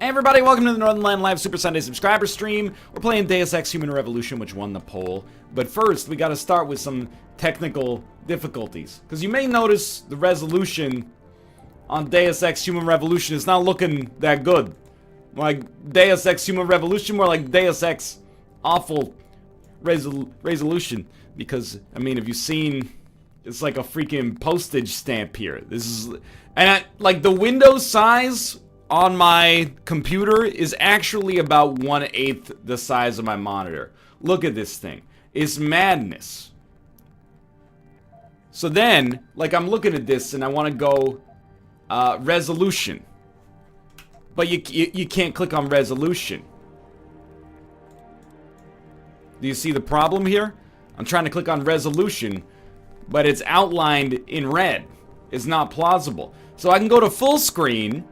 Hey everybody, welcome to the Northernlion Live Super Sunday subscriber stream. We're playing Deus Ex Human Revolution, which won the poll. But first, we gotta start with some technical difficulties. Because you may notice the resolution on Deus Ex Human Revolution is not looking that good. Like Deus Ex Human Revolution, more like Deus Ex Awful Resolution. Because, I mean, have you seen... It's like a freaking postage stamp here. This is... And, like, the window size on my computer is actually about 1/8 the size of my monitor. Look at this thing. It's madness. So then, like, I'm looking at this and I want to go resolution. But you can't click on resolution. Do you see the problem here? I'm trying to click on resolution, but it's outlined in red. It's not plausible. So I can go to full screen,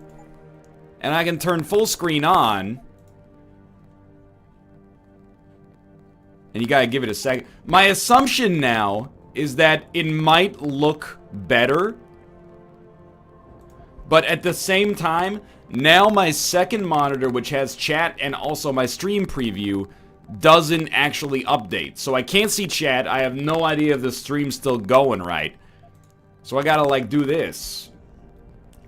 and I can turn full screen on. And you gotta give it a second. My assumption now is that it might look better. But at the same time, now my second monitor, which has chat and also my stream preview, doesn't actually update. So I can't see chat. I have no idea if the stream's still going right. So I gotta, like, do this.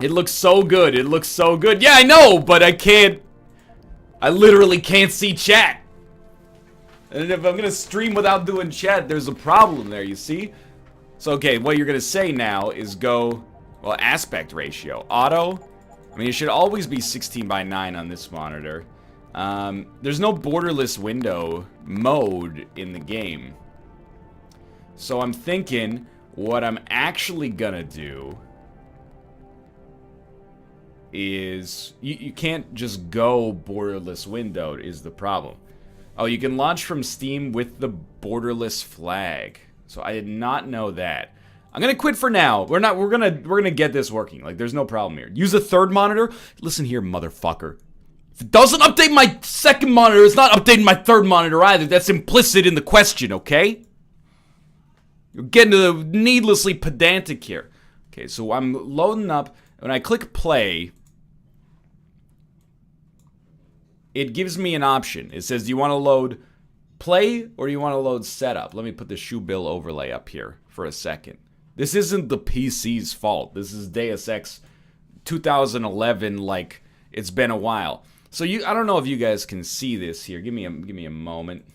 It looks so good. It looks so good. Yeah, I know, but I can't. I literally can't see chat. And if I'm gonna stream without doing chat, there's a problem there, you see? So, okay, what you're gonna say now is go, well, aspect ratio. Auto. I mean, it should always be 16:9 on this monitor. There's no borderless window mode in the game. So I'm thinking what I'm actually gonna do is you can't just go borderless windowed is the problem. Oh, you can launch from Steam with the borderless flag. So I did not know that. I'm gonna quit for now. We're gonna get this working. Like, there's no problem here. Use a third monitor. Listen here, motherfucker. If it doesn't update my second monitor, it's not updating my third monitor either. That's implicit in the question, okay? You're getting needlessly pedantic here. Okay, so I'm loading up. When I click play, it gives me an option. It says, do you want to load play or do you want to load setup? Let me put the shoe bill overlay up here for a second. This isn't the PC's fault. This is Deus Ex 2011, like, it's been a while. So I don't know if you guys can see this here. Give me a moment.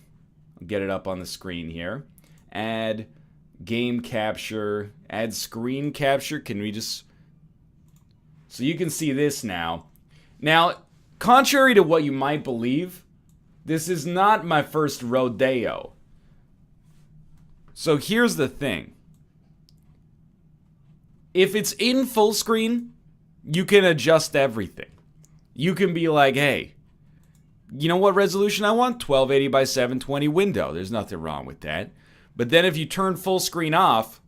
I'll get it up on the screen here. Add game capture, add screen capture. Can we just... So you can see this now. Now, contrary to what you might believe, this is not my first rodeo. So here's the thing. If it's in full screen, you can adjust everything. You can be like, hey, you know what resolution I want? 1280 by 720 window. There's nothing wrong with that. But then if you turn full screen off,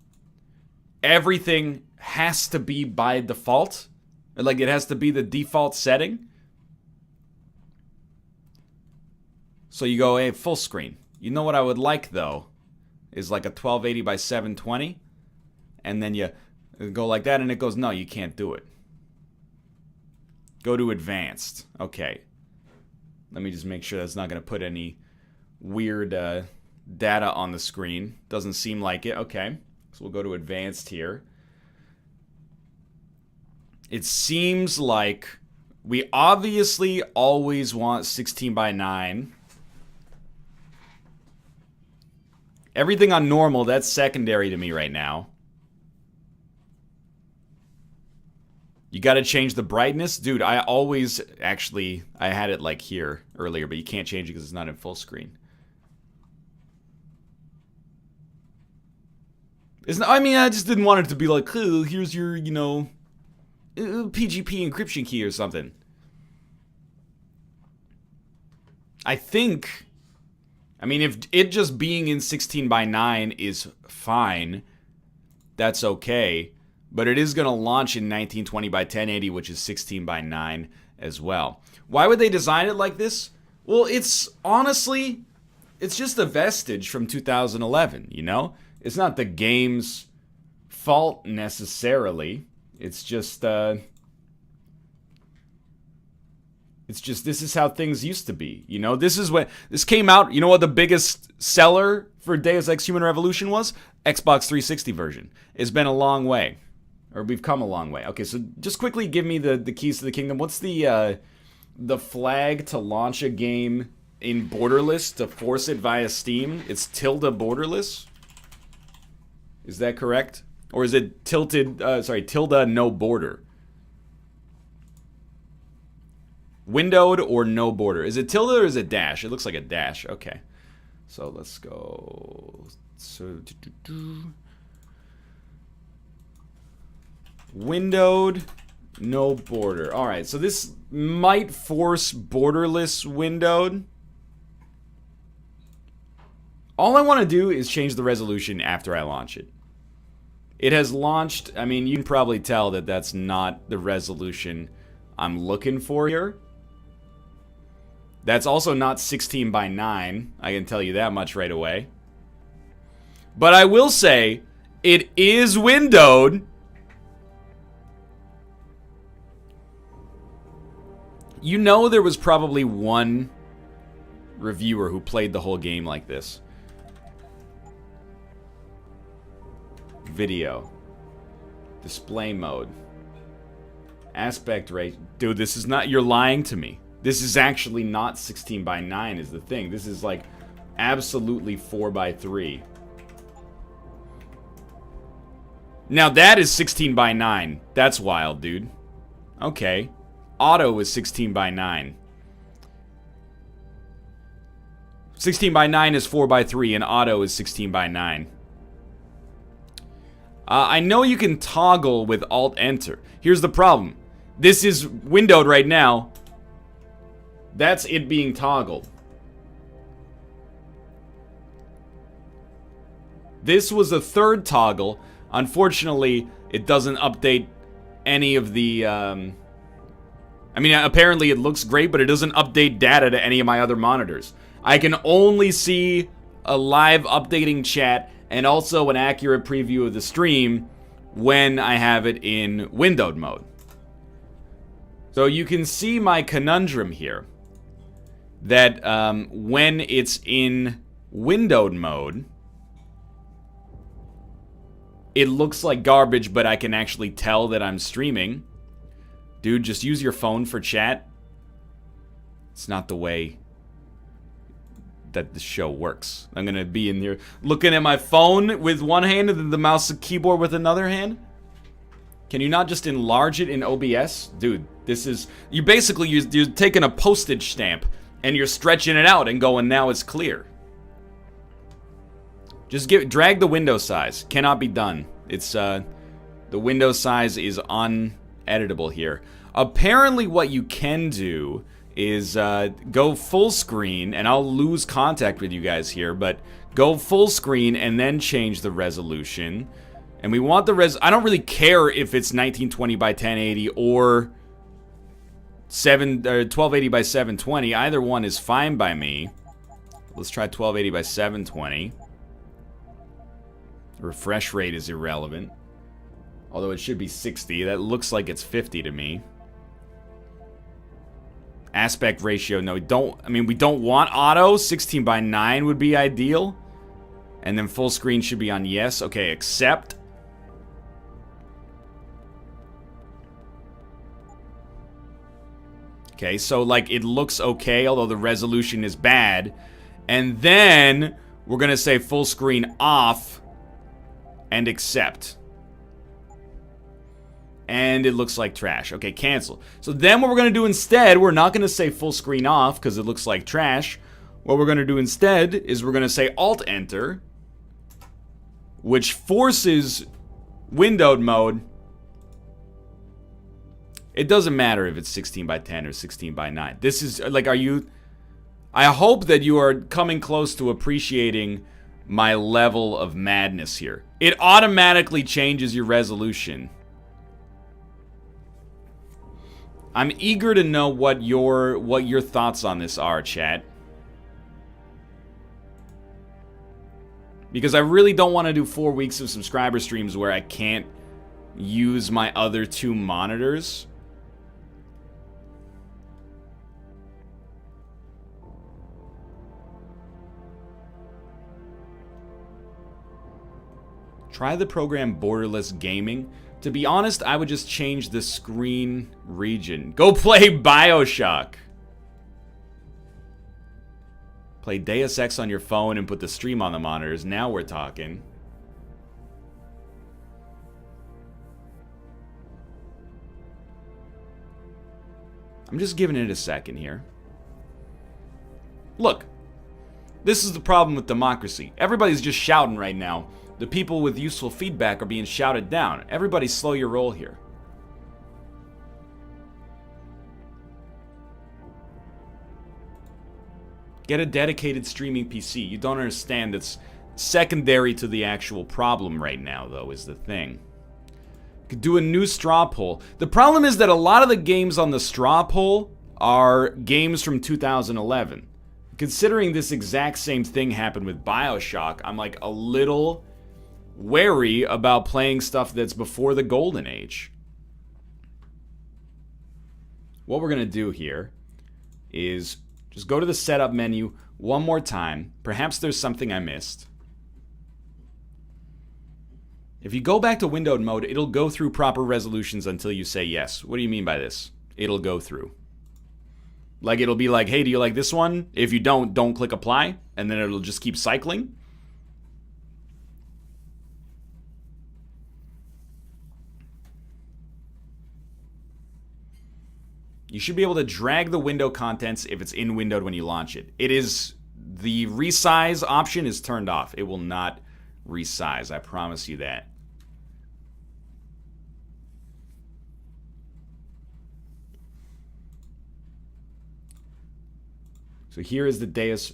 everything has to be by default. Like, it has to be the default setting. So you go, hey, full screen. You know what I would like, though, is like a 1280 by 720. And then you go like that, and it goes, no, you can't do it. Go to advanced. Okay. Let me just make sure that's not going to put any weird data on the screen. Doesn't seem like it. Okay. So we'll go to advanced here. It seems like we obviously always want 16:9. Everything on normal, that's secondary to me right now. You gotta change the brightness? Dude, I always, actually, I had it like here earlier, but you can't change it because it's not in full screen. I mean, I just didn't want it to be like, oh, here's your, you know, PGP encryption key or something. I think, I mean, if it just being in 16:9 is fine, that's okay. But it is going to launch in 1920 by 1080, which is 16:9 as well. Why would they design it like this? Well, it's honestly, it's just a vestige from 2011, you know? It's not the game's fault necessarily. It's just It's just, this is how things used to be. You know, this is when this came out. You know what the biggest seller for Deus Ex Human Revolution was? Xbox 360 version. It's been a long way. Or we've come a long way. Okay, so just quickly give me the keys to the kingdom. What's the flag to launch a game in borderless to force it via Steam? It's tilde borderless? Is that correct? Or is it tilde no border? Windowed or no border? Is it tilde or is it dash? It looks like a dash. Okay. So let's go. So windowed, no border. All right. So this might force borderless windowed. All I want to do is change the resolution after I launch it. It has launched. I mean, you can probably tell that that's not the resolution I'm looking for here. That's also not 16 by 9. I can tell you that much right away. But I will say, it is windowed. You know there was probably one reviewer who played the whole game like this. Video. Display mode. Aspect rate. Dude, this is not... You're lying to me. This is actually not 16 by 9 is the thing. This is like absolutely 4 by 3. Now that is 16 by 9. That's wild, dude. Okay. Auto is 16 by 9. 16 by 9 is 4 by 3 and auto is 16 by 9. I know you can toggle with Alt-Enter. Here's the problem. This is windowed right now. That's it being toggled. This was a third toggle. Unfortunately, it doesn't update any of the... I mean, apparently it looks great, but it doesn't update data to any of my other monitors. I can only see a live updating chat and also an accurate preview of the stream when I have it in windowed mode. So you can see my conundrum here. That when it's in windowed mode, it looks like garbage, but I can actually tell that I'm streaming. Dude, just use your phone for chat. It's not the way that the show works. I'm gonna be in there looking at my phone with one hand and then the mouse and keyboard with another hand. Can you not just enlarge it in OBS? Dude, this is... You basically, you're taking a postage stamp and you're stretching it out and going, now it's clear. Just drag the window size. Cannot be done. It's, the window size is uneditable here. Apparently what you can do is, go full screen, and I'll lose contact with you guys here, but go full screen and then change the resolution. And we want the I don't really care if it's 1920 by 1080 or 1280 by 720. Either one is fine by me. Let's try 1280 by 720. Refresh rate is irrelevant. Although it should be 60. That looks like it's 50 to me. Aspect ratio, no, we don't want auto. 16 by 9 would be ideal. And then full screen should be on yes. Okay, accept. Okay, so like it looks okay, although the resolution is bad. And then we're gonna say full screen off and accept. And it looks like trash. Okay, cancel. So then what we're gonna do instead, we're not gonna say full screen off because it looks like trash. What we're gonna do instead is we're gonna say Alt-Enter, which forces windowed mode. It doesn't matter if it's 16 by 10 or 16 by 9. This is, like, I hope that you are coming close to appreciating my level of madness here. It automatically changes your resolution. I'm eager to know what your thoughts on this are, chat. Because I really don't want to do 4 weeks of subscriber streams where I can't use my other 2 monitors. Try the program Borderless Gaming. To be honest, I would just change the screen region. Go play BioShock. Play Deus Ex on your phone and put the stream on the monitors. Now we're talking. I'm just giving it a second here. Look, this is the problem with democracy. Everybody's just shouting right now. The people with useful feedback are being shouted down. Everybody slow your roll here. Get a dedicated streaming PC. You don't understand, it's secondary to the actual problem right now, though, is the thing. Could do a new straw poll. The problem is that a lot of the games on the straw poll are games from 2011. Considering this exact same thing happened with BioShock, I'm like a little wary about playing stuff that's before the golden age. What we're gonna do here is just go to the setup menu one more time. Perhaps there's something I missed. If you go back to windowed mode, it'll go through proper resolutions until you say yes. What do you mean by this? It'll go through. Like, it'll be like, hey, do you like this one? If you don't click apply, and then it'll just keep cycling. You should be able to drag the window contents if it's in windowed when you launch it. It is, the resize option is turned off. It will not resize, I promise you that. So here is the Deus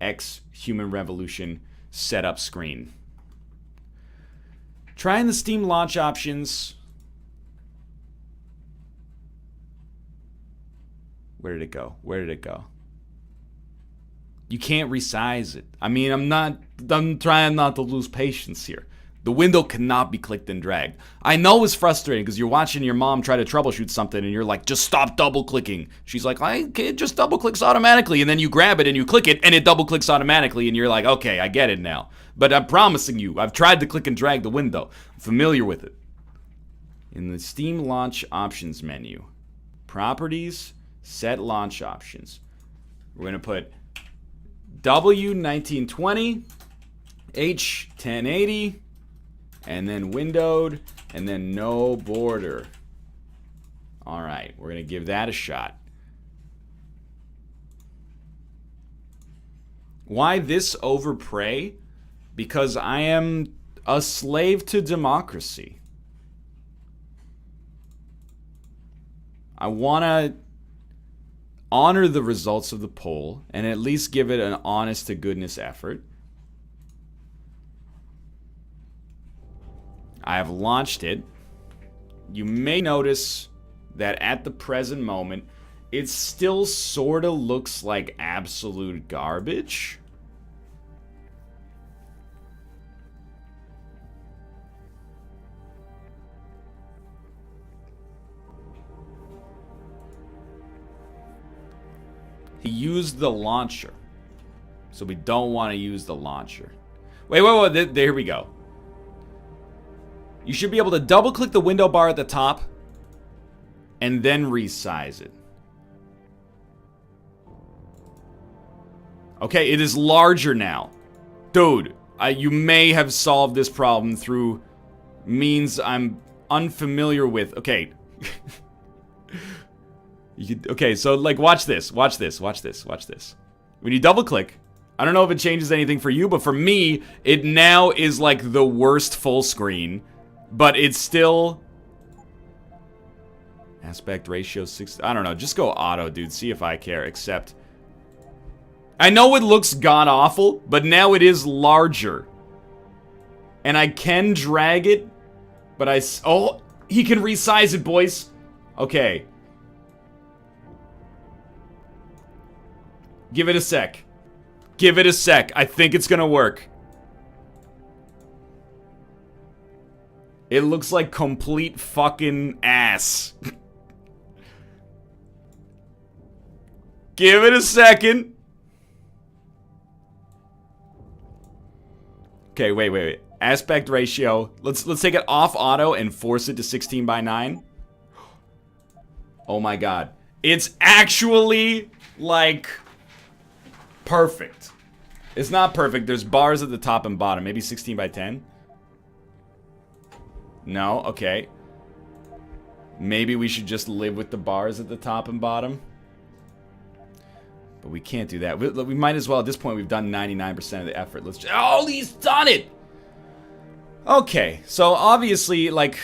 Ex Human Revolution setup screen. Trying the Steam launch options. Where did it go? Where did it go? You can't resize it. I mean, I'm trying not to lose patience here. The window cannot be clicked and dragged. I know it's frustrating because you're watching your mom try to troubleshoot something and you're like, just stop double clicking. She's like, it just double clicks automatically. And then you grab it and you click it and it double clicks automatically. And you're like, okay, I get it now. But I'm promising you, I've tried to click and drag the window. I'm familiar with it. In the Steam launch options menu, properties, set launch options. We're going to put W1920, H1080, and then windowed, and then no border. All right, we're going to give that a shot. Why this over Prey? Because I am a slave to democracy. I want to honor the results of the poll and at least give it an honest to goodness effort. I have launched it. You may notice that at the present moment, it still sort of looks like absolute garbage. He used the launcher. So we don't want to use the launcher. Wait, there we go. You should be able to double click the window bar at the top and then resize it. Okay, it is larger now. Dude, you may have solved this problem through means I'm unfamiliar with. Okay. Okay, so like watch this. When you double click, I don't know if it changes anything for you, but for me, it now is like the worst full screen. But it's still aspect ratio 6. I don't know. Just go auto, dude. See if I care. Except I know it looks god awful, but now it is larger. And I can drag it, but oh, he can resize it, boys. Okay. Give it a sec. Give it a sec. I think it's gonna work. It looks like complete fucking ass. Give it a second. Okay, wait. Aspect ratio. Let's take it off auto and force it to 16:9. Oh my god. It's actually, like, perfect. It's not perfect. There's bars at the top and bottom. Maybe 16:10? No? Okay. Maybe we should just live with the bars at the top and bottom. But we can't do that. We might as well. At this point, we've done 99% of the effort. Let's just... Oh, he's done it! Okay. So, obviously, like,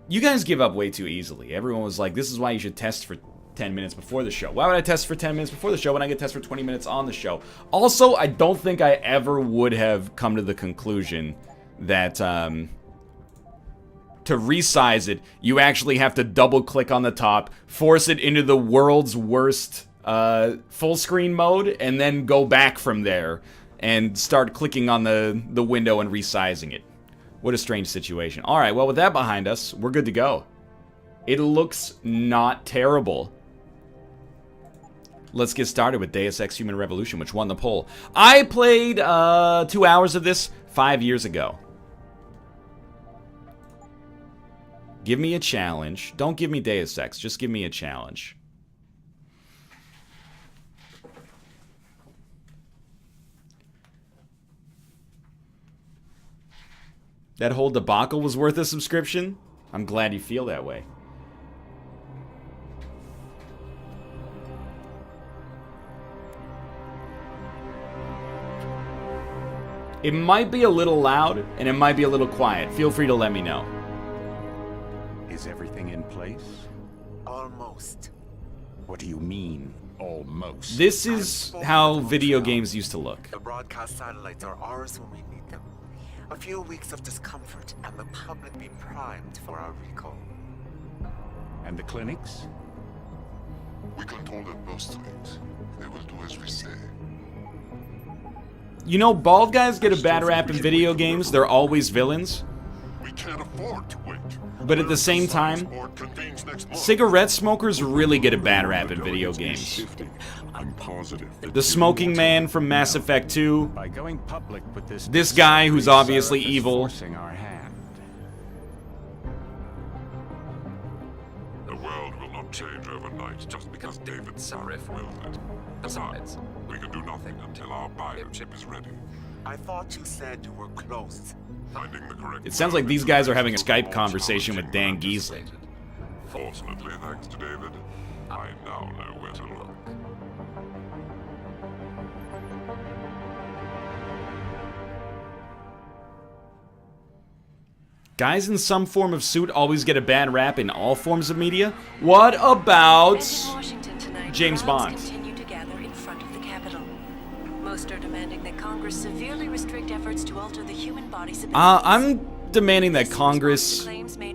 you guys give up way too easily. Everyone was like, this is why you should test for 10 minutes before the show. Why would I test for 10 minutes before the show when I get test for 20 minutes on the show? Also, I don't think I ever would have come to the conclusion that, to resize it, you actually have to double-click on the top, force it into the world's worst full screen mode, and then go back from there and start clicking on the window and resizing it. What a strange situation. Alright, well, with that behind us, we're good to go. It looks not terrible. Let's get started with Deus Ex Human Revolution, which won the poll. I played 2 hours of this 5 years ago. Give me a challenge. Don't give me Deus Ex. Just give me a challenge. That whole debacle was worth a subscription? I'm glad you feel that way. It might be a little loud, and it might be a little quiet. Feel free to let me know. Is everything in place? Almost. What do you mean, almost? This is how video games used to look. The broadcast satellites are ours when we need them. A few weeks of discomfort, and the public be primed for our recall. And the clinics? We control them personally. They will do as we say. You know, bald guys get a bad rap in video games. They're always villains. We can't afford to wait. But at the same time, cigarette smokers really get a bad rap in video games. I'm positive. The smoking man from Mass Effect 2. By going public with This guy who's obviously evil. Forcing our hand. The world will not change overnight just because David Sarif willed it. Besides, we can do nothing until our biochip is ready. I thought you said you were close. Finding the correct It sounds like these guys are having a Skype conversation with Dan Giesling. Fortunately, thanks to David, I now know where to look. Guys in some form of suit always get a bad rap in all forms of media? What about James Bond? Continue to gather in front of the Capitol. Most are demanding that Congress severely restrict efforts to alter the human body's abilities. I'm demanding that Congress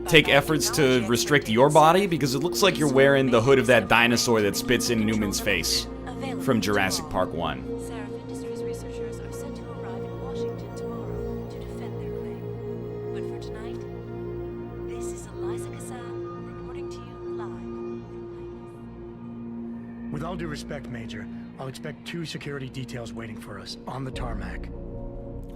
take efforts to restrict your body because it looks like you're wearing the hood of that dinosaur that spits in Newman's face from Jurassic Park 1. Sarif Industries researchers are set to arrive in Washington tomorrow to defend their claim. But for tonight, this is Eliza Kassan reporting to you live. With all due respect, Major, I'll expect 2 security details waiting for us on the tarmac.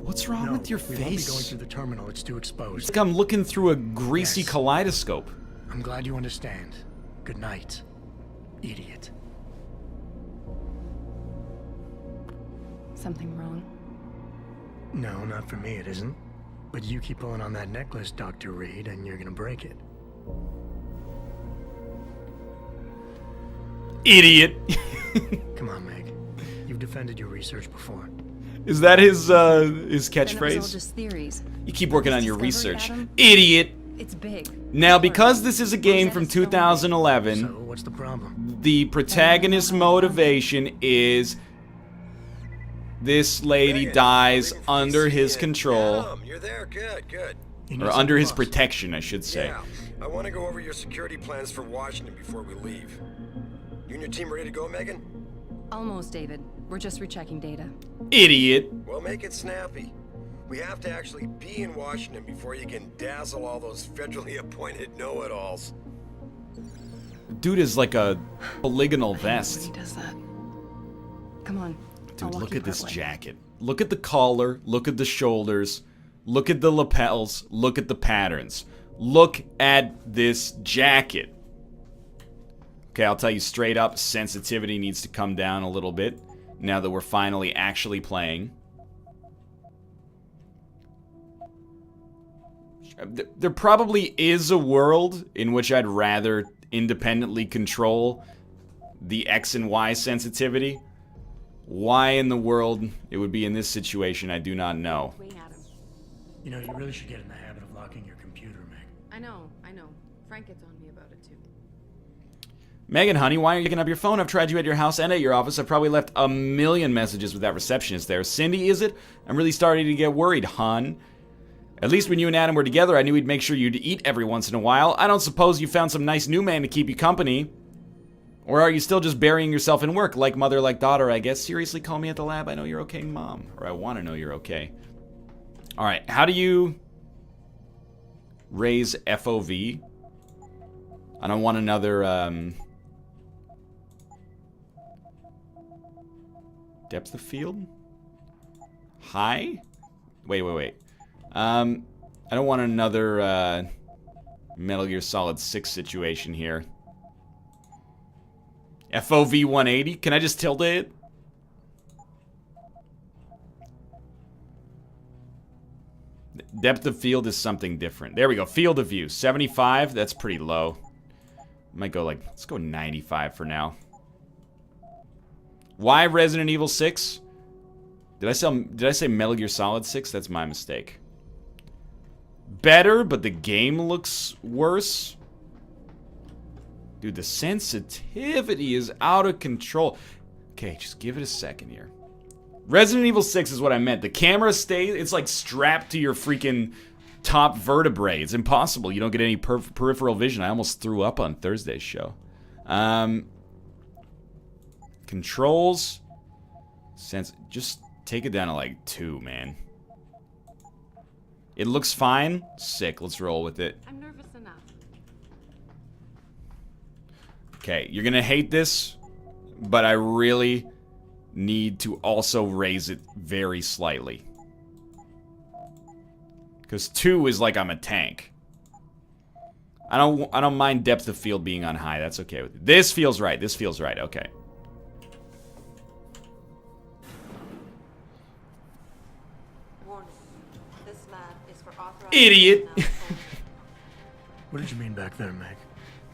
What's wrong No, with your we won't be going face? through the terminal. It's too It's exposed. like I'm looking through a greasy Yes. kaleidoscope. I'm glad you understand. Good night, idiot. Something wrong? No, not for me, it isn't. But you keep pulling on that necklace, Dr. Reed, and you're gonna break it. Idiot! Come on, Meg. You've defended your research before. Is that his Then it was all catchphrase? just theories. You keep working on your Discovery, research. Adam? Idiot! It's big. Now, because this is a game from 2011, So, what's the problem? the protagonist's motivation is this lady dies under his control, You're there, good, good. You need or some under his plus. protection, I should say. Yeah, I want to go over your security plans for Washington before we leave. You and your team ready to go, Megan? Almost, David. We're just rechecking data. Idiot! Well, make it snappy. We have to actually be in Washington before you can dazzle all those federally appointed know-it-alls. Dude is like a polygonal When vest. he does that. Come on. I'll Dude, walk look you at this part way. jacket. Look at the collar. Look at the shoulders. Look at the lapels. Look at the patterns. Look at this jacket. Okay, I'll tell you straight up, sensitivity needs to come down a little bit now that we're finally actually playing. There probably is a world in which I'd rather independently control the X and Y sensitivity. Why in the world it would be in this situation, I do not know. You know, you really should get in the habit of locking your computer, Meg. I know. Frank gets on me about it too. Megan, honey, why are you picking up your phone? I've tried you at your house and at your office. I've probably left a million messages with that receptionist there. Cindy, is it? I'm really starting to get worried, hon. At least when you and Adam were together, I knew he'd make sure you'd eat every once in a while. I don't suppose you found some nice new man to keep you company. Or are you still just burying yourself in work? Like mother, like daughter, I guess. Seriously, call me at the lab. I know you're okay, Mom. Or I want to know you're okay. Alright, how do you raise FOV? I don't want another, depth of field? High? Wait. I don't want another, Metal Gear Solid 6 situation here. FOV 180? Can I just tilde it? Depth of field is something different. There we go. Field of view. 75. That's pretty low. Might go like, let's go 95 for now. Why Resident Evil 6? Did I say Metal Gear Solid 6? That's my mistake. Better, but the game looks worse. Dude, the sensitivity is out of control. Okay, just give it a second here. Resident Evil 6 is what I meant. The camera stays, it's like strapped to your freaking top vertebrae. It's impossible. You don't get any peripheral vision. I almost threw up on Thursday's show. Controls. Just take it down to like 2, man. It looks fine. Sick. Let's roll with it. I'm nervous enough. Okay, you're gonna hate this, but I really need to also raise it very slightly. Because 2 is like I'm a tank. I don't mind depth of field being on high. That's okay with it. This feels right. This feels right. Okay. Warning. This lab is for authorized Idiot. What did you mean back there, Meg?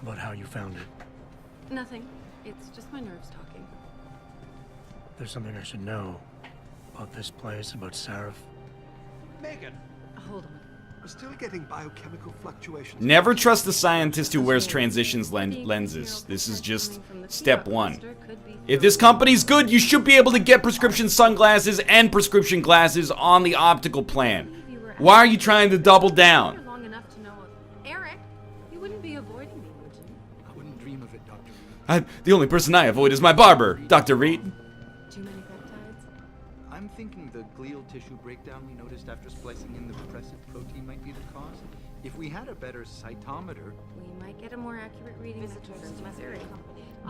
About how you found it? Nothing. It's just my nerves talking. There's something I should know about this place, about Sarif. Megan, Hold on. we're still getting biochemical fluctuations. Never trust the scientist who wears transitions lenses. This is just step 1. If this company's good, you should be able to get prescription sunglasses and prescription glasses on the optical plan. Why are you trying to double down? Long enough to know of Eric. You wouldn't be avoiding me, would you? I wouldn't dream of it, Dr. The only person I avoid is my barber, Dr. Reed. Too many peptides? I'm thinking the glial tissue breakdown we noticed after splicing in the repressive protein might be the cause. If we had a better cytometer... We might get a more accurate reading that confirms my theory.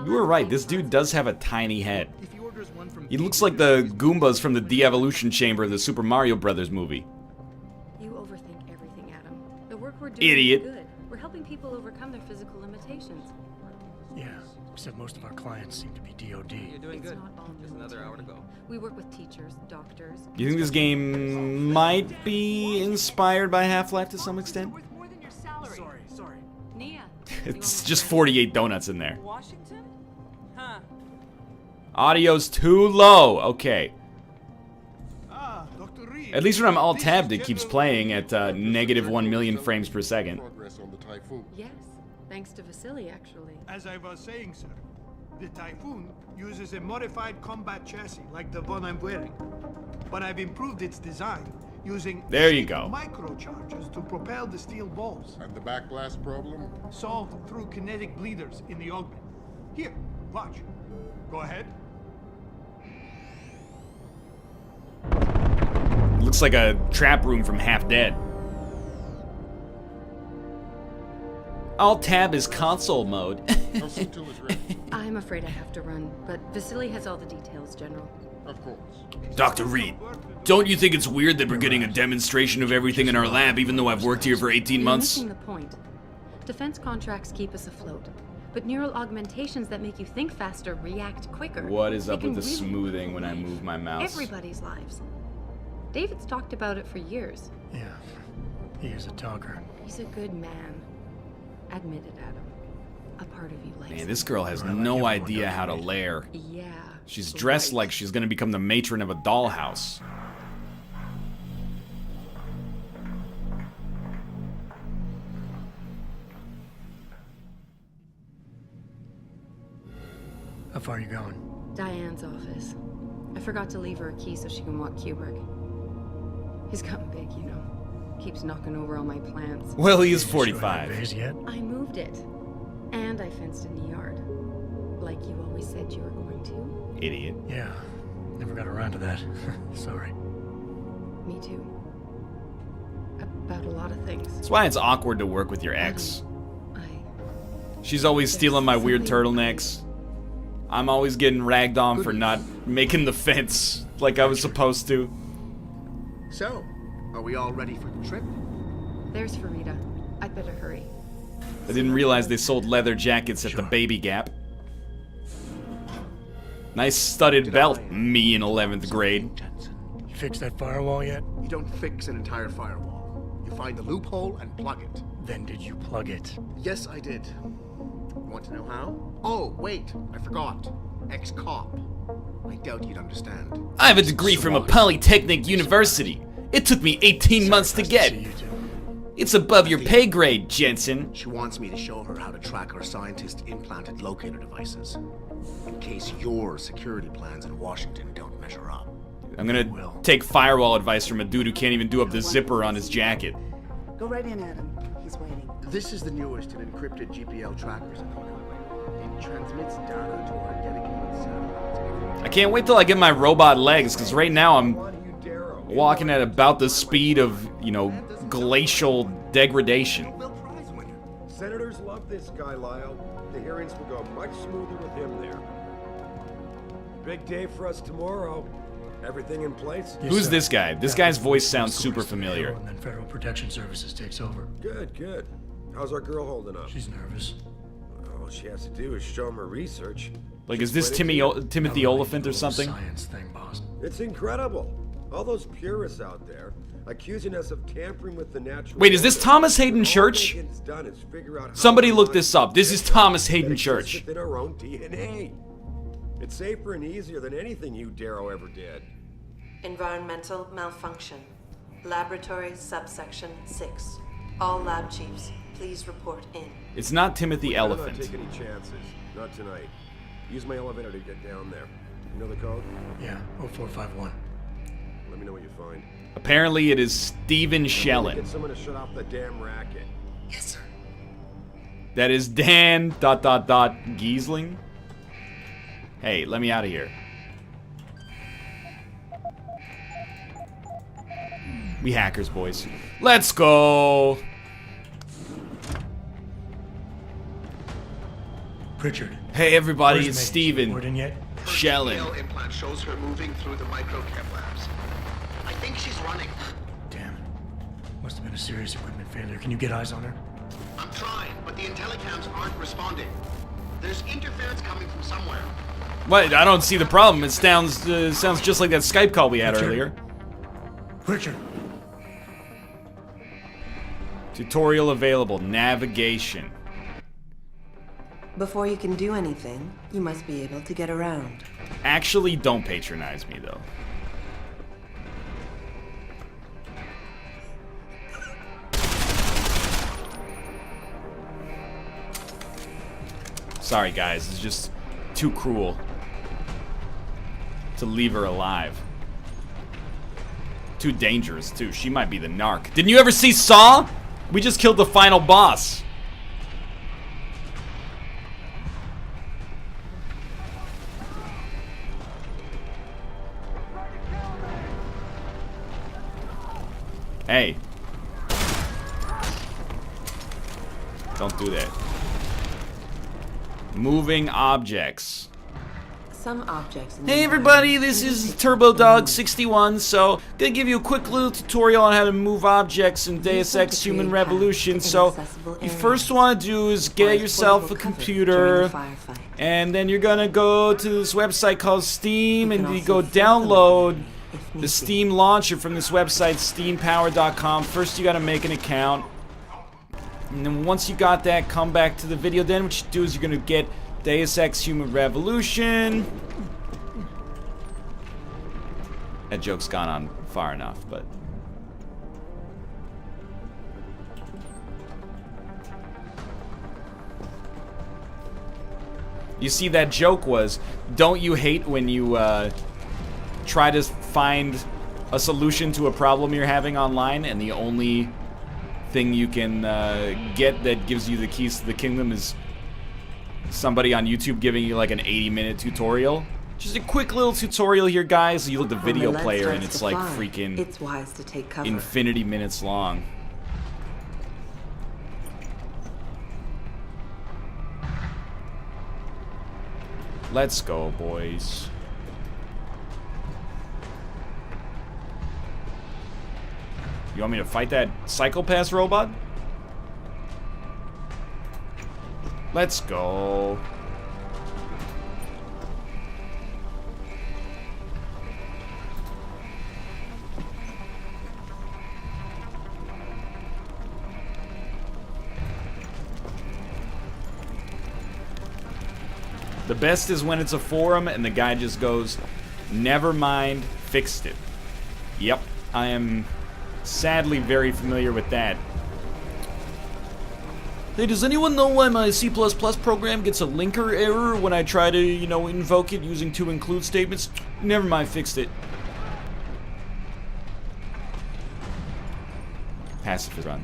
You were right, this dude does have a tiny head. If he orders one from... He looks like the Goombas from the de-evolution chamber of the Super Mario Brothers movie. You overthink everything, Adam. The work we're doing Idiot. is good. We're helping people overcome their physical limitations. Yeah, except most of our clients seem to be DOD. You're doing It's good. not all Just another hour to go. We work with teachers, doctors. You think this game might be inspired by Half-Life to some extent? Worth more than your salary. Sorry. Nia. It's just 48 donuts in there. Washington? Huh. Audio's too low. Okay. Dr. Reed. At least when I'm alt-tabbed, it keeps playing at negative 1 million frames per second. Progress on the Typhoon. Yes, thanks to Vasily, actually. As I was saying, sir, the Typhoon uses a modified combat chassis like the one I'm wearing. But I've improved its design using There you go. microcharges to propel the steel balls. And the backblast problem? Solved through kinetic bleeders in the augment. Here, watch. Go ahead. Looks like a trap room from Half Dead. Alt-tab is console mode. How soon till it's ready? I'm afraid I have to run, but Vasily has all the details, General. Of course. Dr. Reed, don't you think it's weird that we're getting a demonstration of everything in our lab even though I've worked here for 18 months? You're missing the point. Defense contracts keep us afloat, but neural augmentations that make you think faster react quicker. What is up They with the can really smoothing when I move my mouse? Everybody's lives. David's talked about it for years. Yeah, he is a talker. He's a good man. Admit it, Adam. A part of you likes Man, him. this girl has no idea how to lair. Yeah. She's dressed like she's gonna become the matron of a dollhouse. How far are you going? Diane's office. I forgot to leave her a key so she can walk Kubrick. He's gotten big, you know. Keeps knocking over all my plants. Well, he is Did you show him 45. that vase yet? I moved it. And I fenced in the yard. Like you always said you were going to. Idiot. Yeah, never got around to that. Sorry. Me too. About a lot of things. That's why it's awkward to work with your ex. I... She's always stealing my weird turtlenecks. I'm always getting ragged on for not making the fence like I was supposed to. So, are we all ready for the trip? There's Farida. I'd better hurry. I didn't realize they sold leather jackets at the Baby Gap. Nice studded belt, me in 11th grade. You fixed that firewall yet? You don't fix an entire firewall. You find the loophole and plug it. Then did you plug it? Yes, I did. Want to know how? Oh, wait, I forgot. Ex-cop. I doubt you'd understand. I have a degree from a Polytechnic University. It took me 18 months to get. It's above your pay grade, Jensen. She wants me to show her how to track our scientist-implanted locator devices. In case your security plans in Washington don't measure up. I'm gonna take firewall advice from a dude who can't even do up the zipper on his jacket. Go right in, Adam. He's waiting. This is the newest in encrypted GPL trackers in the world. It transmits data to our dedicated satellites. I can't wait till I get my robot legs, because right now I'm walking at about the speed of, you know, glacial degradation. Senators love this guy, Lyle. The hearings will go much smoother with him there. Big day for us tomorrow. Everything in place? Who's this guy? This guy's voice sounds super familiar. And then Federal Protection Services takes over. Good, good. How's our girl holding up? She's nervous. All she has to do is show him her research. Like, is this Timothy Oliphant or something? Science thing, boss. It's incredible. All those purists out there accusing us of tampering with the natural. Wait, is this Thomas Hayden Church? Somebody look this up. This is Thomas Hayden Church. Within our own DNA. It's safer and easier than anything you Darrow ever did. Environmental malfunction. Laboratory subsection 6. All lab chiefs, please report in. It's not Timothy We're Elephant. not take any chances. Not tonight. Use my elevator to get down there. You know the code? Yeah, 0451. Let me know what you find. Apparently it is Stephen Shellen. Get someone to shut off the damn racket. Yes, sir. That is Dan ... Giesling. Hey, let me out of here. We hackers, boys. Let's go. Pritchard. Hey, everybody, Where's it's Meg? Steven. Word in yet? Shellen. GPL implant shows her moving through the microchem labs. I think she's running. Damn. Must have been a serious equipment failure. Can you get eyes on her? I'm trying, but the intellicams aren't responding. There's interference coming from somewhere. What? I don't see the problem. It sounds just like that Skype call we had Pritchard. earlier. Pritchard. Tutorial available. Navigation. Before you can do anything, you must be able to get around. Actually, don't patronize me, though. Sorry, guys. It's just too cruel to leave her alive. Too dangerous, too. She might be the narc. Didn't you ever see Saw? We just killed the final boss. Hey. Don't do that. Moving objects. Some objects. Hey everybody, this is TurboDog61, so gonna give you a quick little tutorial on how to move objects in Deus Ex Human Revolution. So, you first want to do is get yourself a computer, and then you're gonna go to this website called Steam, and you go download the Steam launcher from this website, steampower.com. First you gotta make an account, and then once you got that, come back to the video. Then what you do is you're gonna get Deus Ex Human Revolution. That joke's gone on far enough, but... You see, that joke was, don't you hate when you try to find a solution to a problem you're having online, and the only thing you can get that gives you the keys to the kingdom is somebody on YouTube giving you like an 80-minute tutorial? Just a quick little tutorial here, guys. You look at the video player and it's like freaking it's wise to take cover. infinity minutes long. Let's go, boys. You want me to fight that Psychopath robot? Let's go. The best is when it's a forum and the guy just goes, never mind, fixed it. Yep, I am sadly very familiar with that. Hey, does anyone know why my C++ program gets a linker error when I try to, you know, invoke it using to include statements? Never mind, fixed it. Pacifist run.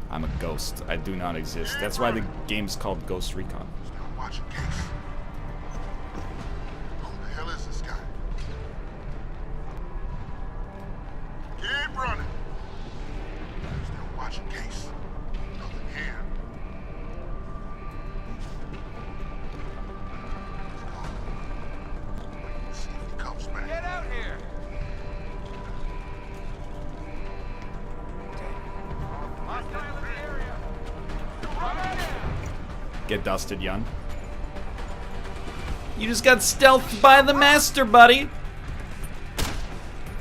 I'm a ghost. I do not exist. That's why the game's called Ghost Recon. Watch your case. Who the hell is this guy? Keep running. Still watching case. Nothing here. Wait to see if he comes back. Get out here. Get dusted, Yun. You just got stealthed by the master, buddy.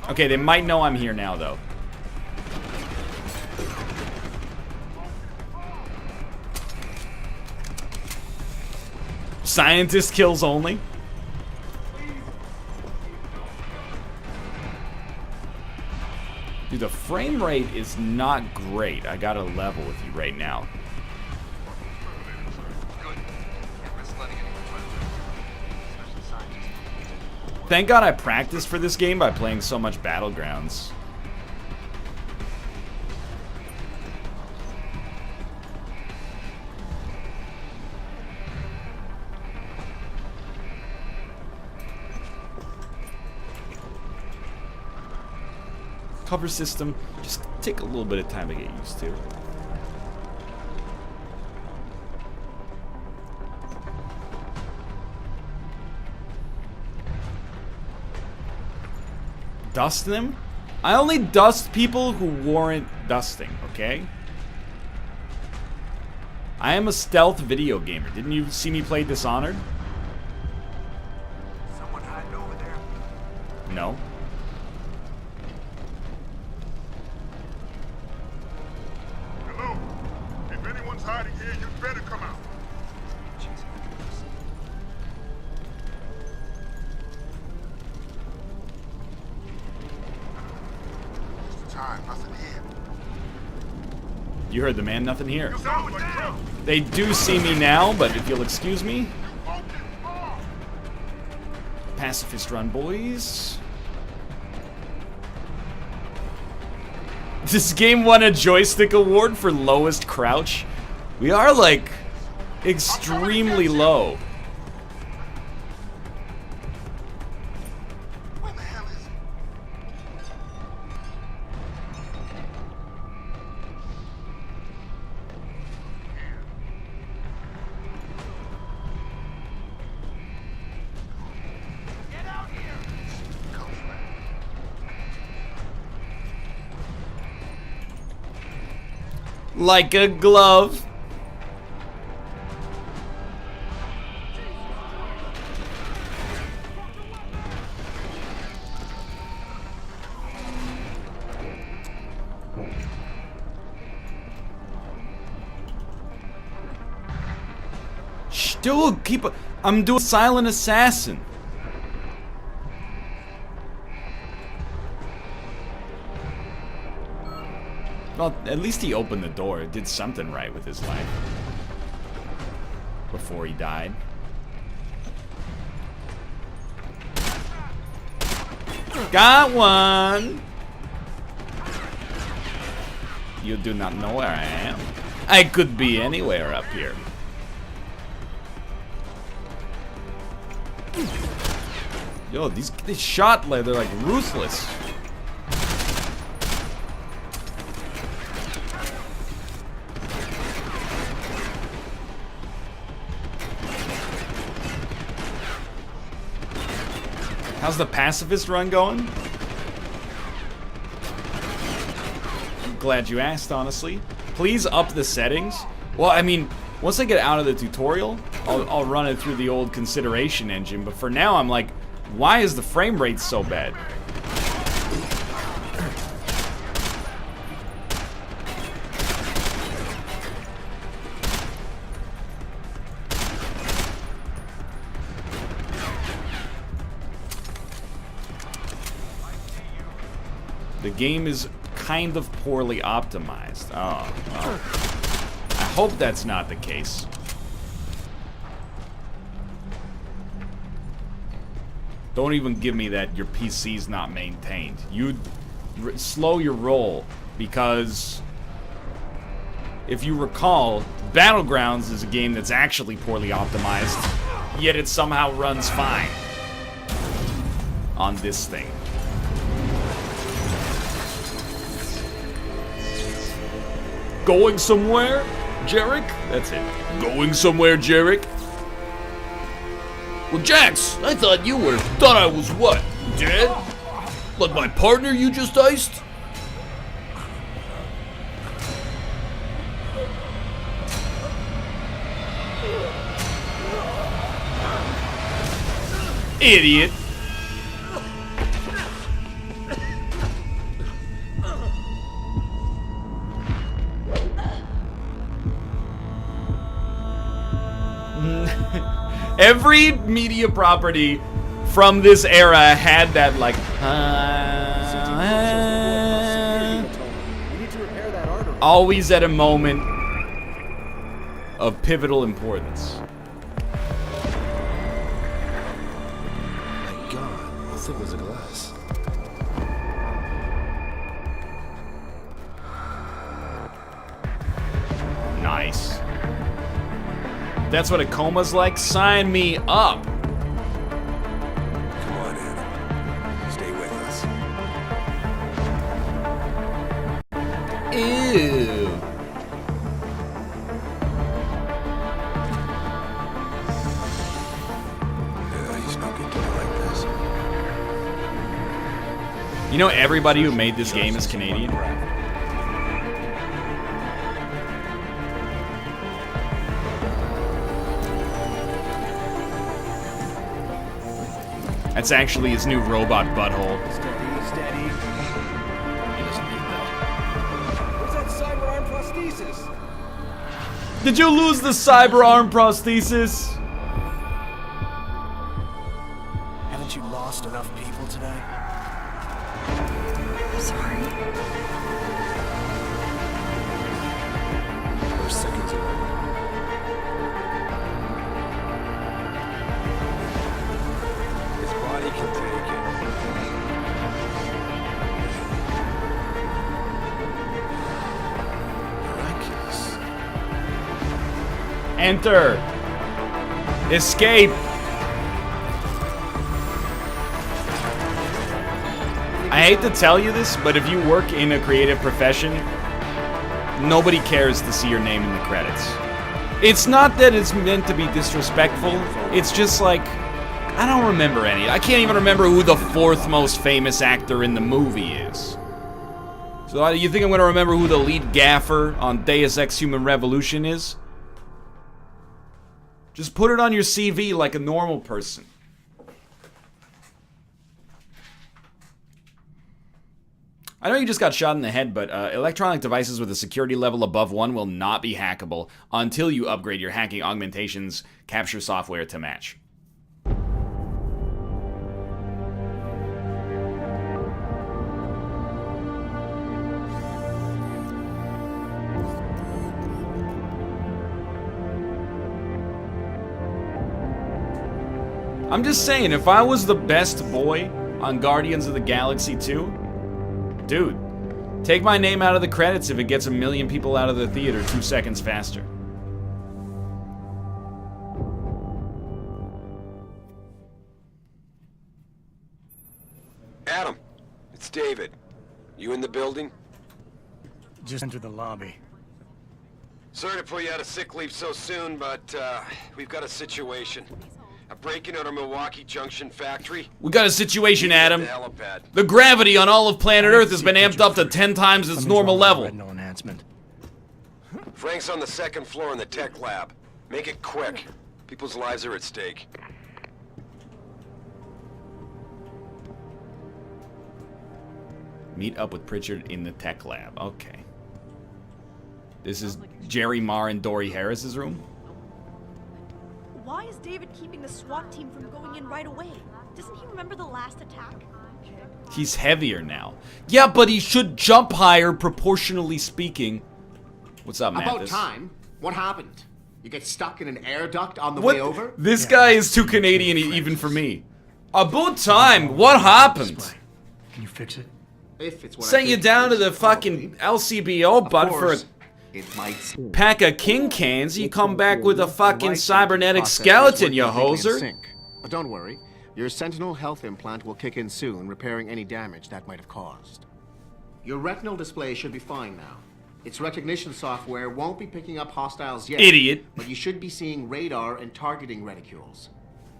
Okay, they might know I'm here now, though. Scientist kills only. Dude, the frame rate is not great. I gotta level with you right now. Thank God I practiced for this game by playing so much Battlegrounds. Cover system, just take a little bit of time to get used to. Dust them? I only dust people who warrant dusting, okay? I am a stealth video gamer. Didn't you see me play Dishonored? Someone hiding over there? No. Hello? If anyone's hiding here, you'd better come out. Time, nothing here. You heard the man, nothing here. They do see me now, but if you'll excuse me. Pacifist run, boys. This game won a joystick award for lowest crouch. We are, like, extremely low. Where the Like a glove. Shh, dude, I'm doing silent assassin. Well, at least he opened the door. It did something right with his life. Before he died. Got one! You do not know where I am. I could be anywhere up here. Yo, these shot they're like ruthless. How's the pacifist run going? I'm glad you asked, honestly. Please up the settings. Well, I mean, once I get out of the tutorial, I'll run it through the old consideration engine. But for now, I'm like, why is the frame rate so bad? The game is kind of poorly optimized. Oh, well. I hope that's not the case. Don't even give me that your PC's not maintained. You slow your roll, because if you recall, Battlegrounds is a game that's actually poorly optimized, yet it somehow runs fine on this thing. Going somewhere, Jarek? That's it. Going somewhere, Jarek? Well, Jax, I thought you thought I was what? Dead? Like my partner you just iced? Idiot. Every media property from this era had that, like, always at a moment of pivotal importance. My God, this thing was a glass. Nice. That's what a coma's like? Sign me up. Come on, Anna. Stay with us. Ew. He's not going to like this. You know everybody who made this game is Canadian? That's actually his new robot butthole. Steady, steady. He doesn't need that. Where's that cyber arm prosthesis? Did you lose the cyber arm prosthesis? Haven't you lost enough people today? I'm sorry. We're seconds away. Body can take it. Miraculous. Enter. Escape. I hate to tell you this, but if you work in a creative profession, nobody cares to see your name in the credits. It's not that it's meant to be disrespectful, it's just like, I don't remember any. I can't even remember who the fourth most famous actor in the movie is. So So you think I'm gonna remember who the lead gaffer on Deus Ex Human Revolution is? Just put it on your CV like a normal person. I know you just got shot in the head, but electronic devices with a security level above 1 will not be hackable until you upgrade your hacking augmentations capture software to match. I'm just saying, if I was the best boy on Guardians of the Galaxy 2, dude, take my name out of the credits if it gets 1 million people out of the theater 2 seconds faster. Adam, it's David. You in the building? Just enter the lobby. Sorry to pull you out of sick leave so soon, but we've got a situation. A break-in at our Milwaukee Junction factory. We got a situation, Adam. The helipad. The gravity on all of planet Earth has been amped up to 10 times its normal level. Retinal enhancement. Frank's on the 2nd floor in the tech lab. Make it quick. People's lives are at stake. Meet up with Pritchard in the tech lab. Okay. This is Jerry Marr and Dory Harris's room? Why is David keeping the SWAT team from going in right away? Doesn't he remember the last attack? He's heavier now. Yeah, but he should jump higher, proportionally speaking. What's up, Matt? About time. What happened? You get stuck in an air duct on the way over? This guy is too Canadian even for me. About time. What happened? Can you fix it? If it's what Sent you down to the fucking LCBO, bud, for a pack of king cans. You come back with a fucking cybernetic skeleton, you hoser. But don't worry. Your Sentinel health implant will kick in soon, repairing any damage that might have caused. Your retinal display should be fine now. Its recognition software won't be picking up hostiles yet. Idiot. But you should be seeing radar and targeting reticules.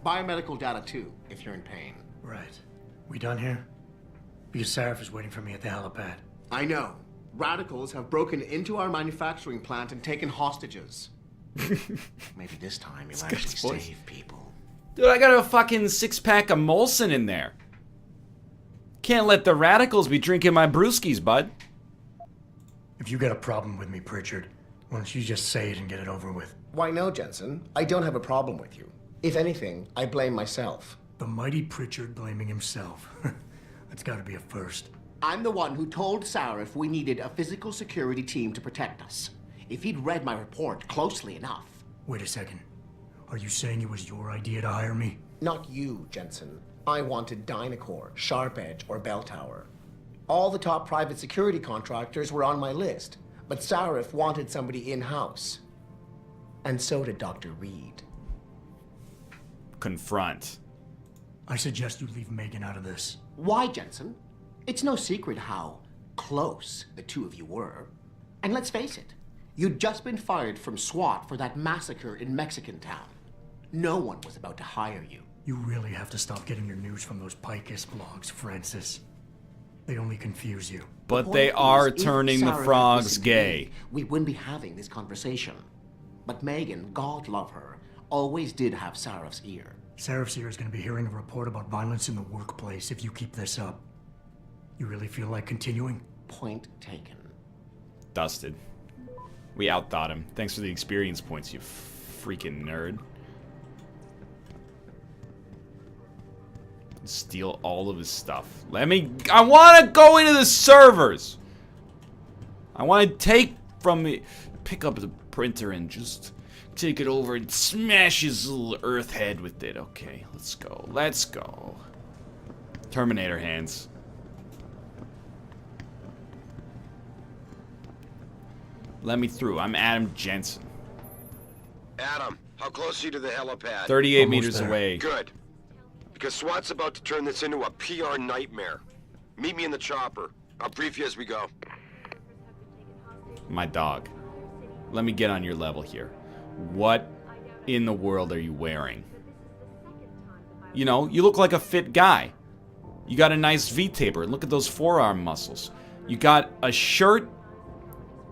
Biomedical data too, if you're in pain. Right. We done here? Because Sarif is waiting for me at the helipad. I know. Radicals have broken into our manufacturing plant and taken hostages. Maybe this time you'll actually save people. Dude, I got a fucking 6-pack of Molson in there. Can't let the radicals be drinking my brewskis, bud. If you got a problem with me, Pritchard, why don't you just say it and get it over with? Why no, Jensen? I don't have a problem with you. If anything, I blame myself. The mighty Pritchard blaming himself. That's gotta be a first. I'm the one who told Sarif we needed a physical security team to protect us. If he'd read my report closely enough. Wait a second. Are you saying it was your idea to hire me? Not you, Jensen. I wanted Dynacore, Sharp Edge, or Bell Tower. All the top private security contractors were on my list, but Sarif wanted somebody in-house. And so did Dr. Reed. Confront. I suggest you leave Megan out of this. Why, Jensen? It's no secret how close the two of you were. And let's face it, you'd just been fired from SWAT for that massacre in Mexican town. No one was about to hire you. You really have to stop getting your news from those Picus blogs, Francis. They only confuse you. But they are turning the frogs gay. We wouldn't be having this conversation. But Megan, God love her, always did have Sarif's ear. Sarif's ear is going to be hearing a report about violence in the workplace if you keep this up. You really feel like continuing? Point taken. Dusted. We outthought him. Thanks for the experience points, you freaking nerd. Steal all of his stuff. I want to go into the servers. I want to take from the, pick up the printer and just take it over and smash his little earth head with it. Okay, let's go. Let's go. Terminator hands. Let me through. I'm Adam Jensen. Adam, how close are you to the helipad? 38 meters away. Good. Because SWAT's about to turn this into a PR nightmare. Meet me in the chopper. I'll brief you as we go. My dog. Let me get on your level here. What in the world are you wearing? You know, you look like a fit guy. You got a nice V-taper. Look at those forearm muscles. You got a shirt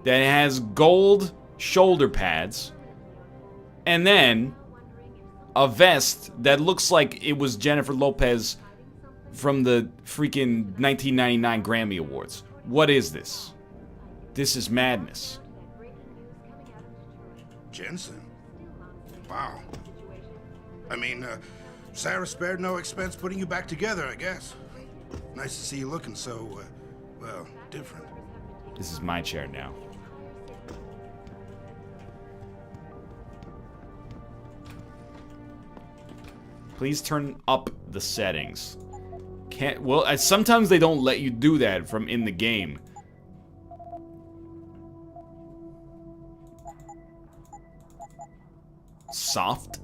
that has gold shoulder pads, and then a vest that looks like it was Jennifer Lopez from the freaking 1999 Grammy Awards. What is this? This is madness. Jensen? Wow. I mean, Sarah spared no expense putting you back together, I guess. Nice to see you looking so, well, different. This is my chair now. Please turn up the settings. Well, sometimes they don't let you do that from in the game. Soft.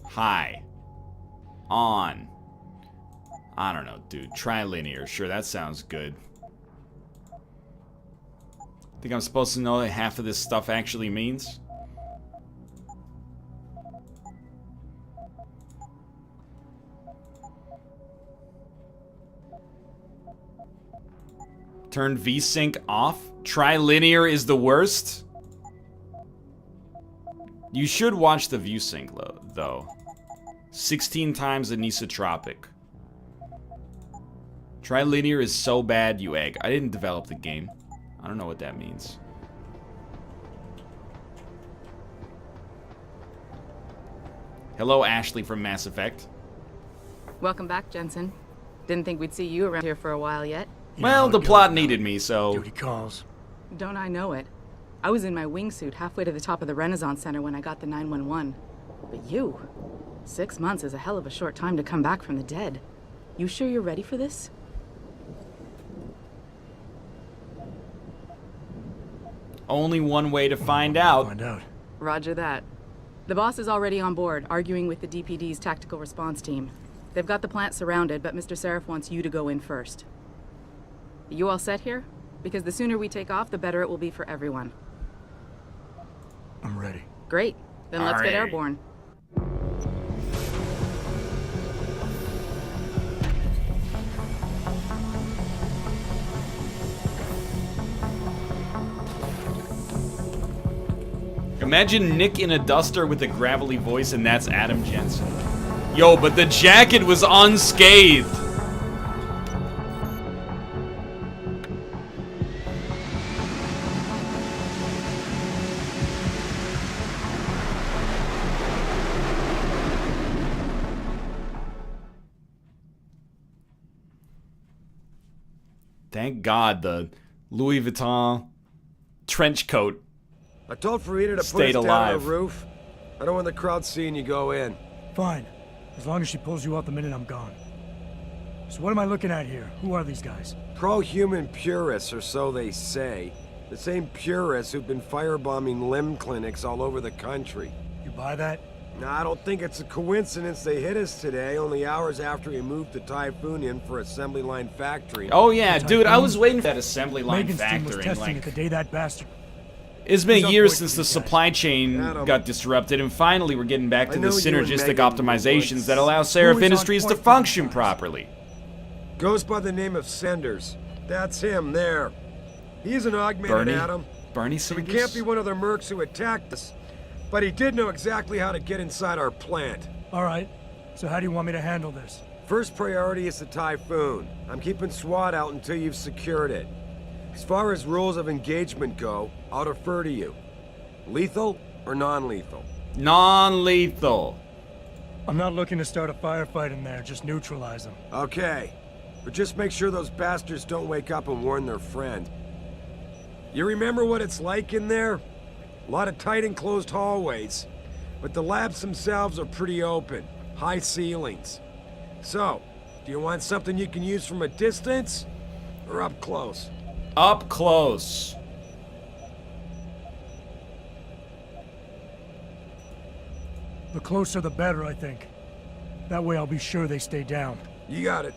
High. On. I don't know, dude. Trilinear. Sure, that sounds good. Think I'm supposed to know that half of this stuff actually means? Turn VSync off? Trilinear is the worst? You should watch the ViewSync, though. 16 times anisotropic. Trilinear is so bad, you egg. I didn't develop the game. I don't know what that means. Hello, Ashley from Mass Effect. Welcome back, Jensen. Didn't think we'd see you around here for a while yet. Well, the plot needed me, so... Duty calls. Don't I know it? I was in my wingsuit halfway to the top of the Renaissance Center when I got the 911. But you... 6 months is a hell of a short time to come back from the dead. You sure you're ready for this? Only one way to find out. Roger that. The boss is already on board, arguing with the DPD's tactical response team. They've got the plant surrounded, but Mr. Sarif wants you to go in first. You all set here? Because the sooner we take off, the better it will be for everyone. I'm ready. Great. Then let's get airborne. Imagine Nick in a duster with a gravelly voice, and that's Adam Jensen. Yo, but the jacket was unscathed. Thank God the Louis Vuitton trench coat I told Farida to put stayed us down on the alive. roof. I don't want the crowd seeing you go in. Fine. As long as she pulls you out the minute I'm gone. So what am I looking at here? Who are these guys? Pro-human purists, or so they say. The same purists who've been firebombing limb clinics all over the country. You buy that? No, I don't think it's a coincidence they hit us today, only hours after we moved the Typhoon in for assembly line factory. Oh yeah, dude, I was waiting for that assembly line Megan's team was factory. testing it the day that bastard. It's been years since the supply chain got disrupted, and finally we're getting back to the synergistic optimizations that allow Seraph Industries to function properly. Goes by the name of Sanders. That's him there. He's an augmented Adam. Bernie So he Sanders? can't be one of the mercs who attacked us. But he did know exactly how to get inside our plant. Alright, so how do you want me to handle this? First priority is the Typhoon. I'm keeping SWAT out until you've secured it. As far as rules of engagement go, I'll defer to you. Lethal or non-lethal? Non-lethal. I'm not looking to start a firefight in there, just neutralize them. Okay. But just make sure those bastards don't wake up and warn their friend. You remember what it's like in there? A lot of tight enclosed hallways. But the labs themselves are pretty open. High ceilings. So, do you want something you can use from a distance? Or up close? Up close. The closer the better, I think. That way I'll be sure they stay down. You got it.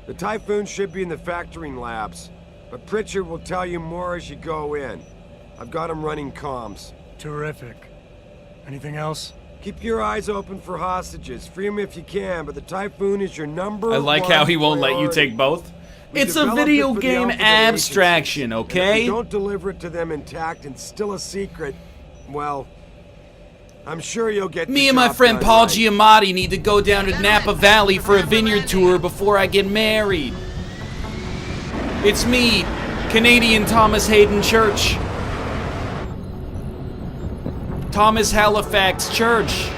The Typhoon should be in the factoring labs. But Pritchard will tell you more as you go in. I've got him running comms. Terrific. Anything else? Keep your eyes open for hostages. Free them if you can, but the Typhoon is your number I like one how he won't let you priority. take both. We It's a developed video it for the game Alphabet abstraction, agencies. okay? And if we don't deliver it to them intact and still a secret, well, I'm sure you'll get Me the and my job friend done Paul right. Giamatti need to go down to Napa Valley for a vineyard tour before I get married. It's me, Canadian Thomas Hayden Church. Thomas Halifax Church.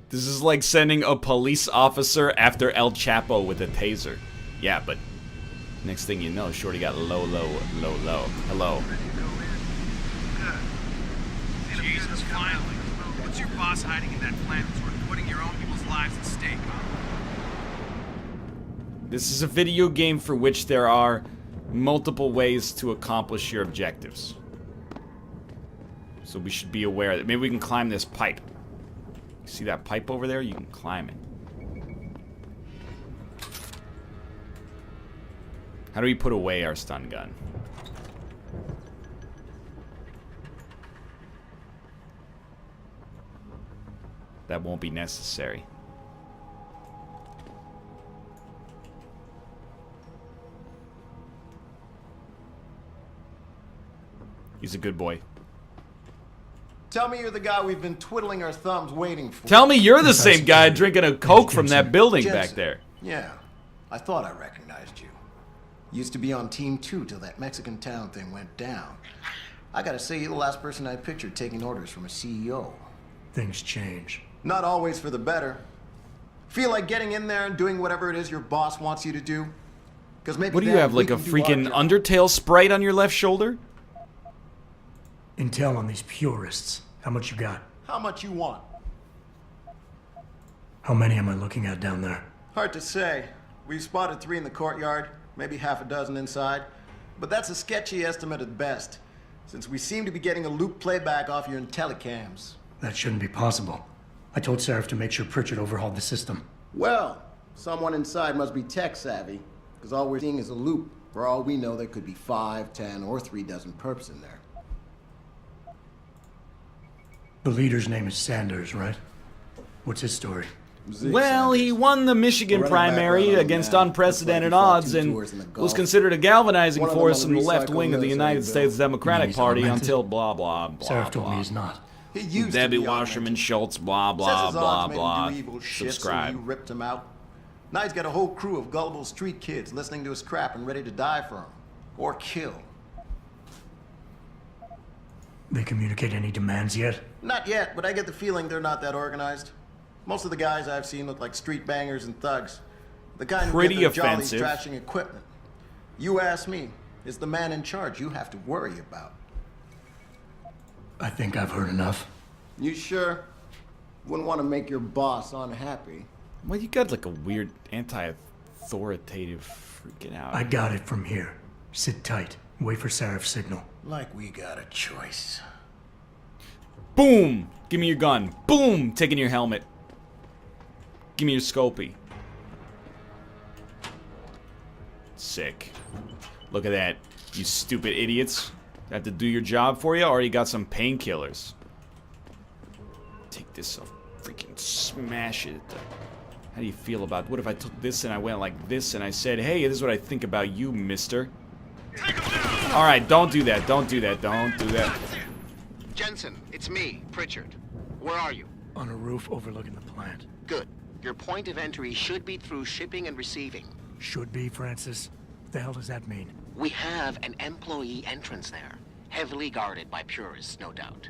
This is like sending a police officer after El Chapo with a taser. Yeah, but next thing you know, Shorty got low. Hello. Jesus, finally. What's your boss hiding in that plant that's worth putting your own people's lives at stake? This is a video game for which there are multiple ways to accomplish your objectives. So we should be aware that maybe we can climb this pipe. See that pipe over there? You can climb it. How do we put away our stun gun? That won't be necessary. He's a good boy. Tell me you're the guy we've been twiddling our thumbs waiting for. Tell me you're the same guy drinking a Coke from that building back there. Yeah, I thought I recognized you. Used to be on Team 2 till that Mexican town thing went down. I gotta say, you're the last person I pictured taking orders from a CEO. Things change. Not always for the better. Feel like getting in there and doing whatever it is your boss wants you to do? Because maybe What do you then have, we like a can do our freaking job. Undertale sprite on your left shoulder? Intel on these purists. How much you got? How much you want? How many am I looking at down there? Hard to say. We've spotted 3 in the courtyard, maybe half a dozen inside. But that's a sketchy estimate at best, since we seem to be getting a loop playback off your telecams. That shouldn't be possible. I told Seraph to make sure Pritchard overhauled the system. Well, someone inside must be tech savvy, because all we're seeing is a loop. For all we know, there could be 5, 10, or 3 dozen perps in there. The leader's name is Sanders, right? What's his story? Well, he won the Michigan primary against unprecedented odds and was considered a galvanizing force in the left wing of the United States Democratic Party until blah, blah, blah, Seraph told me blah. he's not. He used Debbie to be Wasserman Schultz, blah, Says blah, his blah, odds made him blah. do evil shit, Subscribe. So you ripped him out. Now he's got a whole crew of gullible street kids listening to his crap and ready to die for him. Or kill. They communicate any demands yet? Not yet, but I get the feeling they're not that organized. Most of the guys I've seen look like street bangers and thugs. The kind Pretty who get their jollies offensive. trashing equipment. You ask me, is the man in charge you have to worry about. I think I've heard enough. You sure? Wouldn't want to make your boss unhappy. Well, you got like a weird anti-authoritative freaking out. I got it from here. Sit tight. Wait for Seraph's signal. Like we got a choice. Boom! Give me your gun. Boom! Taking your helmet. Give me your scopy. Sick. Look at that. You stupid idiots. I have to do your job for you? Already got some painkillers. Take this, I'll freaking smash it. How do you feel about, what if I took this and I went like this and I said, hey, this is what I think about you, mister. Alright, don't do that, don't do that, don't do that. Jensen, it's me, Pritchard. Where are you? On a roof overlooking the plant. Good. Your point of entry should be through shipping and receiving. Should be, Francis. What the hell does that mean? We have an employee entrance there, heavily guarded by purists, no doubt.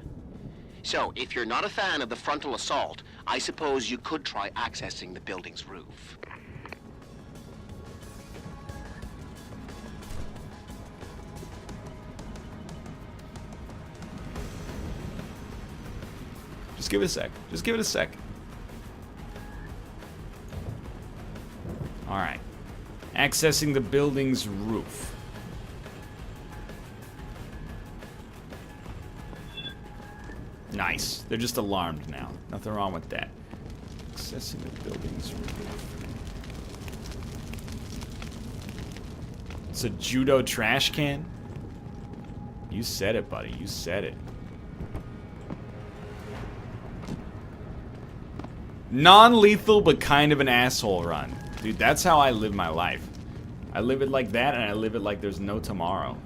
So, if you're not a fan of the frontal assault, I suppose you could try accessing the building's roof. Just give it a sec. Just give it a sec. Alright. Accessing the building's roof. Nice. They're just alarmed now. Nothing wrong with that. Accessing the building's roof. It's a judo trash can? You said it, buddy. You said it. Non-lethal, but kind of an asshole run. Dude, that's how I live my life. I live it like that, and I live it like there's no tomorrow.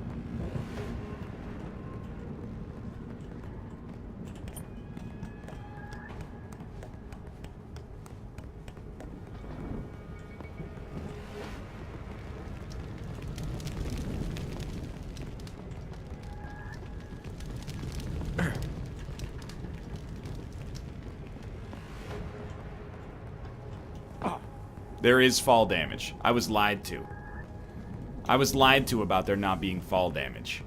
There is fall damage. I was lied to. I was lied to about there not being fall damage.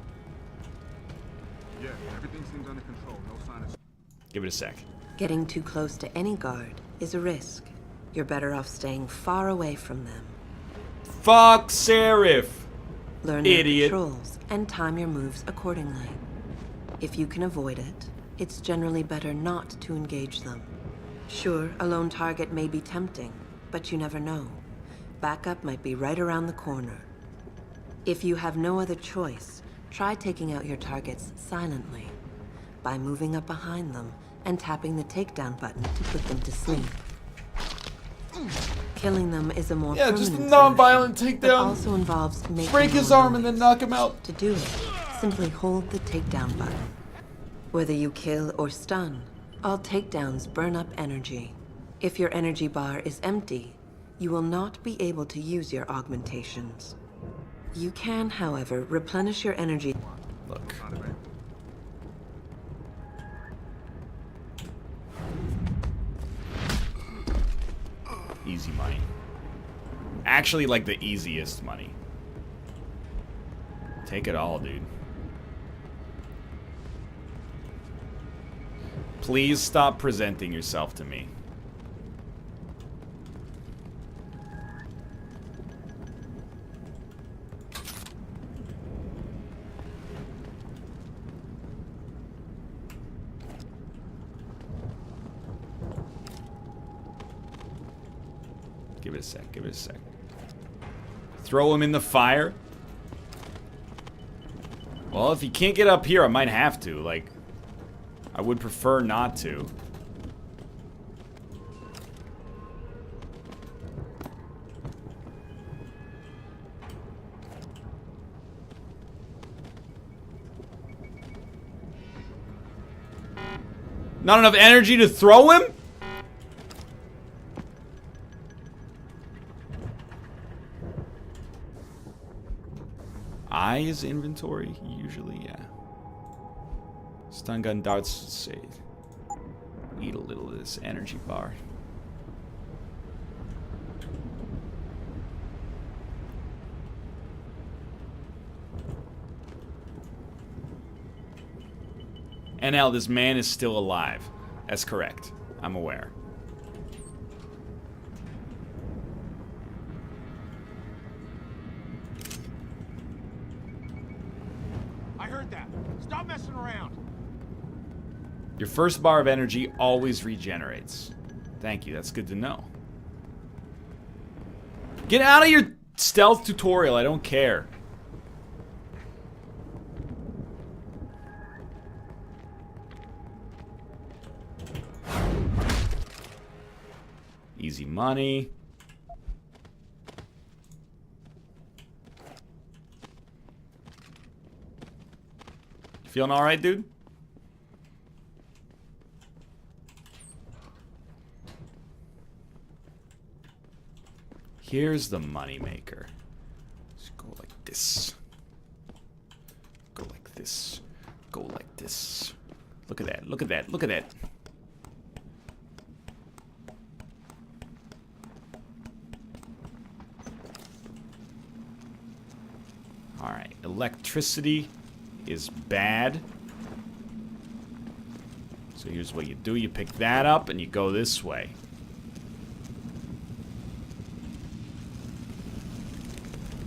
Yeah, everything seems under control. No sign of... Give it a sec. Getting too close to any guard is a risk. You're better off staying far away from them. Fuck Seraph! Learn their controls and time your moves accordingly. If you can avoid it, it's generally better not to engage them. Sure, a lone target may be tempting, but you never know. Backup might be right around the corner. If you have no other choice, try taking out your targets silently by moving up behind them and tapping the takedown button to put them to sleep. Killing them is a more just a permanent non-violent solution, takedown. but also involves making Break his more arm and then knock him out. To do it, simply hold the takedown button. Whether you kill or stun, all takedowns burn up energy. If your energy bar is empty, you will not be able to use your augmentations. You can, however, replenish your energy. Look. Easy money. Actually, like the easiest money. Take it all, dude. Please stop presenting yourself to me. Give it a sec, give it a sec. Throw him in the fire? Well, if you can't get up here, I might have to. Like, I would prefer not to. Not enough energy to throw him? Eyes inventory, usually, yeah. Stun gun darts, say. Eat a little of this energy bar. NL, this man is still alive. That's correct. I'm aware. I heard that. Stop messing around. Your first bar of energy always regenerates. Thank you, that's good to know. Get out of your stealth tutorial, I don't care. Easy money. Feeling all right, dude? Here's the moneymaker. Just go like this. Go like this. Go like this. Look at that. Look at that. Look at that. Alright. Electricity is bad. So here's what you do. You pick that up and you go this way.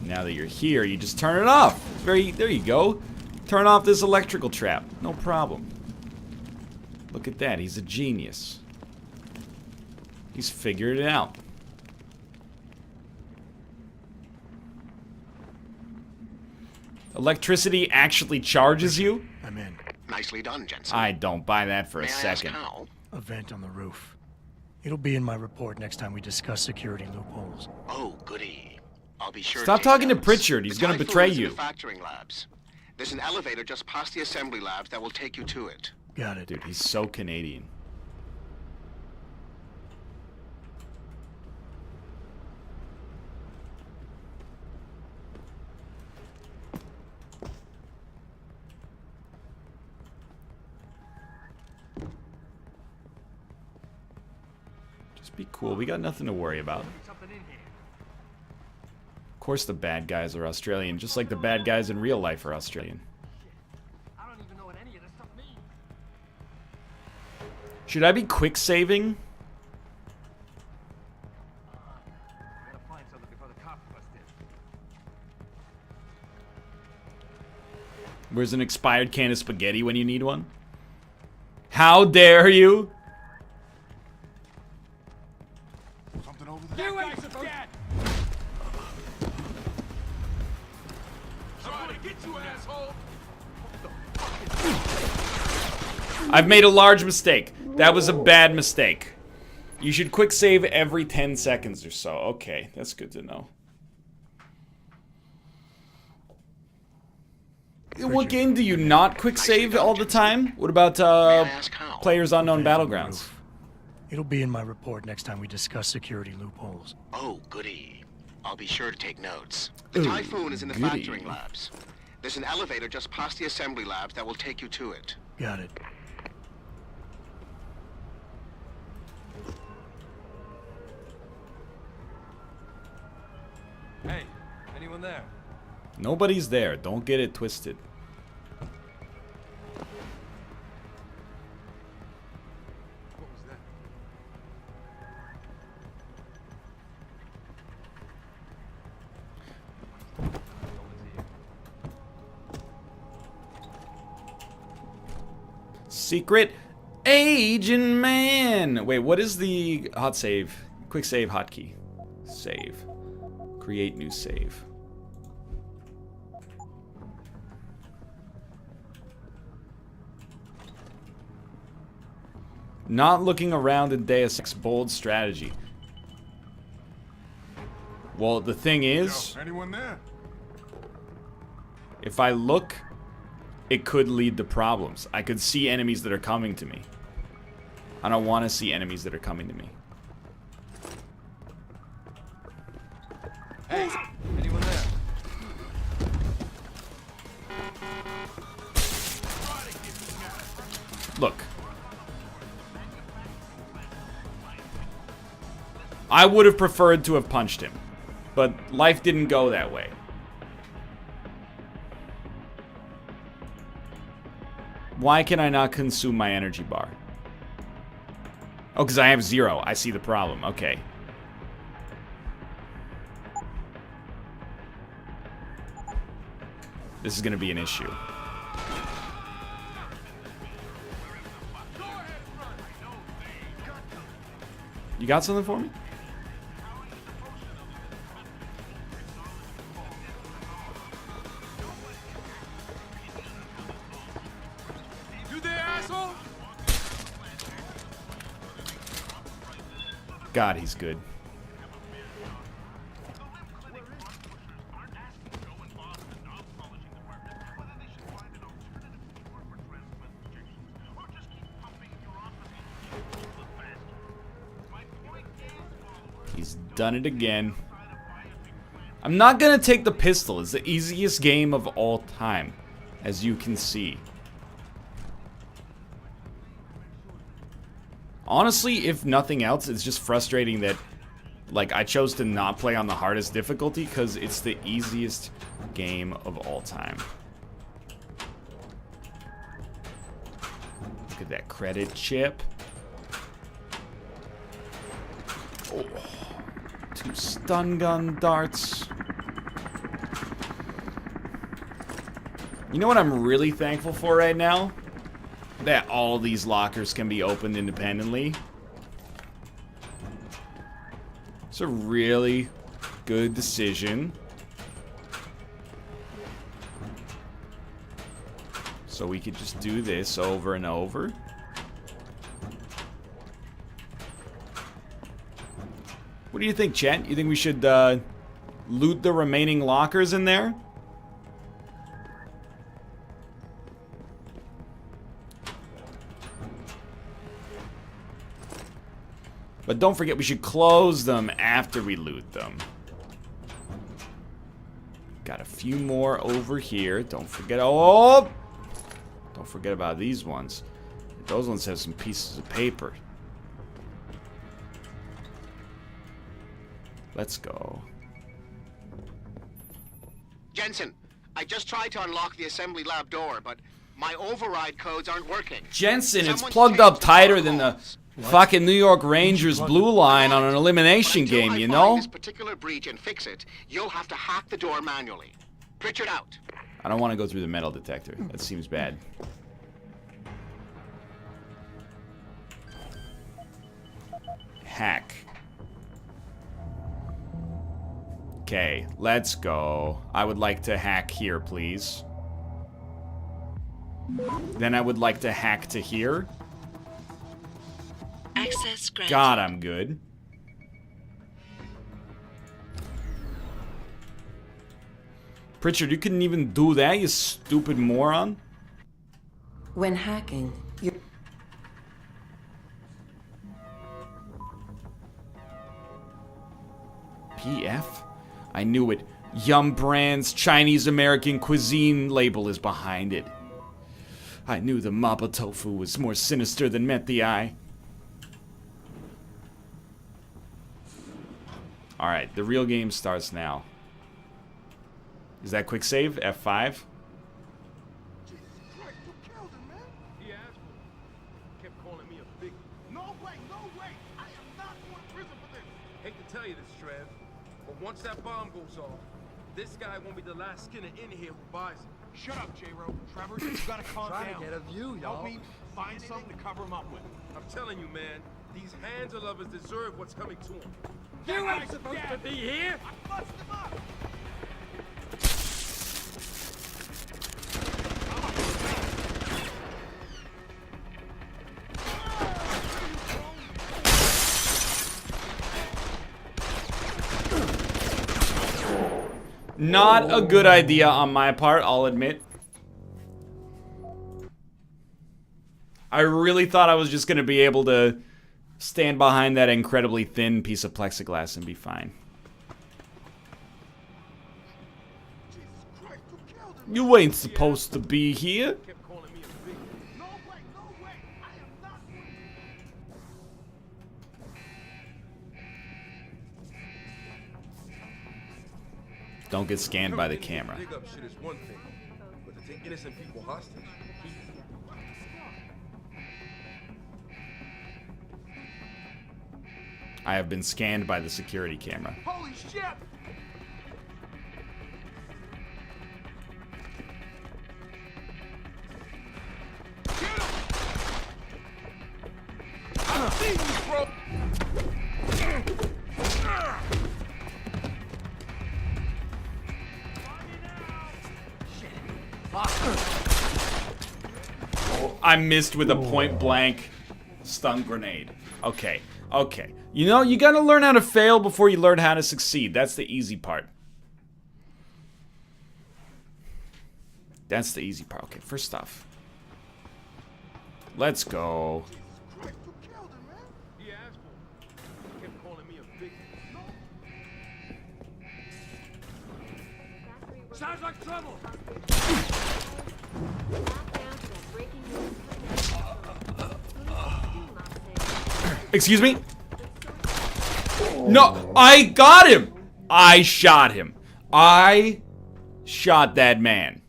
Now that you're here, you just turn it off. There you go. Turn off this electrical trap. No problem. Look at that. He's a genius. He's figured it out. Electricity actually charges you? I'm in. Nicely done, Jensen. I don't buy that for a second. A vent on the roof. It'll be in my report next time we discuss security loopholes. Oh, goody. I'll be sure Stop to talking to notes. Pritchard. He's The gonna Typhoon betray is in you. the factoring labs. There's an elevator just past the assembly labs that will take you to it. Got it. Dude, he's so Canadian. Just be cool. We got nothing to worry about. Of course the bad guys are Australian, just like the bad guys in real life are Australian. Should I be quick saving? Where's an expired can of spaghetti when you need one? How dare you? Something over there. You ain't supposed to. Somebody get you, asshole! I've made a large mistake. That was a bad mistake. You should quick save every 10 seconds or so. Okay, that's good to know. What game do you not quick save all the time? What about Players Unknown Battlegrounds? It'll be in my report next time we discuss security loopholes. Oh, goody. I'll be sure to take notes. The Ooh, Typhoon is in the goody. factoring labs. There's an elevator just past the assembly labs that will take you to it. Got it. Hey, anyone there? Nobody's there. Don't get it twisted. What was that? Secret Agent Man. Wait, what is the hot save? Quick save hotkey. Save. Create new save. Not looking around in Deus Ex, bold strategy. Well, the thing is, Anyone there? if I look, it could lead to problems. I could see enemies that are coming to me. I don't want to see enemies that are coming to me. Hey, anyone there? Look. I would have preferred to have punched him, but life didn't go that way. Why can I not consume my energy bar? Oh, because I have 0. I see the problem. Okay. This is going to be an issue. You got something for me? You there, asshole? God, he's good. He's done it again. I'm not gonna take the pistol. It's the easiest game of all time, as you can see. Honestly, if nothing else, it's just frustrating that, like, I chose to not play on the hardest difficulty because it's the easiest game of all time. Look at that credit chip. Oh, 2 stun gun darts. You know what I'm really thankful for right now? that all these lockers can be opened independently. It's a really good decision. So we could just do this over and over. What do you think, chat? You think we should loot the remaining lockers in there? But don't forget, we should close them after we loot them. Got a few more over here. Don't forget. Oh! Don't forget about these ones. Those ones have some pieces of paper. Let's go. Jensen, I just tried to unlock the assembly lab door, but my override codes aren't working. Jensen, it's plugged up tighter than the fucking New York Rangers blue line on an elimination game, you know? This particular breach and fix it, you'll have to hack the door manually. Pritchard out. I don't want to go through the metal detector. That seems bad. Hack. Okay, let's go. I would like to hack here, please. Then I would like to hack to here. Access granted. God, I'm good. Pritchard, you couldn't even do that, you stupid moron. When hacking, you... PF? I knew it. Yum Brand's Chinese American cuisine label is behind it. I knew the mapo tofu was more sinister than met the eye. Alright, the real game starts now. Is that quick save? F5? Once that bomb goes off, this guy won't be the last skinner in here who buys it. Shut up, J-Ro. Trevor, you gotta calm down. Trying to get a view, Help me find something to cover him up with. I'm telling you, man, these handler lovers deserve what's coming to them. You ain't supposed to be here! I bust him up! Not a good idea on my part, I'll admit. I really thought I was just going to be able to stand behind that incredibly thin piece of plexiglass and be fine. You ain't supposed to be here. Don't get scanned by the camera. Dig up shit is one thing, but to take innocent people hostage. I have been scanned by the security camera. Holy shit! I see you, bro! I missed with a point blank stun grenade. Okay, okay. You know, you gotta learn how to fail before you learn how to succeed. That's the easy part. That's the easy part. Okay, first off. Let's go. Sounds like trouble! Excuse me? No, I got him! I shot him. I shot that man.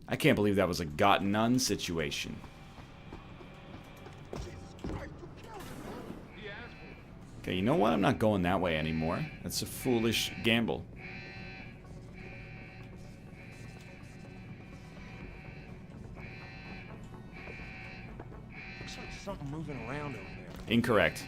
I can't believe that was a got none situation. Okay, you know what? I'm not going that way anymore. That's a foolish gamble. something moving around over there. Incorrect.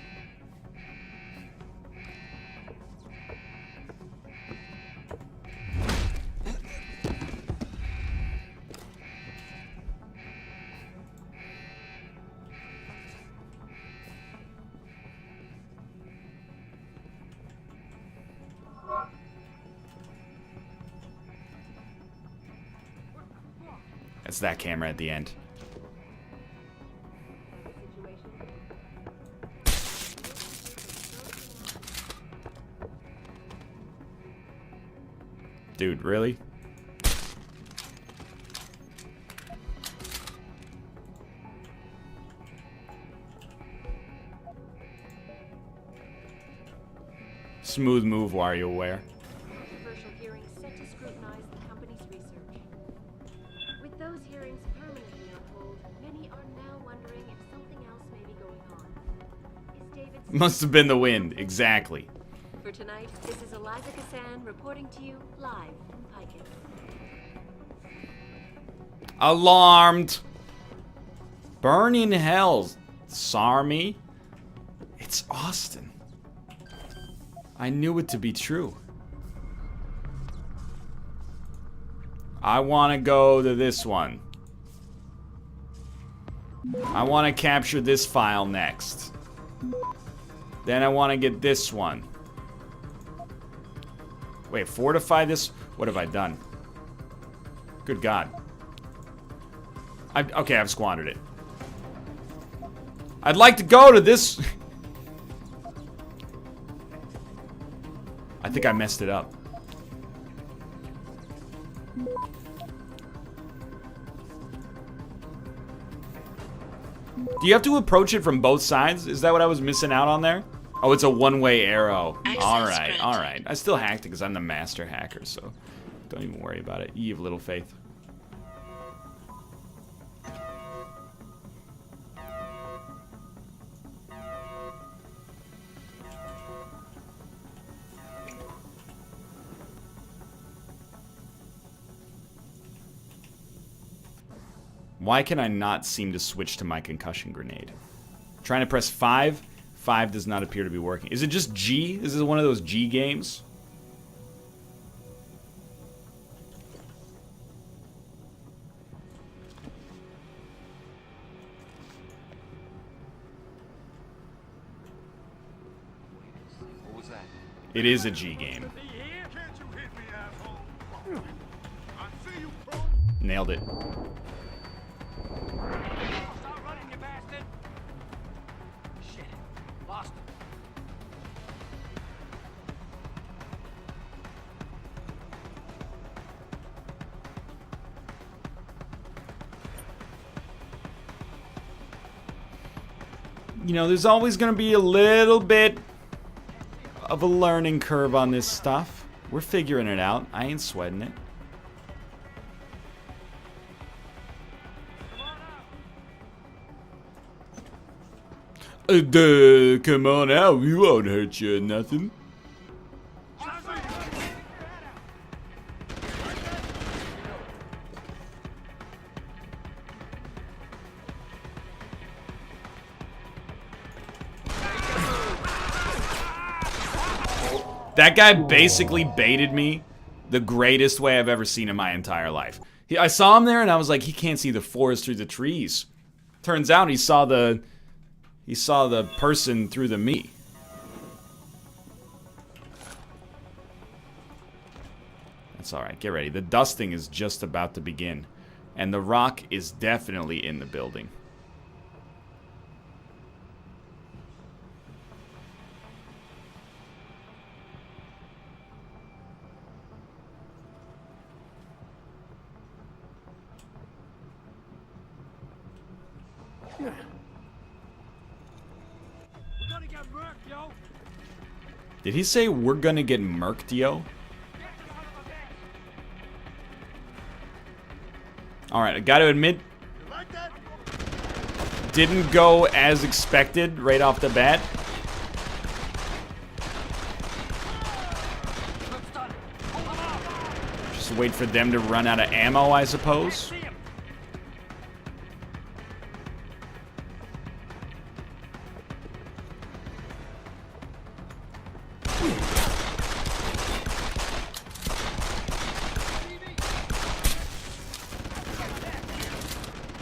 It's that camera at the end. Dude, really? Smooth move, WarioWare. Controversial hearings set to scrutinize the company's research. With those hearings permanently on hold, many are now wondering if something else may be going on. Is David's... Must have been the wind, exactly. For tonight, this is Eliza Cassan reporting to you live from Piken. Alarmed. Burning hell, Sarmy. It's Austin. I knew it to be true. I want to go to this one. I want to capture this file next. Then I want to get this one. Wait, fortify this? What have I done? Good God. Okay, I've squandered it. I'd like to go to this... I think I messed it up. Do you have to approach it from both sides? Is that what I was missing out on there? Oh, it's a one-way arrow. Alright, alright. I still hacked it because I'm the master hacker, so don't even worry about it. Ye of little faith. Why can I not seem to switch to my concussion grenade? Trying to press 5. 5 does not appear to be working. Is it just G? Is this one of those G games? What was that? It is a G game. Nailed it. Stop running, you bastard! Shit. Lost him. You know, there's always going to be a little bit of a learning curve on this stuff. We're figuring it out. I ain't sweating it. Come on out. We won't hurt you or nothing. That guy basically baited me the greatest way I've ever seen in my entire life. I saw him there and I was like, he can't see the forest through the trees. Turns out he saw the person through the me. That's alright, get ready. The dusting is just about to begin. And the rock is definitely in the building. Did he say we're gonna get murked, yo? Alright, I gotta admit, didn't go as expected right off the bat. Just wait for them to run out of ammo, I suppose.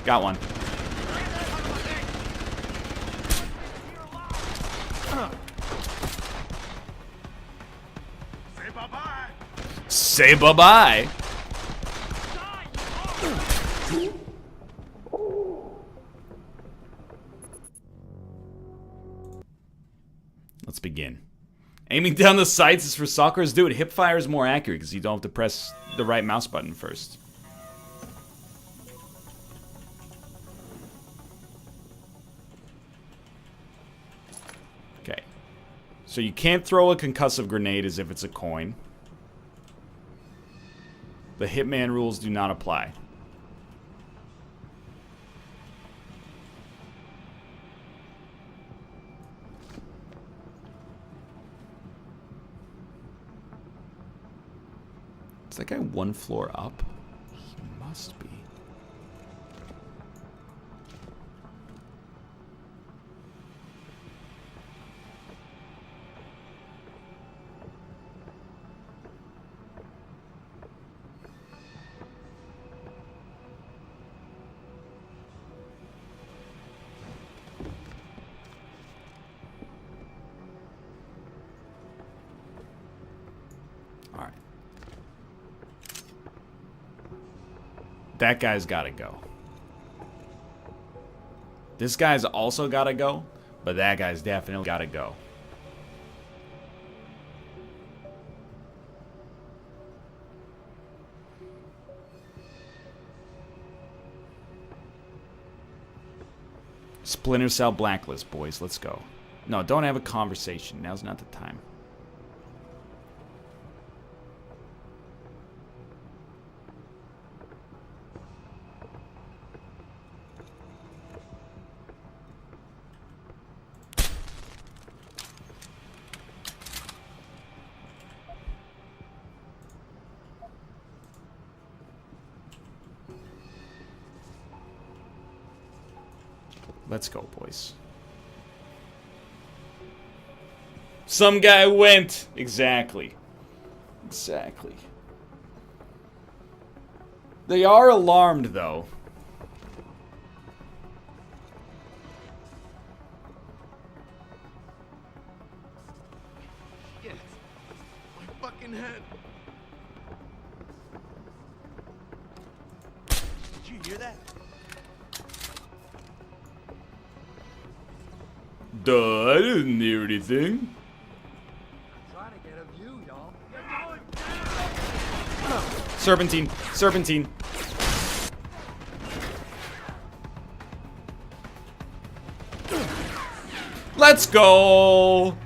Got one. Say bye-bye. Let's begin. Aiming down the sights is for suckers. Dude, hip fire is more accurate because you don't have to press the right mouse button first. Okay. So you can't throw a concussive grenade as if it's a coin. The Hitman rules do not apply. Is that guy one floor up? He must be. That guy's gotta go. This guy's also gotta go, but that guy's definitely gotta go. Splinter Cell Blacklist, boys. Let's go. No, don't have a conversation. Now's not the time. Let's go, boys. Some guy went. Exactly. Exactly. They are alarmed, though. Shit. My fucking head. Did you hear that? Duh, I didn't hear anything. Trying to get a view, y'all. Serpentine. Serpentine. Let's go.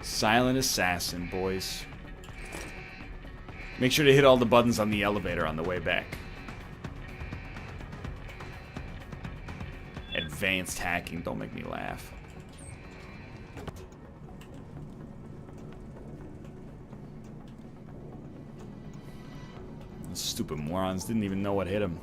Silent assassin, boys. Make sure to hit all the buttons on the elevator on the way back. Advanced hacking, don't make me laugh. Those stupid morons didn't even know what hit him.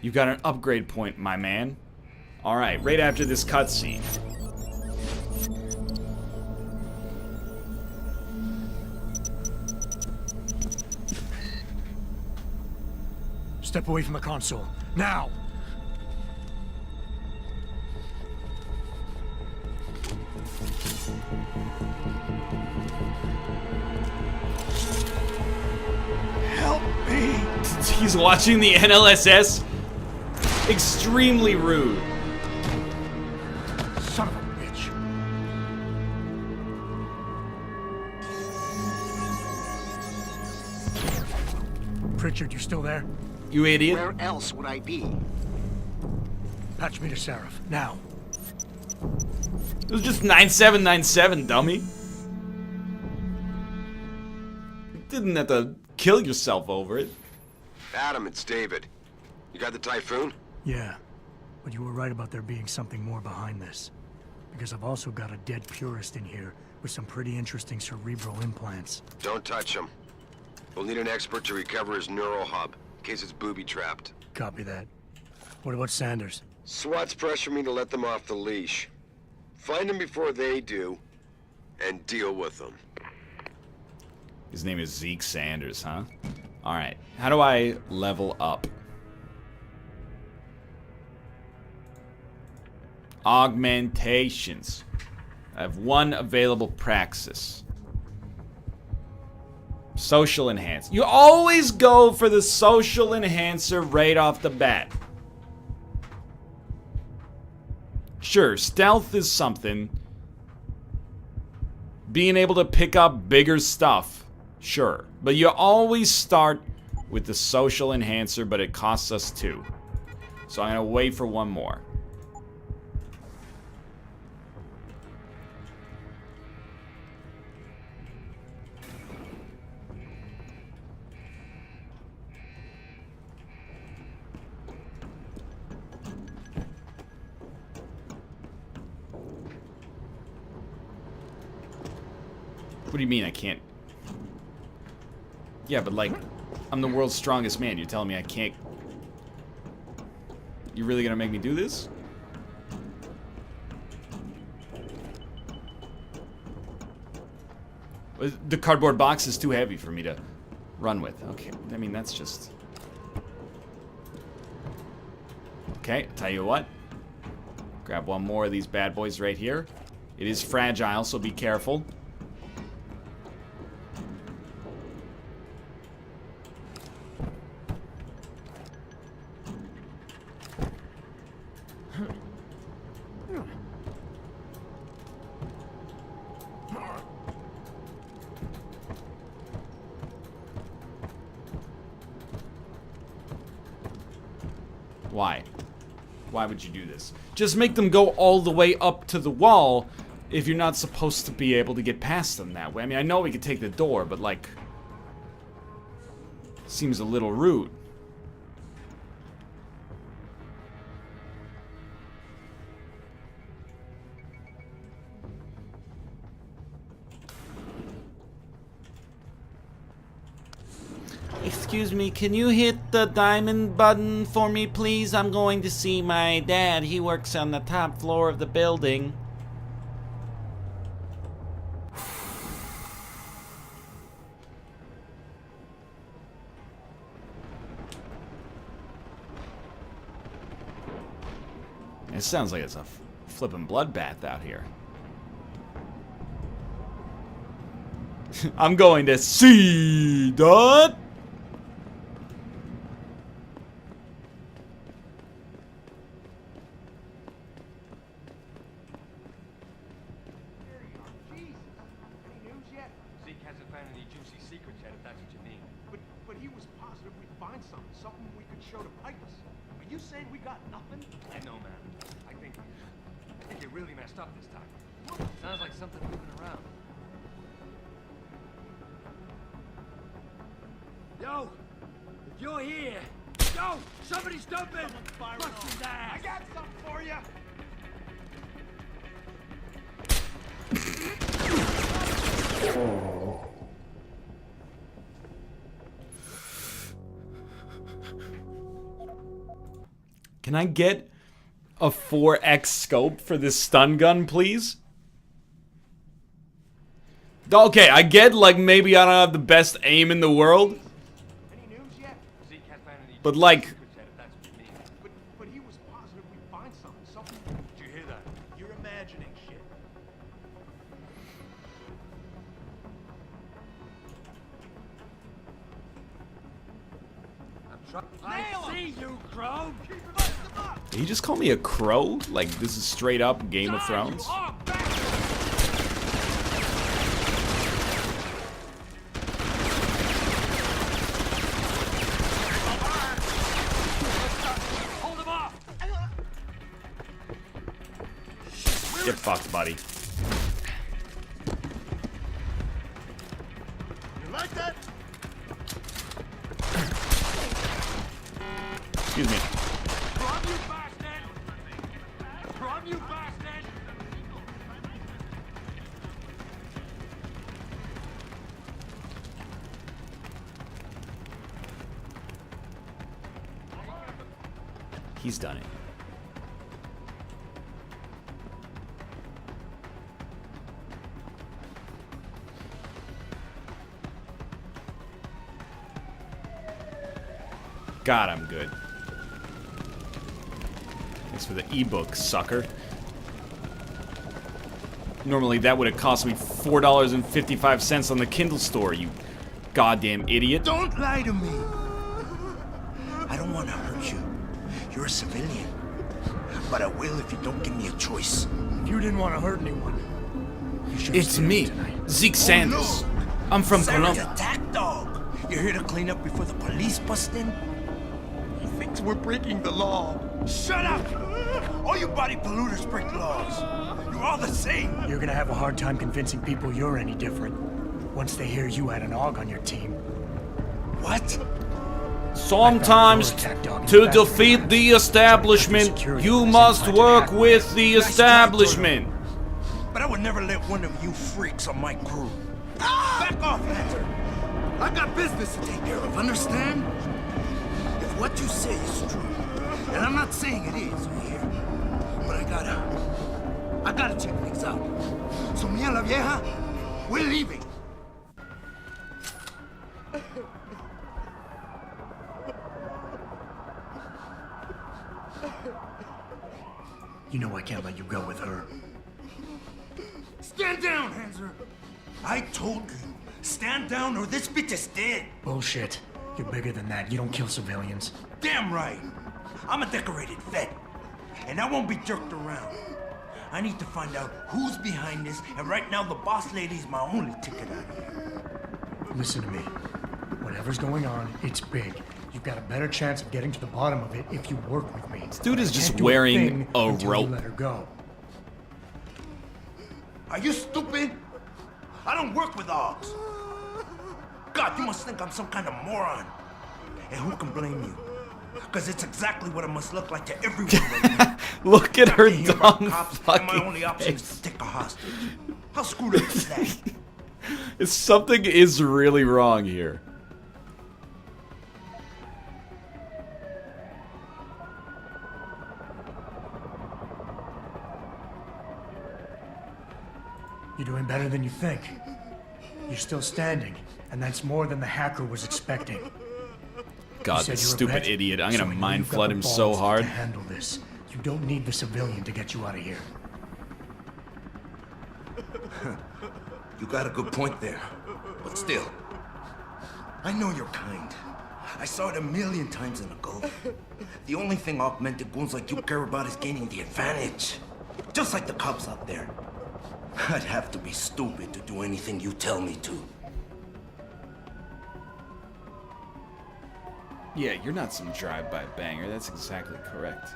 You got an upgrade point, my man. Alright, right after this cutscene. Step away from the console. Now! Help me! He's watching the NLSS? Extremely rude. Son of a bitch. Pritchard, you still there? You idiot. Where else would I be? Patch me to Seraph, now. It was just 9797, dummy. You didn't have to kill yourself over it. Adam, it's David. You got the Typhoon? Yeah, but you were right about there being something more behind this. Because I've also got a dead purist in here with some pretty interesting cerebral implants. Don't touch him. We'll need an expert to recover his neural hub, in case it's booby-trapped. Copy that. What about Sanders? SWAT's pressured me to let them off the leash. Find them before they do, and deal with them. His name is Zeke Sanders, huh? Alright, how do I level up? Augmentations. I have one available praxis. Social enhance. You always go for the social enhancer right off the bat. Sure, stealth is something. Being able to pick up bigger stuff. Sure. But you always start with the social enhancer, but it costs us 2. So I'm going to wait for one more. What do you mean I can't? Yeah, but like, I'm the world's strongest man. You're telling me I can't? You really gonna make me do this? The cardboard box is too heavy for me to run with. Okay, I mean, that's just... Okay, I'll tell you what. Grab one more of these bad boys right here. It is fragile, so be careful. Why? Why would you do this? Just make them go all the way up to the wall if you're not supposed to be able to get past them that way. I mean, I know we could take the door, but like... Seems a little rude. Excuse me, can you hit the diamond button for me, please? I'm going to see my dad. He works on the top floor of the building. It sounds like it's a flippin' bloodbath out here. I'm going to see that. But he was positive we'd find something we could show to Pipers. Are you saying we got nothing? I know, man. I think you really messed up this time. Sounds like something moving around. Yo! If you're here! Yo! Somebody's dumping! Busting ass! I got something for you! Can I get a 4x scope for this stun gun, please? Okay, I get, like, maybe I don't have the best aim in the world. But, like... But he was positive we'd find something. Did you hear that? You're imagining shit. I see you, Crow! Did he just call me a crow? Like, this is straight up Game of Thrones? Get fucked, buddy. You like that? Excuse me. Run, you bastard! Run, you bastard! He's done it. God, I'm good. Thanks for the ebook, sucker. Normally that would have cost me $4.55 on the Kindle store, you goddamn idiot. Don't lie to me. I don't want to hurt you. You're a civilian. But I will if you don't give me a choice. If you didn't want to hurt anyone, you should have It's stayed me, tonight. Zeke Sanders. I'm from Colombia. Attack dog. You're here to clean up before the police bust in? He thinks we're breaking the law. Shut up! All you body polluters break laws. You're all the same. You're gonna have a hard time convincing people you're any different once they hear you had an AUG on your team. What? Sometimes, to defeat the establishment, you must work with the establishment. But I would never let one of you freaks on my crew. Back off, Hunter. I got business to take care of, understand? If what you say is true, and I'm not saying it is here, but I gotta check things out. So me and la vieja, we're leaving. You know I can't let you go with her. Stand down, Hanser. I told you, stand down or this bitch is dead. Bullshit. You're bigger than that. You don't kill civilians. Damn right. I'm a decorated vet, and I won't be jerked around. I need to find out who's behind this, and right now the boss lady's my only ticket out of here. Listen to me. Whatever's going on, it's big. You've got a better chance of getting to the bottom of it if you work with me. This dude is just Can't do wearing thing a until you rope. let her go. Are you stupid? I don't work with dogs. God, you must think I'm some kind of moron. And who can blame you? Because it's exactly what it must look like to everyone right now. Look at her Hear about dumb cops, and fucking my only option is to take a hostage. How screwed up is that? Something is really wrong here. You're doing better than you think. You're still standing, and that's more than the hacker was expecting. God, You this said you're a stupid vet, idiot. I'm so gonna I know mind you've got flood the him so balls hard. to handle this. You don't need the civilian to get you out of here. You got a good point there. But still, I know you're kind. I saw it a million times in the Gulf. The only thing augmented goons like you care about is gaining the advantage. Just like the cops out there. I'd have to be stupid to do anything you tell me to. Yeah, you're not some drive-by banger. That's exactly correct.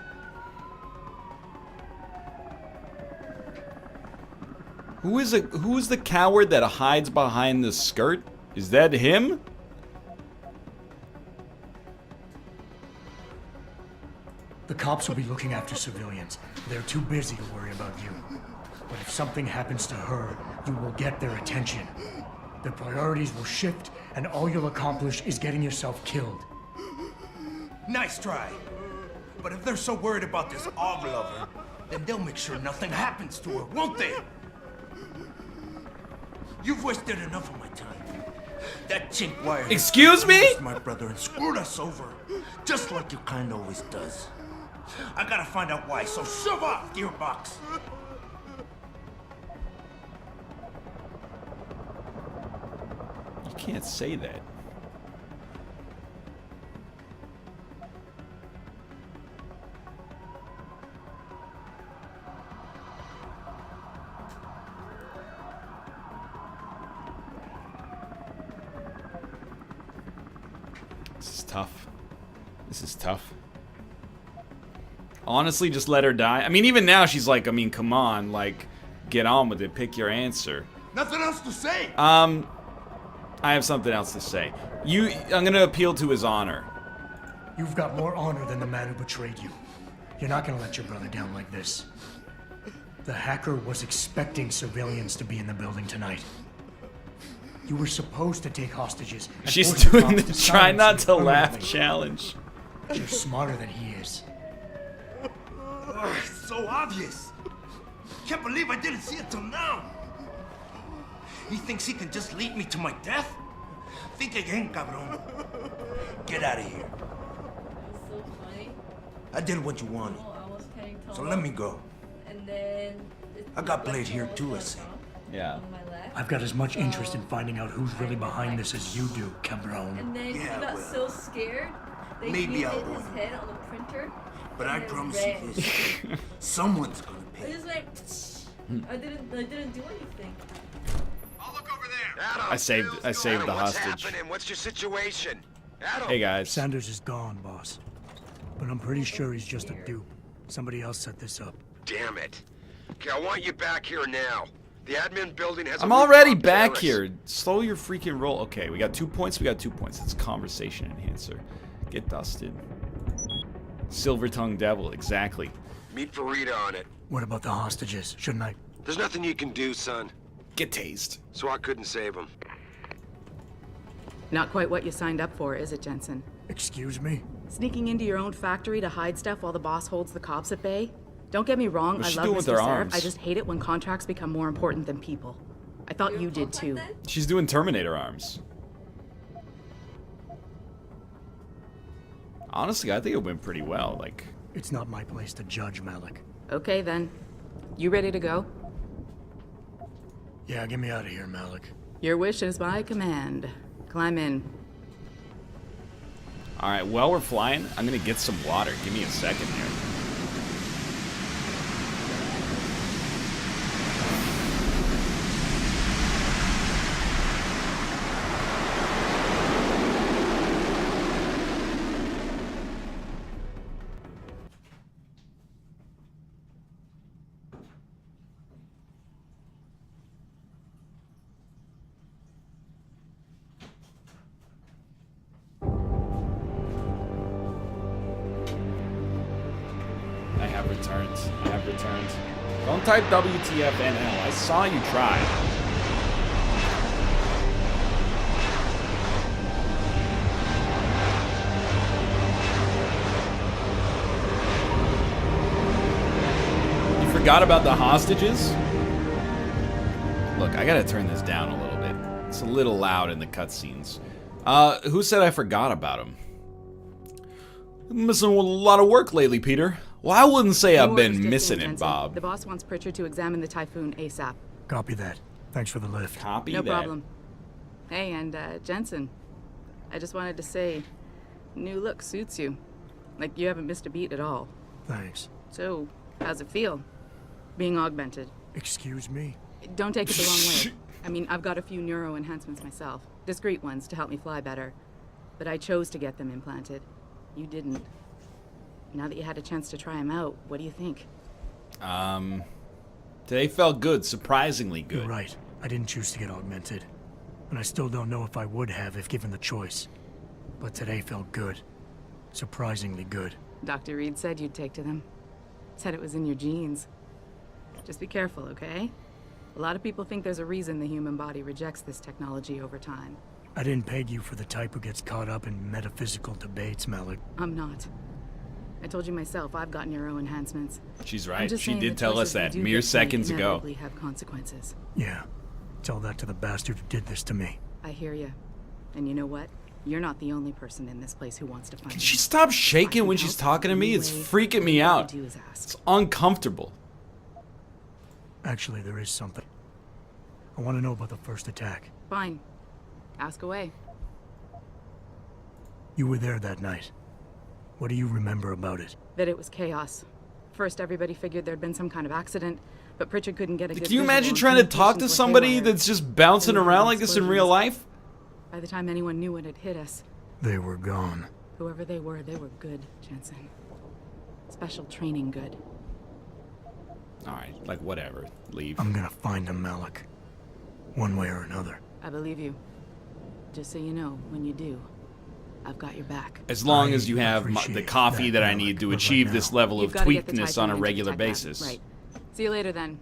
Who is the coward that hides behind the skirt? Is that him? The cops will be looking after civilians. They're too busy to worry about you. But if something happens to her, you will get their attention. Their priorities will shift, and all you'll accomplish is getting yourself killed. Nice try. But if they're so worried about this AUG lover, then they'll make sure nothing happens to her, won't they? You've wasted enough of my time. That chink wire. Excuse me? My brother and screwed us over, just like your kind always does. I gotta find out why. So shove off, Gearbox. You can't say that. This is tough. This is tough. Honestly, just let her die. I mean, even now she's like, I mean, come on, like, get on with it. Pick your answer. Nothing else to say. I have something else to say. I'm gonna appeal to his honor. You've got more honor than the man who betrayed you. You're not gonna let your brother down like this. The hacker was expecting civilians to be in the building tonight. You were supposed to take hostages. And She's force the doing cops the to try silence not you to laugh permanently. challenge. You're smarter than he is. It's so obvious. Can't believe I didn't see it till now. He thinks he can just lead me to my death? Think again, cabron. Get out of here. So funny. I did what you wanted. So let me go. And then I got Blade here too, I see. Yeah. I've got as much interest in finding out who's really behind this as you do, cabron. And then he got so scared that maybe he I'll hit go his in. head on the printer. But I and then promise ran. you this. Someone's gonna I pay. just went. I didn't do anything. I saved the Adam, what's hostage. happening? What's your situation? Adam! Hey guys. Sanders is gone, boss. But I'm pretty sure he's just a dupe. Somebody else set this up. Damn it. Okay, I want you back here now. The admin building has I'm a already rooftop back terrace. here. Slow your freaking roll. Okay, we got 2 points. We got 2 points. It's conversation enhancer. Get dusted. Silver tongue devil. Exactly. Meet Farida on it. What about the hostages? Shouldn't I? There's nothing you can do, son. Get tased. So I couldn't save him. Not quite what you signed up for, is it, Jensen? Excuse me? Sneaking into your own factory to hide stuff while the boss holds the cops at bay? Don't get me wrong, What's I she love doing with Mr. her Seraph. arms? I just hate it when contracts become more important than people. I thought you did too. She's doing Terminator arms. Honestly, I think it went pretty well. Like, It's not my place to judge, Malik. Okay then. You ready to go? Yeah, get me out of here, Malik. Your wish is my command. Climb in. all right. While we're flying, I'm gonna get some water. Give me a second here. I have returned. I have returned. Don't type WTFNL. I saw you try. You forgot about the hostages? Look, I gotta turn this down a little bit. It's a little loud in the cutscenes. Who said I forgot about him? Missing a lot of work lately, Peter. Well, I wouldn't say I've No been orders just missing in, it, Jensen. Bob. The boss wants Pritchard to examine the Typhoon ASAP. Copy that. Thanks for the lift. Copy No that. problem. Hey, and Jensen, I just wanted to say, new look suits you. Like you haven't missed a beat at all. Thanks. So, how's it feel? Being augmented. Excuse me? Don't take it the wrong way. I mean, I've got a few neuro enhancements myself. Discreet ones to help me fly better. But I chose to get them implanted. You didn't. Now that you had a chance to try them out, what do you think? Today felt good, surprisingly good. You're right. I didn't choose to get augmented. And I still don't know if I would have if given the choice. But today felt good. Surprisingly good. Dr. Reed said you'd take to them. Said it was in your genes. Just be careful, okay? A lot of people think there's a reason the human body rejects this technology over time. I didn't peg you for the type who gets caught up in metaphysical debates, Malik. I'm not. I told you myself, I've got neuro enhancements. She's I'm right. just She saying did the tell us choices we that do mere get to make seconds ago. inevitably have consequences. Yeah. Tell that to the bastard who did this to me. I hear you. And you know what? You're not the only person in this place who wants to find Can she stop shaking when she's talking to me? It's freaking me out. It's uncomfortable. Actually, there is something. I want to know about the first attack. Fine. Ask away. You were there that night. What do you remember about it? That it was chaos. First, everybody figured there'd been some kind of accident, but Pritchard couldn't get a good Can you visual imagine and trying to talk to communications were somebody haywire. that's just bouncing And we around had like this in real explosions. life? By the time anyone knew it had hit us, They were gone. whoever they were good, Jensen. Special training good. Alright, like whatever. Leave. I'm gonna find them, Malik. One way or another. I believe you. Just so you know, when you do, I've got your back. As long as you have the appreciate coffee that I need to achieve right this now, level You've of gotta get the tweakedness on a Typhoon regular into tech lab. basis. Right. See you later then.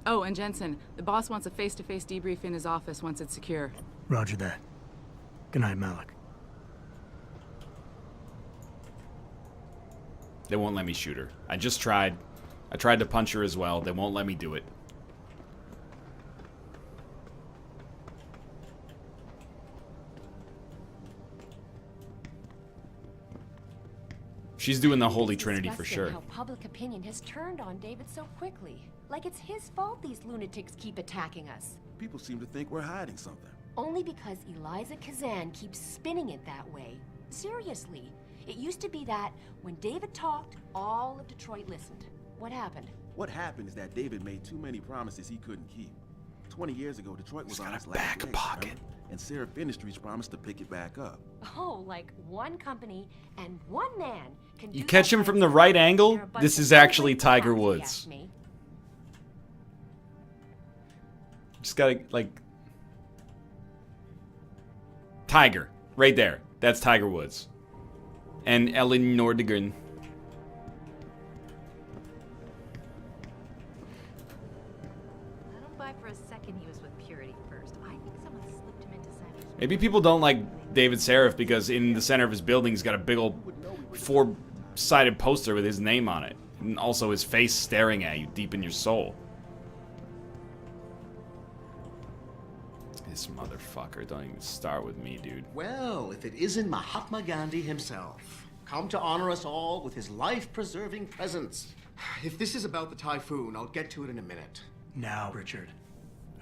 Oh, and Jensen, the boss wants a face-to-face debrief in his office once it's secure. Roger that. Good night, Malik. They won't let me shoot her. I just tried. I tried to punch her as well. They won't let me do it. She's doing the Holy Trinity for sure. How public opinion has turned on David so quickly. Like it's his fault these lunatics keep attacking us. People seem to think we're hiding something. Only because Eliza Kazan keeps spinning it that way. Seriously. It used to be that when David talked, all of Detroit listened. What happened? What happened is that David made too many promises he couldn't keep. 20 years ago, Detroit was on its last legs, remember? And Seraph Industries promised to pick it back up. Oh, like one company and one man can You catch him from the right angle? This is actually Tiger Woods. Just gotta, like... Tiger. Right there. That's Tiger Woods. And Ellen Nordegren. I don't buy for a second he was with Purity first. I think someone slipped him into Sandy's. Maybe people don't like David Seraph because in the center of his building he's got a big old four-sided poster with his name on it. And also his face staring at you deep in your soul. This motherfucker, don't even start with me, dude. Well, if it isn't Mahatma Gandhi himself, come to honor us all with his life-preserving presence. If this is about the Typhoon, I'll get to it in a minute. Now, Richard.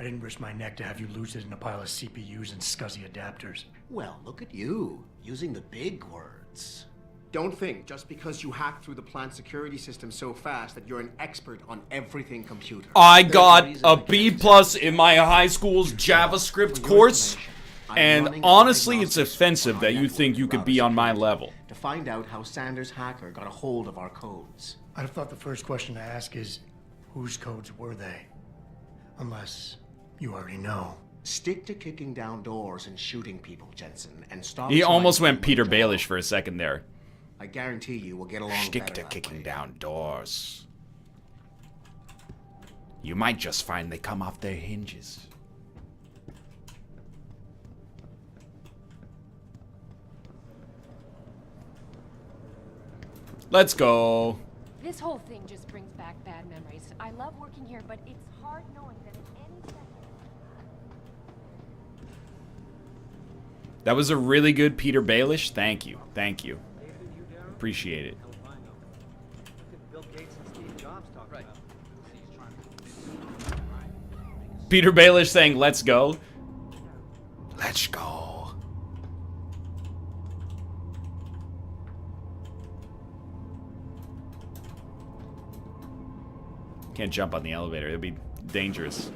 I didn't risk my neck to have you lose it in a pile of CPUs and scuzzy adapters. Well, look at you, using the big words. Don't think just because you hacked through the plant security system so fast that you're an expert on everything computer. I got a B+ in my high school's JavaScript course, and honestly, it's offensive that you think you could be on my level. To find out how Sanders' hacker got a hold of our codes. I'd have thought the first question to ask is, whose codes were they? Unless you already know. Stick to kicking down doors and shooting people, Jensen, and stop. He almost went Peter Baelish for a second there. I guarantee you will get along Stick better to that kicking way. down doors. You might just find they come off their hinges. Let's go. This whole thing just brings back bad memories. I love working here, but it's hard knowing that at any second... That was a really good Peter Baelish. Thank you. Thank you. Appreciate it. Peter Baelish saying, let's go. Let's go. Can't jump on the elevator. It'd be dangerous.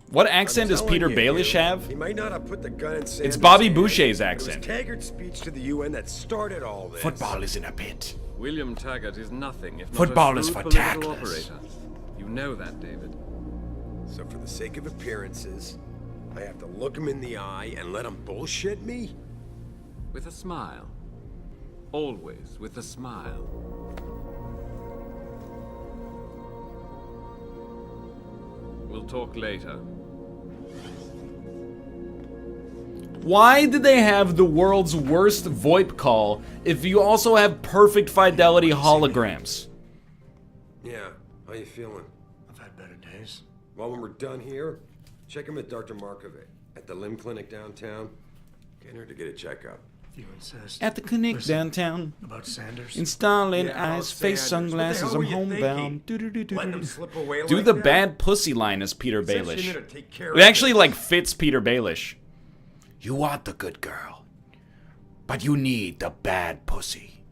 What accent does Peter Baelish have? He might not have put the gun in Sanders' It's Bobby hand. Boucher's It accent. was Taggart's speech to the UN that started all this. Football is in a pit. William Taggart is nothing if not Football a is shrewd for political tacklers. operator. You know that, David. So for the sake of appearances, I have to look him in the eye and let him bullshit me? With a smile. Always with a smile. We'll talk later. Why did they have the world's worst VoIP call if you also have perfect fidelity holograms? Yeah, how you feeling? I've had better days. Well, when we're done here, check him with Dr. Markovic at the limb clinic downtown. Get her to get a checkup. If you insist. At the clinic downtown. About Sanders? Installing Yeah, eyes, about face, Sanders. sunglasses, What the I'm hell were you homebound. thinking? Letting him slip away Do like the that? bad pussy line as Peter Said she Baelish. knew to take care It of actually this. like fits Peter Baelish. You want the good girl, but you need the bad pussy.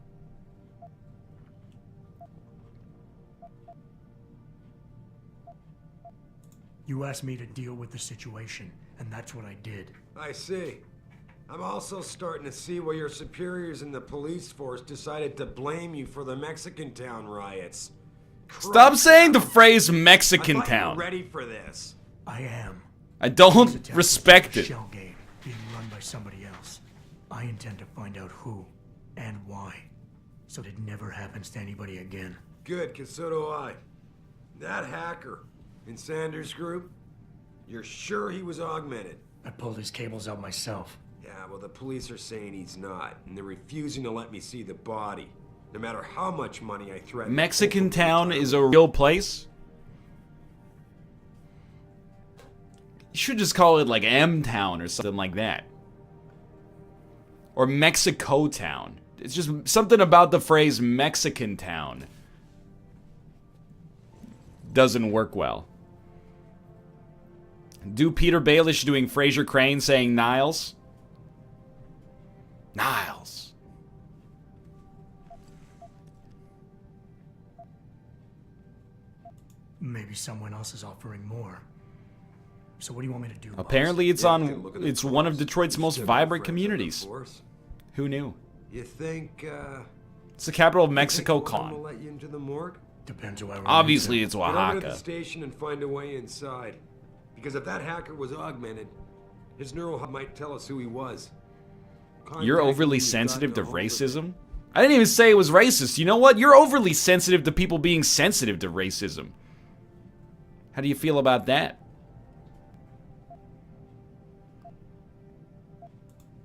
You asked me to deal with the situation, and that's what I did. I see. I'm also starting to see why your superiors in the police force decided to blame you for the Mexican Town riots. Stop saying the phrase I Mexican thought you were town. ready for this. I am. I don't These attacks respect were a it. shell game being run by somebody else. I intend to find out who and why, so that it never happens to anybody again. Good, because so do I. That hacker in Sanders' group, you're sure he was augmented? I pulled his cables out myself. Yeah, well, the police are saying he's not, and they're refusing to let me see the body, no matter how much money I threaten. Mexican Town is a real place? You should just call it like M-Town or something like that. Or Mexico Town. It's just something about the phrase Mexican Town doesn't work well. Do Peter Baelish doing Fraser Crane saying Niles? Niles. Maybe someone else is offering more. So what do you want me to do? Apparently it's boss? it's one of Detroit's most vibrant communities. Who knew? You think, It's the capital of I'm Mexico gonna Con. let you into the morgue? Depends who I Obviously it's Get over to the Oaxaca. station and find a way inside. Because if that hacker was augmented, his neural hub might tell us who he was. You're overly sensitive to racism? I didn't even say it was racist. You know what? You're overly sensitive to people being sensitive to racism. How do you feel about that?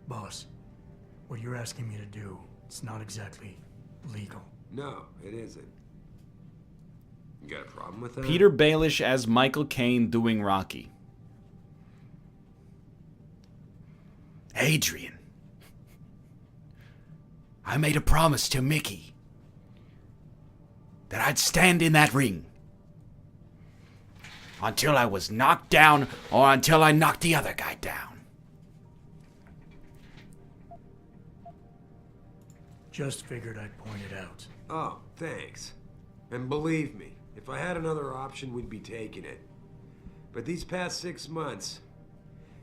Boss, what you're asking me to do, it's not exactly legal. No, it isn't. You got a problem with that? Peter Baelish as Michael Caine doing Rocky. Adrian. I made a promise to Mickey that I'd stand in that ring until I was knocked down or until I knocked the other guy down. Just figured I'd point it out. Oh, thanks. And believe me, if I had another option, we'd be taking it. But these past 6 months,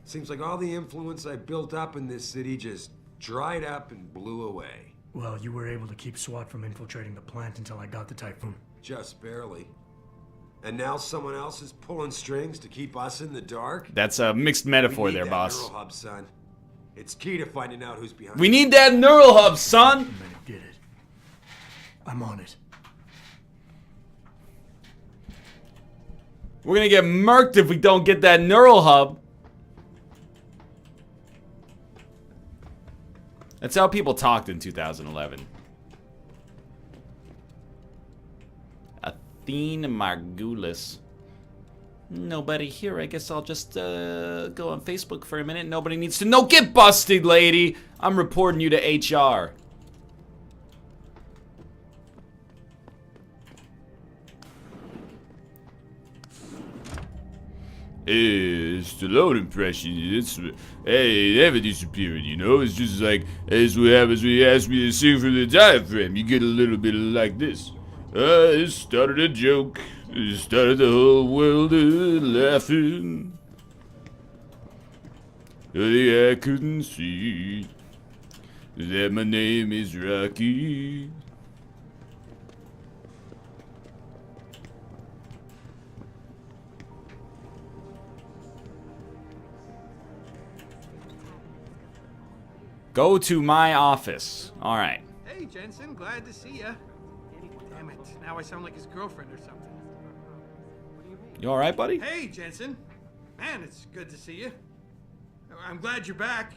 seems like all the influence I built up in this city just dried up and blew away. Well, you were able to keep SWAT from infiltrating the plant until I got the Typhoon. Just barely. And now someone else is pulling strings to keep us in the dark? That's a mixed metaphor We need there, that boss. neural hub, son. It's key to finding out who's behind We it. need that neural hub, son! Did it. I'm on it. We're gonna get murked if we don't get that neural hub. That's how people talked in 2011. Athene Margulis. Nobody here. I guess I'll just go on Facebook for a minute. Nobody needs to know. Get busted, lady! I'm reporting you to HR. It's the load impression. It's never disappearing, you know. It's just like as what happens when you ask me to sing from the diaphragm. You get a little bit like this. It started a joke. It started the whole world laughing. I couldn't see that my name is Rocky. Go to my office. All right. Hey, Jensen, glad to see ya. Damn it, now I sound like his girlfriend or something. You all right, buddy? Hey, Jensen. Man, it's good to see you. I'm glad you're back.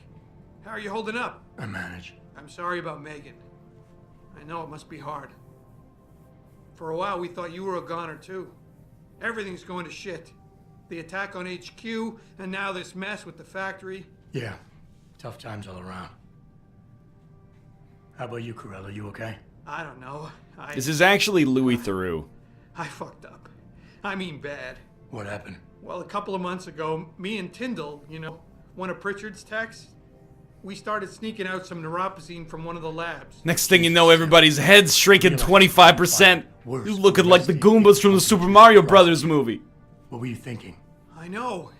How are you holding up? I manage. I'm sorry about Megan. I know it must be hard. For a while, we thought you were a goner, too. Everything's going to shit. The attack on HQ, and now this mess with the factory. Yeah, tough times all around. How about you, Corella? You okay? I don't know. This is actually Louis Theroux. I fucked up. I mean bad. What happened? Well, a couple of months ago, me and Tyndall, you know, one of Pritchard's techs, we started sneaking out some neuropozyne from one of the labs. Next thing you know, everybody's head's shrinking 25%. You're looking like the Goombas from the Super Mario Brothers movie. What were you thinking? I know.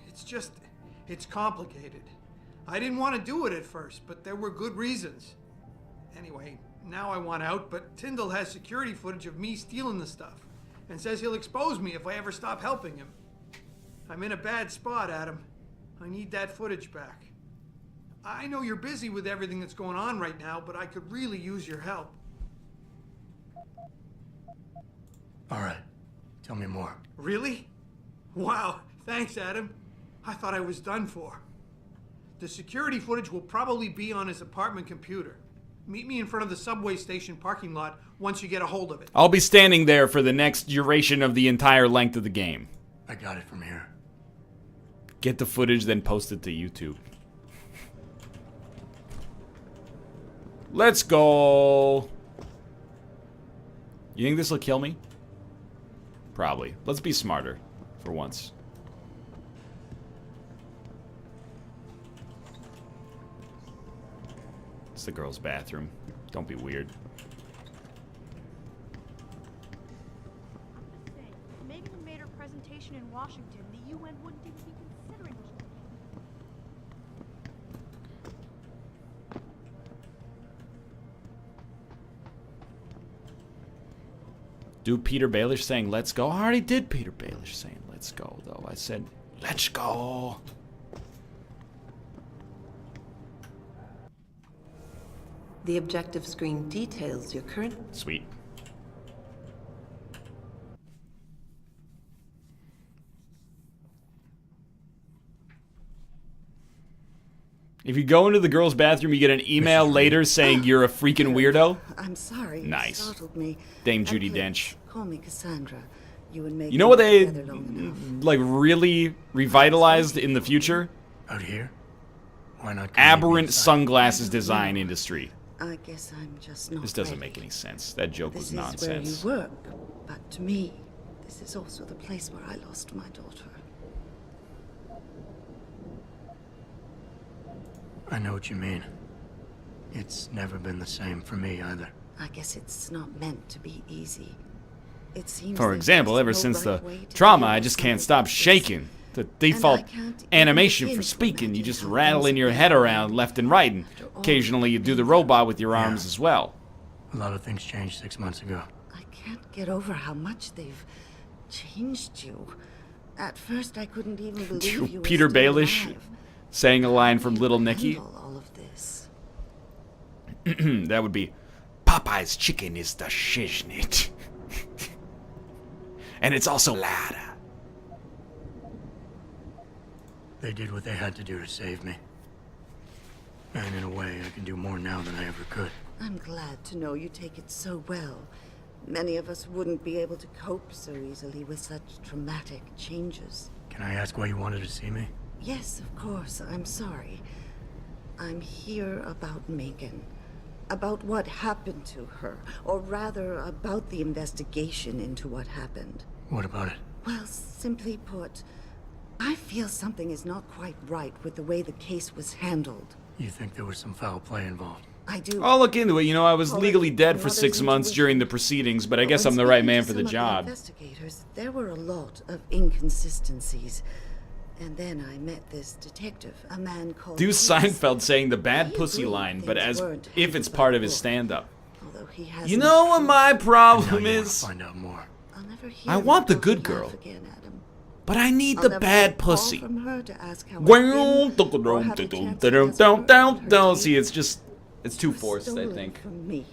It's complicated. I didn't want to do it at first, but there were good reasons. Anyway, now I want out, but Tyndall has security footage of me stealing the stuff and says he'll expose me if I ever stop helping him. I'm in a bad spot, Adam. I need that footage back. I know you're busy with everything that's going on right now, but I could really use your help. All right. Tell me more. Really? Wow, thanks, Adam. I thought I was done for. The security footage will probably be on his apartment computer. Meet me in front of the subway station parking lot once you get a hold of it. I'll be standing there for the next duration of the entire length of the game. I got it from here. Get the footage, then post it to YouTube. Let's go. You think this will kill me? Probably. Let's be smarter for once. It's the girls' bathroom. Don't be weird. Megan made her presentation in Washington. The UN wouldn't even be considering it. Do Peter Baelish saying let's go? I already did Peter Baelish saying let's go, though. I said, let's go. The objective screen details your current... Sweet. If you go into the girls' bathroom, you get an email later saying you're a freaking weirdo. I'm sorry. Nice. You startled me. Dame Judi And please, Dench. Call me Cassandra. You and Megan You know what they, together long enough. like, really revitalized in the future? Out here? Why not? Aberrant sunglasses design industry. I guess I'm just not This doesn't ready. make any sense. That joke This was is nonsense. where you work, but to me, this is also the place where I lost my daughter. I know what you mean. It's never been the same for me either. I guess it's not meant to be easy. It seems For there's example, just ever no since right the way to trauma, deal I with just something can't stop like this. shaking. The default And I can't even animation begin for to speaking, you imagine just how rattle things in your would head be around left and right, and occasionally you do the robot with your arms as well. A lot of things changed 6 months ago. I can't get over how much they've changed you. At first, I couldn't even believe you were Peter still Baelish alive. saying a line from Little Nicky. Handle all of this. That would be, Popeye's chicken is the shiznit. And it's also louder. They did what they had to do to save me. And in a way, I can do more now than I ever could. I'm glad to know you take it so well. Many of us wouldn't be able to cope so easily with such traumatic changes. Can I ask why you wanted to see me? Yes, of course. I'm sorry. I'm here about Megan. About what happened to her. Or rather, about the investigation into what happened. What about it? Well, simply put, I feel something is not quite right with the way the case was handled. You think there was some foul play involved? I do. I'll look into it. You know, I was Well, legally dead and for others 6 months intuition. during the proceedings, but I But guess when I'm the right speaking man to for the some of job. Investigators, there were a lot of inconsistencies. And then I met this detective, a man called Deus Deus. Seinfeld saying the bad He pussy agreed line, but things as weren't if it's handled part by of his book. stand-up. Although he You hasn't know what my problem Now you wanna is? find out more. I'll never hear I you want the talk good laugh girl, again, Adam. but I need I'll the never bad get a call pussy. from her to ask how I've Well, been, or have a chance to ask her don't see. It's just, it's too was forced. I stolen think. from me.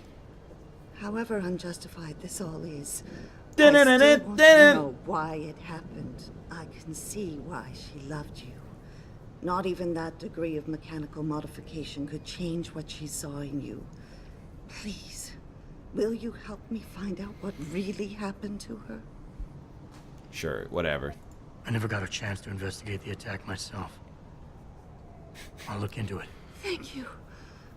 However unjustified this all is, I still want to know why it happened. I can see why she loved you. Not even that degree of mechanical modification could change what she saw in you. Please, will you help me find out what really happened to her? Sure, whatever. I never got a chance to investigate the attack myself. I'll look into it. Thank you.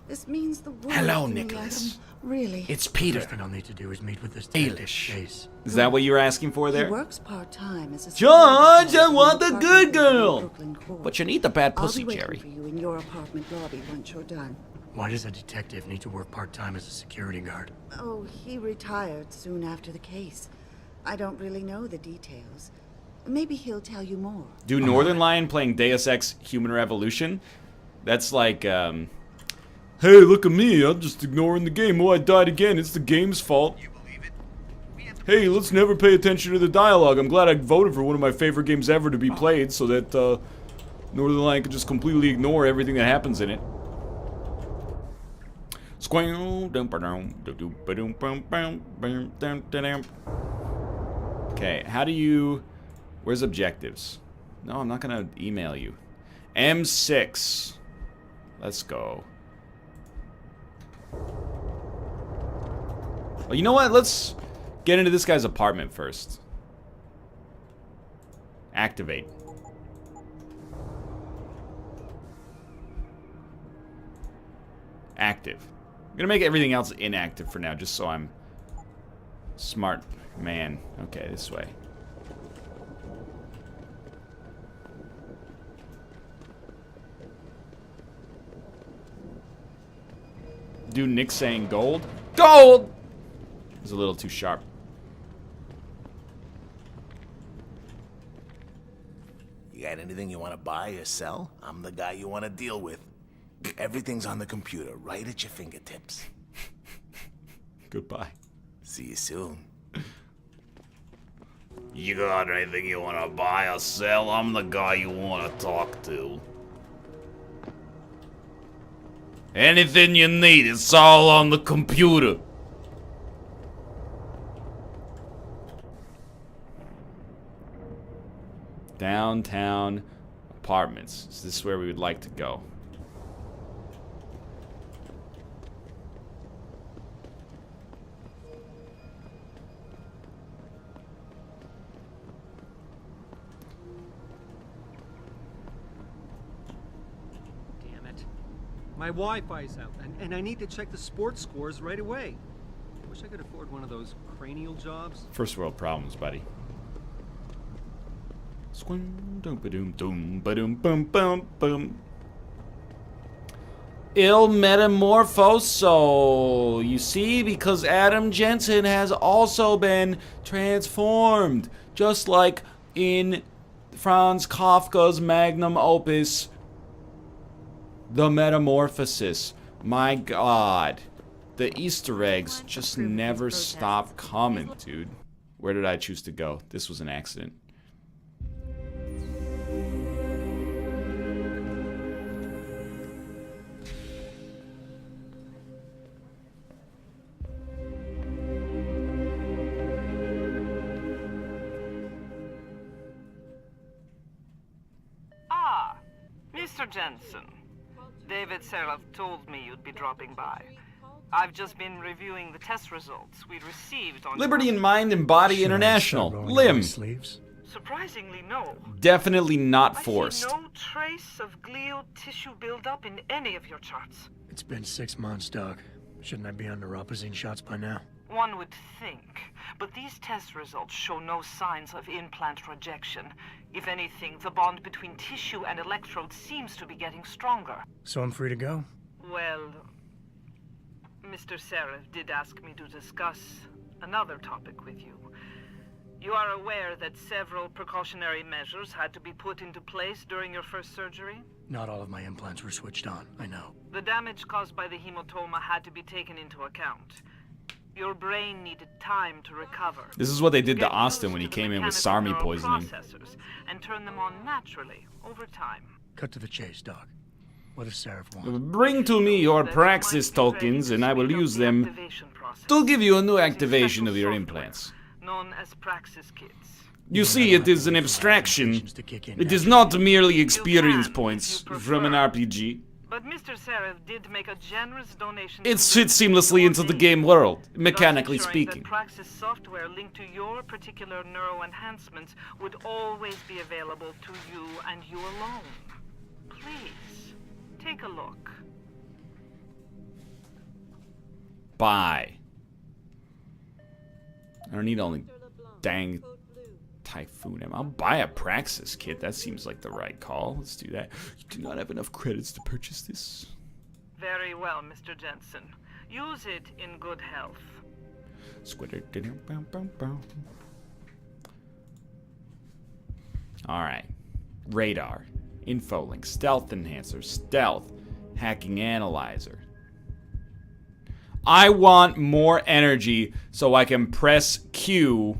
This means the world Hello, to me, Nicholas. Adam. Really. It's Peter. First thing I'll need to do is meet with this detective, Baelish. Chase. Is that what you were asking for He there? works part-time as a George, I security want the guard good in girl. Brooklyn Court. But you need the bad pussy, I'll be waiting Jerry. for you in your apartment lobby once you're done. Why does a detective need to work part-time as a security guard? Oh, he retired soon after the case. I don't really know the details. Maybe he'll tell you more. Do Northernlion playing Deus Ex Human Revolution? That's like, hey, look at me, I'm just ignoring the game. Oh, I died again, it's the game's fault. Hey, let's never pay attention to the dialogue. I'm glad I voted for one of my favorite games ever to be played so that Northernlion could just completely ignore everything that happens in it. Okay, how do you... Where's objectives? No, I'm not gonna email you. M6. Let's go. Well, you know what? Let's get into this guy's apartment first. Activate. Active. I'm gonna make everything else inactive for now, just so I'm smart man. Okay, this way. Dude, Nick saying gold? Gold! It's a little too sharp. You got anything you want to buy or sell? I'm the guy you want to deal with. Everything's on the computer, right at your fingertips. Goodbye. See you soon. You got anything you want to buy or sell? I'm the guy you want to talk to. Anything you need, it's all on the computer. Downtown apartments. Is this where we would like to go? Damn it. My Wi-Fi's out, and I need to check the sports scores right away. I wish I could afford one of those cranial jobs. First world problems, buddy. Il Metamorphoso. You see, because Adam Jensen has also been transformed, just like in Franz Kafka's magnum opus, The Metamorphosis. My God. The Easter eggs just never stop coming, dude. Where did I choose to go? This was an accident. Mr. Jensen, David Seraph told me you'd be dropping by. I've just been reviewing the test results we received on Liberty in Mind and Body International. Limb. Surprisingly, no. Definitely not forced. I see no trace of glial tissue buildup in any of your charts. It's been 6 months, Doc. Shouldn't I be on neuropozyne shots by now? One would think, but these test results show no signs of implant rejection. If anything, the bond between tissue and electrodes seems to be getting stronger. So I'm free to go? Well, Mr. Seraph did ask me to discuss another topic with you. You are aware that several precautionary measures had to be put into place during your first surgery? Not all of my implants were switched on, I know. The damage caused by the hematoma had to be taken into account. Your brain needed time to recover. This is what they did to Austin when he came in with SARMI poisoning. And turn them on naturally over time. Cut to the chase, Doc. What does Seraph want? Bring to me your Praxis tokens and I will use them to give you a new activation of your implants. Known as Praxis kits. You see, it is an abstraction. It is not merely experience points from an RPG. But Mr. Seraph did make a generous donation. It fits seamlessly into the game world, mechanically speaking. That Praxis software linked to your particular neuro enhancements would always be available to you and you alone. Please, take a look. Buy. I don't need only dang Typhoon. I'll buy a Praxis kit. That seems like the right call. Let's do that. You do not have enough credits to purchase this. Very well, Mr. Jensen. Use it in good health. Alright. Radar. Infolink. Stealth enhancer. Stealth. Hacking analyzer. I want more energy so I can press Q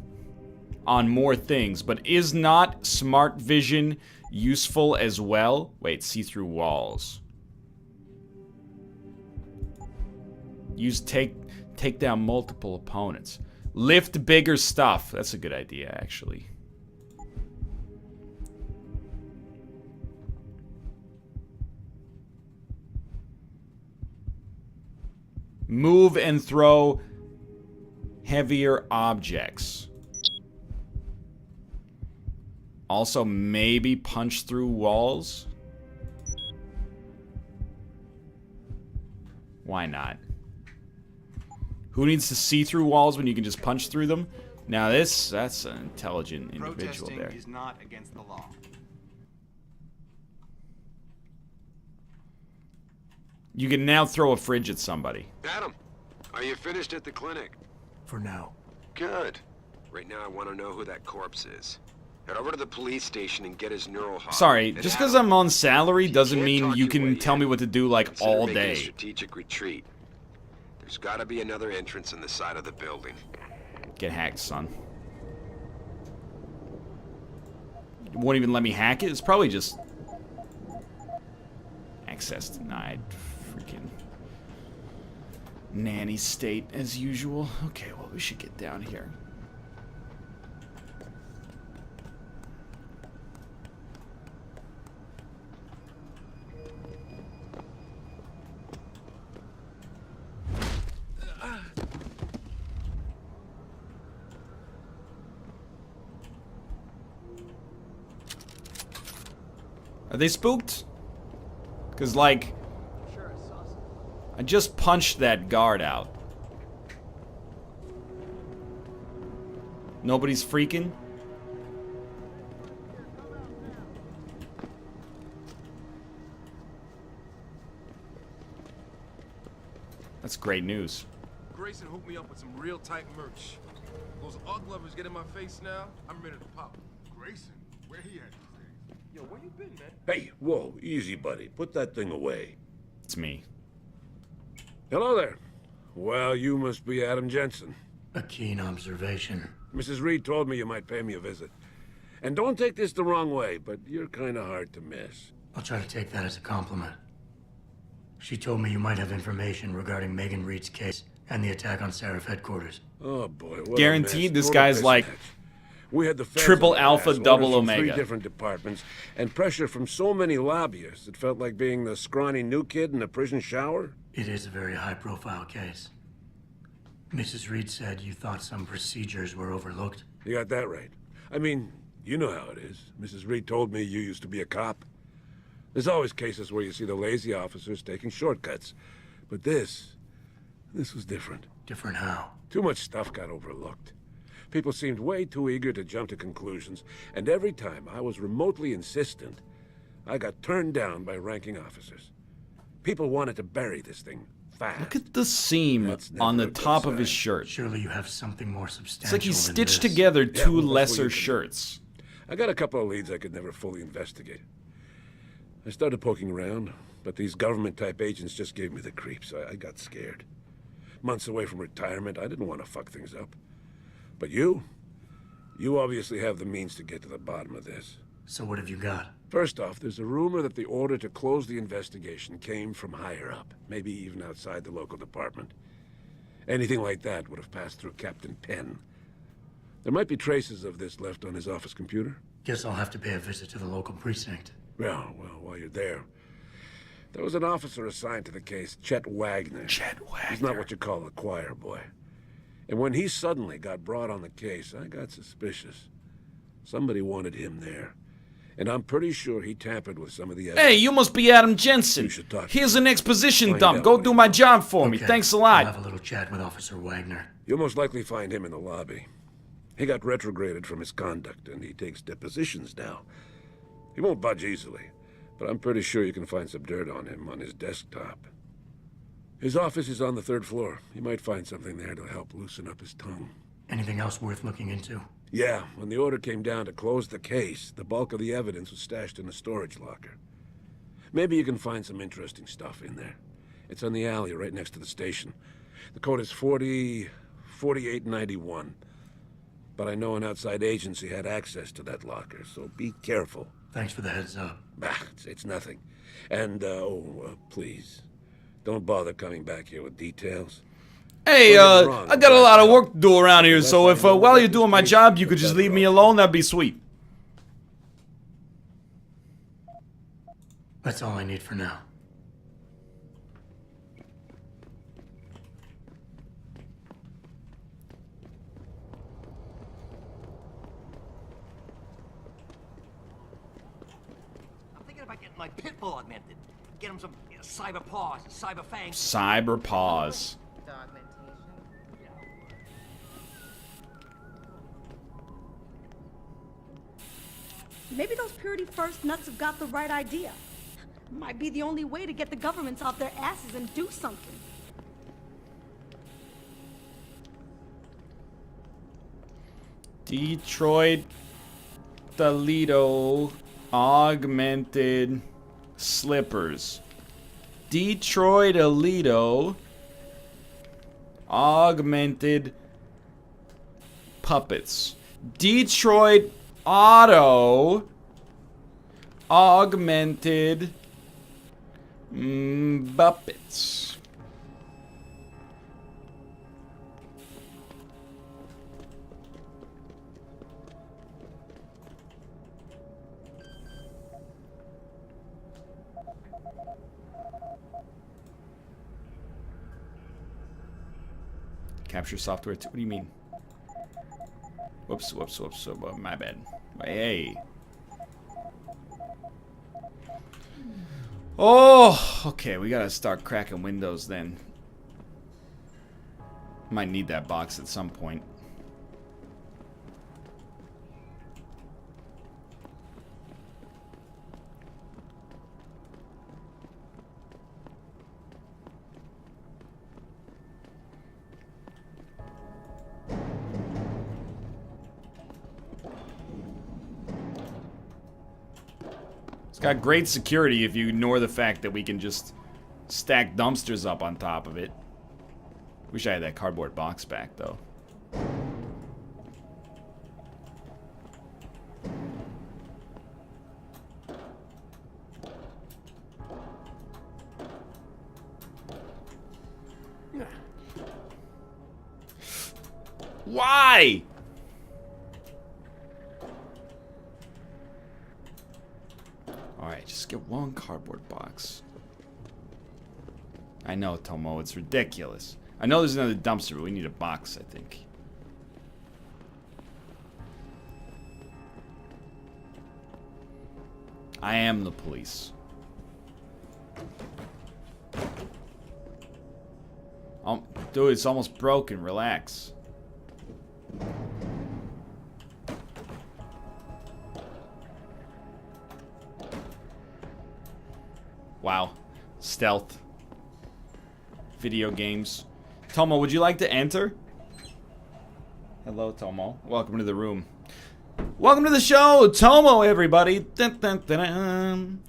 on more things, but is not smart vision useful as well? Wait, see through walls. Use take down multiple opponents. Lift bigger stuff. That's a good idea, actually. Move and throw heavier objects. Also, maybe punch through walls? Why not? Who needs to see through walls when you can just punch through them? Now that's an intelligent individual there. Protesting is not against the law. You can now throw a fridge at somebody. Adam, are you finished at the clinic? For now. Good. Right now I want to know who that corpse is. Head over to the police station and get his neural hog. Sorry, just because I'm on salary doesn't mean you can tell me what to do, like, all Consider making a day. strategic retreat. There's got to be another entrance in the side of the building. Get hacked, son. It won't even let me hack it? It's probably just... access denied. Freaking... nanny state, as usual. Okay, well, we should get down here. Are they spooked? Because, like, I just punched that guard out. Nobody's freaking? That's great news. Grayson hooked me up with some real tight merch. Those ugg lovers get in my face now, I'm ready to pop. Grayson? Where he at these days? Yo, where you been, man? Hey, whoa, easy, buddy. Put that thing away. It's me. Hello there. Well, you must be Adam Jensen. A keen observation. Mrs. Reed told me you might pay me a visit. And don't take this the wrong way, but you're kind of hard to miss. I'll try to take that as a compliment. She told me you might have information regarding Megan Reed's case and the attack on Seraph headquarters. Oh boy, what Guaranteed a mess. this Total guy's like mismatch. We had the feds triple on the alpha, ass, double orders from omega. 3 different departments, and pressure from so many lobbyists, it felt like being the scrawny new kid in a prison shower. It is a very high-profile case. Mrs. Reed said you thought some procedures were overlooked. You got that right. I mean, you know how it is. Mrs. Reed told me you used to be a cop. There's always cases where you see the lazy officers taking shortcuts. But this was different. Different how? Too much stuff got overlooked. People seemed way too eager to jump to conclusions, and every time I was remotely insistent, I got turned down by ranking officers. People wanted to bury this thing fast. Look at the seam on the top of his shirt. Surely you have something more substantial. It's like he than stitched this. together two well, that's what lesser you can do. shirts. I got a couple of leads I could never fully investigate. I started poking around, but these government-type agents just gave me the creeps. I got scared. Months away from retirement, I didn't want to fuck things up. But you obviously have the means to get to the bottom of this. So what have you got? First off, there's a rumor that the order to close the investigation came from higher up, maybe even outside the local department. Anything like that would have passed through Captain Penn. There might be traces of this left on his office computer. Guess I'll have to pay a visit to the local precinct. Well, while you're there, there was an officer assigned to the case, Chet Wagner. Chet Wagner. He's not what you call a choir boy. And when he suddenly got brought on the case, I got suspicious. Somebody wanted him there. And I'm pretty sure he tampered with some of the evidence. Hey, you must be Adam Jensen. Here's an exposition Find dump. out Go what do he my knows. job for me. Okay, Thanks a I'll lot. have a little chat with Officer Wagner. You'll most likely find him in the lobby. He got retrograded from his conduct, and he takes depositions now. He won't budge easily, but I'm pretty sure you can find some dirt on him on his desktop. His office is on the 3rd floor. You might find something there to help loosen up his tongue. Anything else worth looking into? Yeah, when the order came down to close the case, the bulk of the evidence was stashed in a storage locker. Maybe you can find some interesting stuff in there. It's on the alley right next to the station. The code is 4891. But I know an outside agency had access to that locker, so be careful. Thanks for the heads up. Bah, it's nothing. And, please, Don't bother coming back here with details. Hey, I got a lot of work to do around here, so if while you're doing my job, you could just leave me alone, that'd be sweet. That's all I need for now. I'm thinking about getting my pit bull augmented. Get him some cyber paws, cyber fangs. Cyber paws. Maybe those Purity First nuts have got the right idea. Might be the only way to get the governments off their asses and do something. Detroit Toledo augmented slippers. Detroit Toledo augmented puppets. Detroit Auto augmented puppets. Capture software. What do you mean? Whoops. My bad. Hey. Oh, okay. We gotta start cracking windows then. Might need that box at some point. It's got great security if you ignore the fact that we can just stack dumpsters up on top of it. Wish I had that cardboard box back, though. Why? Alright, just get one cardboard box. I know, Tomo, it's ridiculous. I know there's another dumpster, but we need a box, I think. I am the police. Oh, dude, it's almost broken. Relax. Wow. Stealth. Video games. Tomo, would you like to enter? Hello, Tomo. Welcome to the room. Welcome to the show, Tomo, everybody. Dun, dun, dun, dun.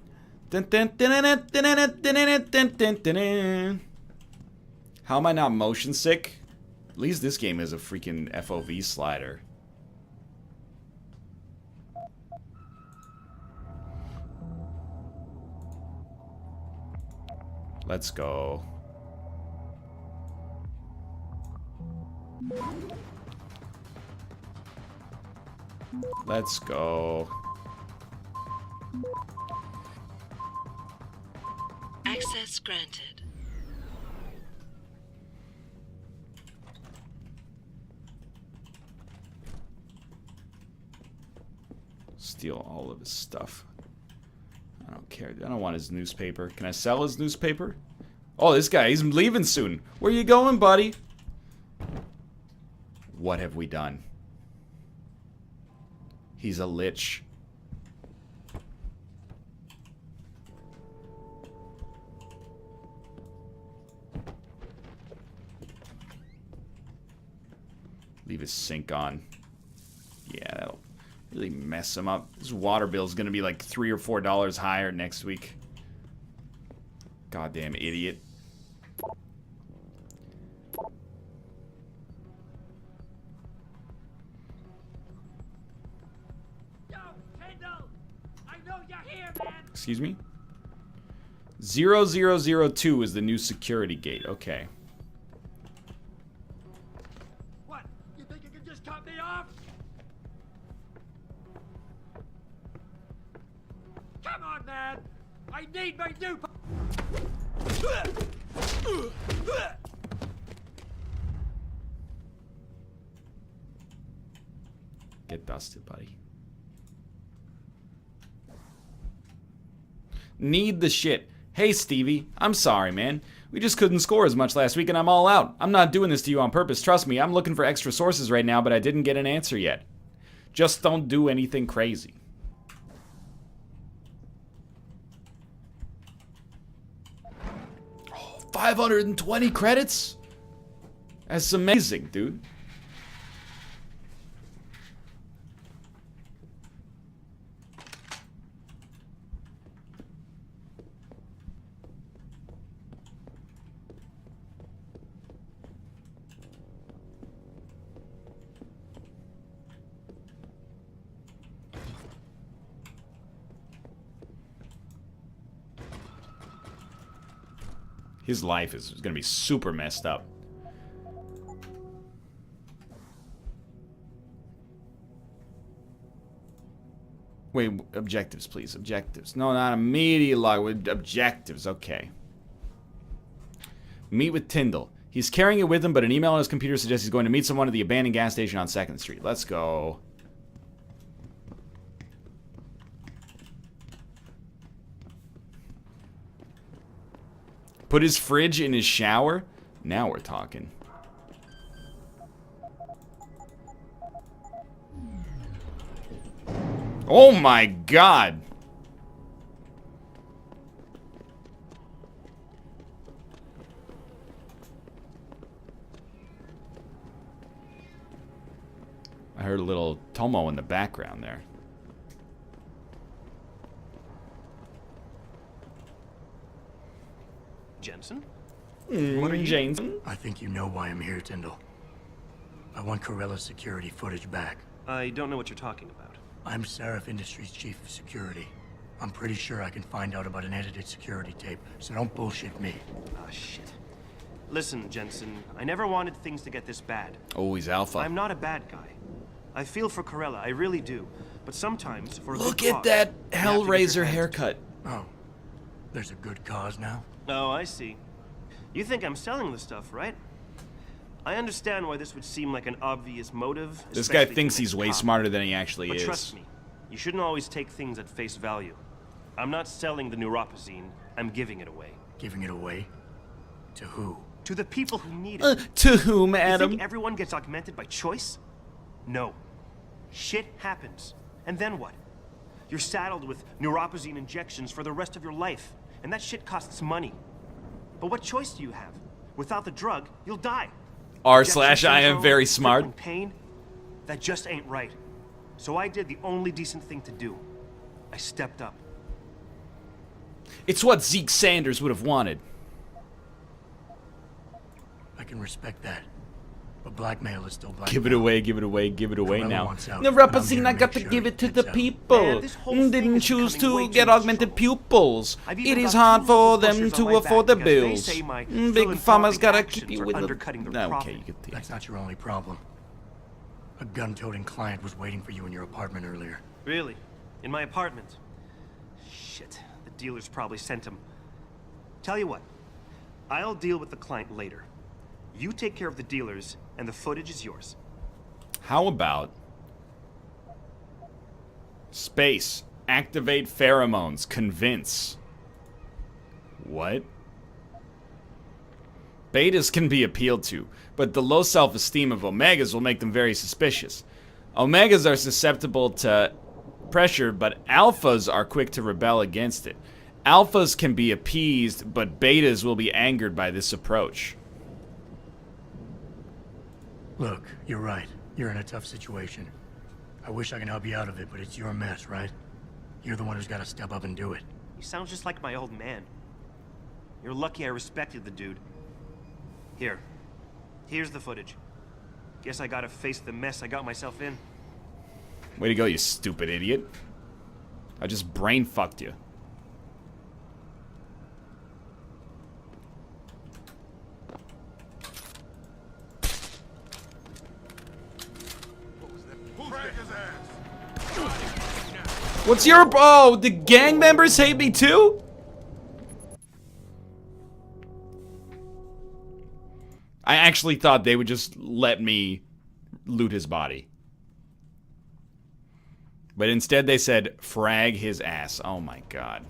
Dun, dun, dun, dun, dun, dun, dun, dun, dun, dun, dun. How am I not motion sick? At least this game is a freaking FOV slider. Let's go. Let's go. Access granted. Steal all of his stuff. I don't care. I don't want his newspaper. Can I sell his newspaper? Oh, this guy, he's leaving soon. Where you going, buddy? What have we done? He's a lich. Leave his sink on. Yeah, that'll really mess him up. His water bill is gonna be like $3 or $4 higher next week. Goddamn idiot. Yo, Kendall! I know you're here, man! Excuse me? 0002 is the new security gate. Okay. What? You think you can just cut me off? Come on, man! I need my new... Get dusted, buddy. Need the shit. Hey, Stevie. I'm sorry, man. We just couldn't score as much last week, and I'm all out. I'm not doing this to you on purpose. Trust me, I'm looking for extra sources right now, but I didn't get an answer yet. Just don't do anything crazy. Oh, 520 credits? That's amazing, dude. His life is going to be super messed up. Wait, objectives, please. Objectives. No, not immediate log. With objectives, okay. Meet with Tyndall. He's carrying it with him, but an email on his computer suggests he's going to meet someone at the abandoned gas station on 2nd Street. Let's go. Put his fridge in his shower? Now we're talking. Oh my god! I heard a little Tomo in the background there. Jensen? What are you? Jensen? I think you know why I'm here, Tyndall. I want Corella's security footage back. I don't know what you're talking about. I'm Seraph Industries' chief of security. I'm pretty sure I can find out about an edited security tape, so don't bullshit me. Ah, shit. Listen, Jensen, I never wanted things to get this bad. Oh, he's alpha. I'm not a bad guy. I feel for Corella, I really do. But sometimes, for a Look good at cause, that you have to get your Hellraiser hands haircut. Oh, there's a good cause now? Oh, I see. You think I'm selling the stuff, right? I understand why this would seem like an obvious motive. This guy especially thinks from a he's way cop. smarter than he actually But is. trust me, you shouldn't always take things at face value. I'm not selling the neuropazine, I'm giving it away. Giving it away? To who? To the people who need it. To whom, You Adam? think everyone gets augmented by choice? No. Shit happens. And then what? You're saddled with neuropazine injections for the rest of your life. And that shit costs money. But what choice do you have? Without the drug, you'll die. R/I am very smart. Crippling pain? That just ain't right. So I did the only decent thing to do. I stepped up. It's what Zeke Sanders would have wanted. I can respect that. But blackmail is still blackmail. Give it away, give it away, give it away Corella now. wants out, Neuropazine, and I I'm here got to to make give sure it to it the gets out. people. Man, this whole thing Didn't is choose becoming way to too get much augmented pupils. I've It even is got hard two for local them pushers on to my afford the back because they bills. say my Big philanthropic Pharma's gotta actions keep you are with undercutting them. their Okay, profit. you get the... That's not your only problem. A gun-toting client was waiting for you in your apartment earlier. Really? In my apartment? Shit, the dealers probably sent him. Tell you what, I'll deal with the client later. You take care of the dealers, and the footage is yours. How about... Space. Activate pheromones. Convince. What? Betas can be appealed to, but the low self-esteem of Omegas will make them very suspicious. Omegas are susceptible to pressure, but Alphas are quick to rebel against it. Alphas can be appeased, but Betas will be angered by this approach. Look, you're right. You're in a tough situation. I wish I could help you out of it, but it's your mess, right? You're the one who's got to step up and do it. You sound just like my old man. You're lucky I respected the dude. Here's the footage. Guess I gotta face the mess I got myself in. Way to go, you stupid idiot. I just brain fucked you. What's your... Oh, the gang members hate me too? I actually thought they would just let me loot his body. But instead they said, frag his ass. Oh my god.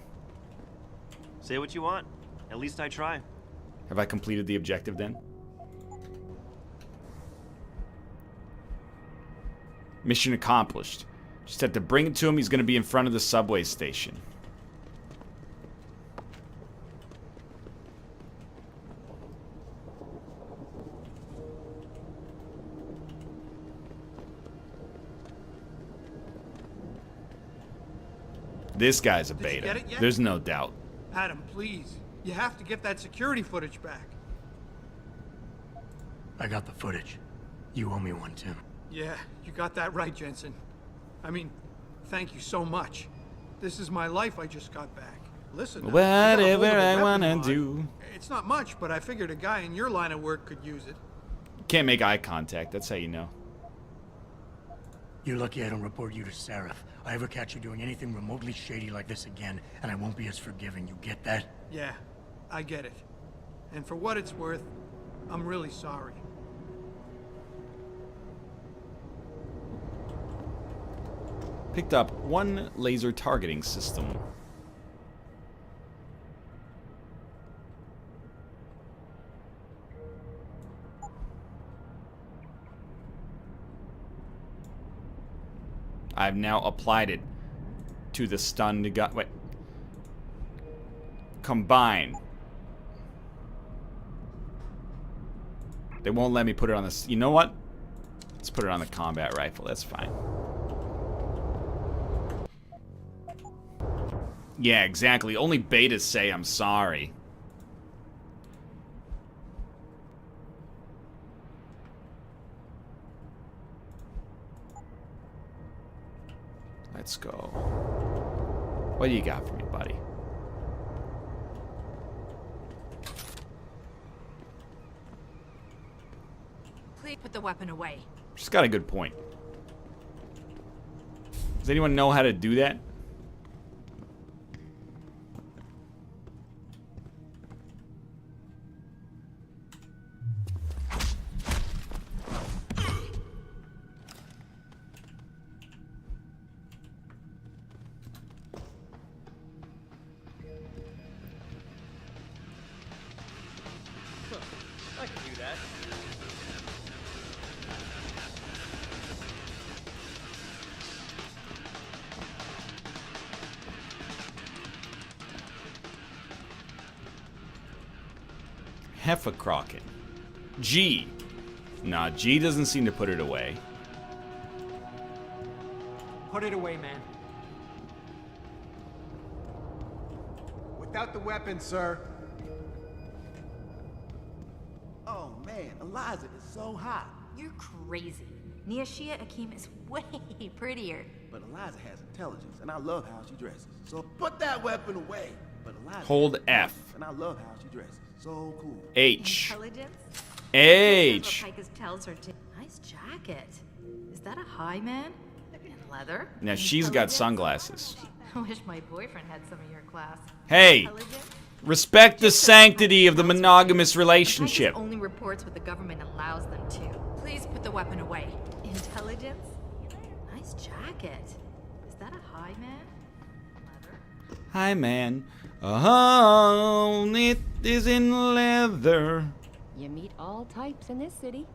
Say what you want. At least I try. Have I completed the objective then? Mission accomplished. Just had to bring it to him. He's going to be in front of the subway station. This guy's a beta. Get it yet? There's no doubt. Adam, please. You have to get that security footage back. I got the footage. You owe me one, Tim. Yeah, you got that right, Jensen. I mean, thank you so much. This is my life I just got back. Listen, now, Whatever I got a hold of a I weapon wanna mod. do. It's not much, but I figured a guy in your line of work could use it. Can't make eye contact. That's how you know. You're lucky I don't report you to Seraph. I ever catch you doing anything remotely shady like this again, and I won't be as forgiving. You get that? Yeah, I get it. And for what it's worth, I'm really sorry. Picked up one laser targeting system. I've now applied it to the stunned guy. Wait. Combine. They won't let me put it on this. You know what? Let's put it on the combat rifle. That's fine. Yeah, exactly. Only betas say I'm sorry. Let's go. What do you got for me, buddy? Please put the weapon away. She's got a good point. Does anyone know how to do that? I can do that. Heffacrocket. G. Nah, G doesn't seem to put it away. Put it away, man. Without the weapon, sir. Oh man, Eliza is so hot. You're crazy. Niashia Akeem is way prettier. But Eliza has intelligence, and I love how she dresses. So put that weapon away. But Eliza Hold F. and I love how she dresses. So cool. H. Intelligence? H. That's what Picus tells her to. Nice jacket. Is that a high man? In leather? Now she's got sunglasses. I wish my boyfriend had some of your class. Hey, Intelligence? respect the sanctity of the monogamous relationship. Picus only reports what the government allows them to. Please put the weapon away. Intelligence? Nice jacket. Is that a high man? Leather? Hi, man. Oh, it is in leather. You meet all types in this city.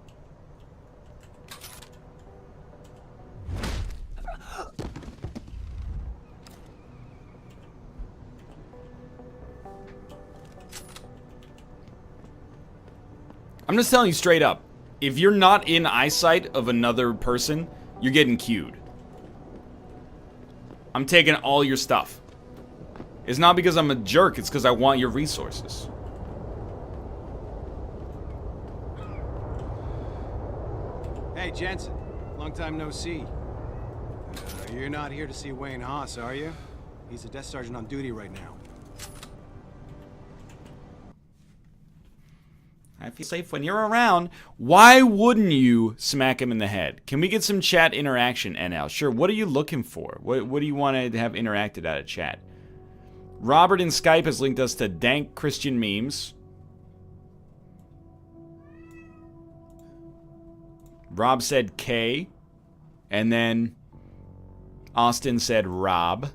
I'm just telling you straight up. If you're not in eyesight of another person, you're getting queued. I'm taking all your stuff. It's not because I'm a jerk, it's because I want your resources. Hey, Jensen. Long time no see. You're not here to see Wayne Haas, are you? He's a desk sergeant on duty right now. I feel safe when you're around. Why wouldn't you smack him in the head? Can we get some chat interaction, NL? Sure, what are you looking for? What do you want to have interacted out of chat? Robert in Skype has linked us to dank Christian memes. Rob said K. And then Austin said Rob.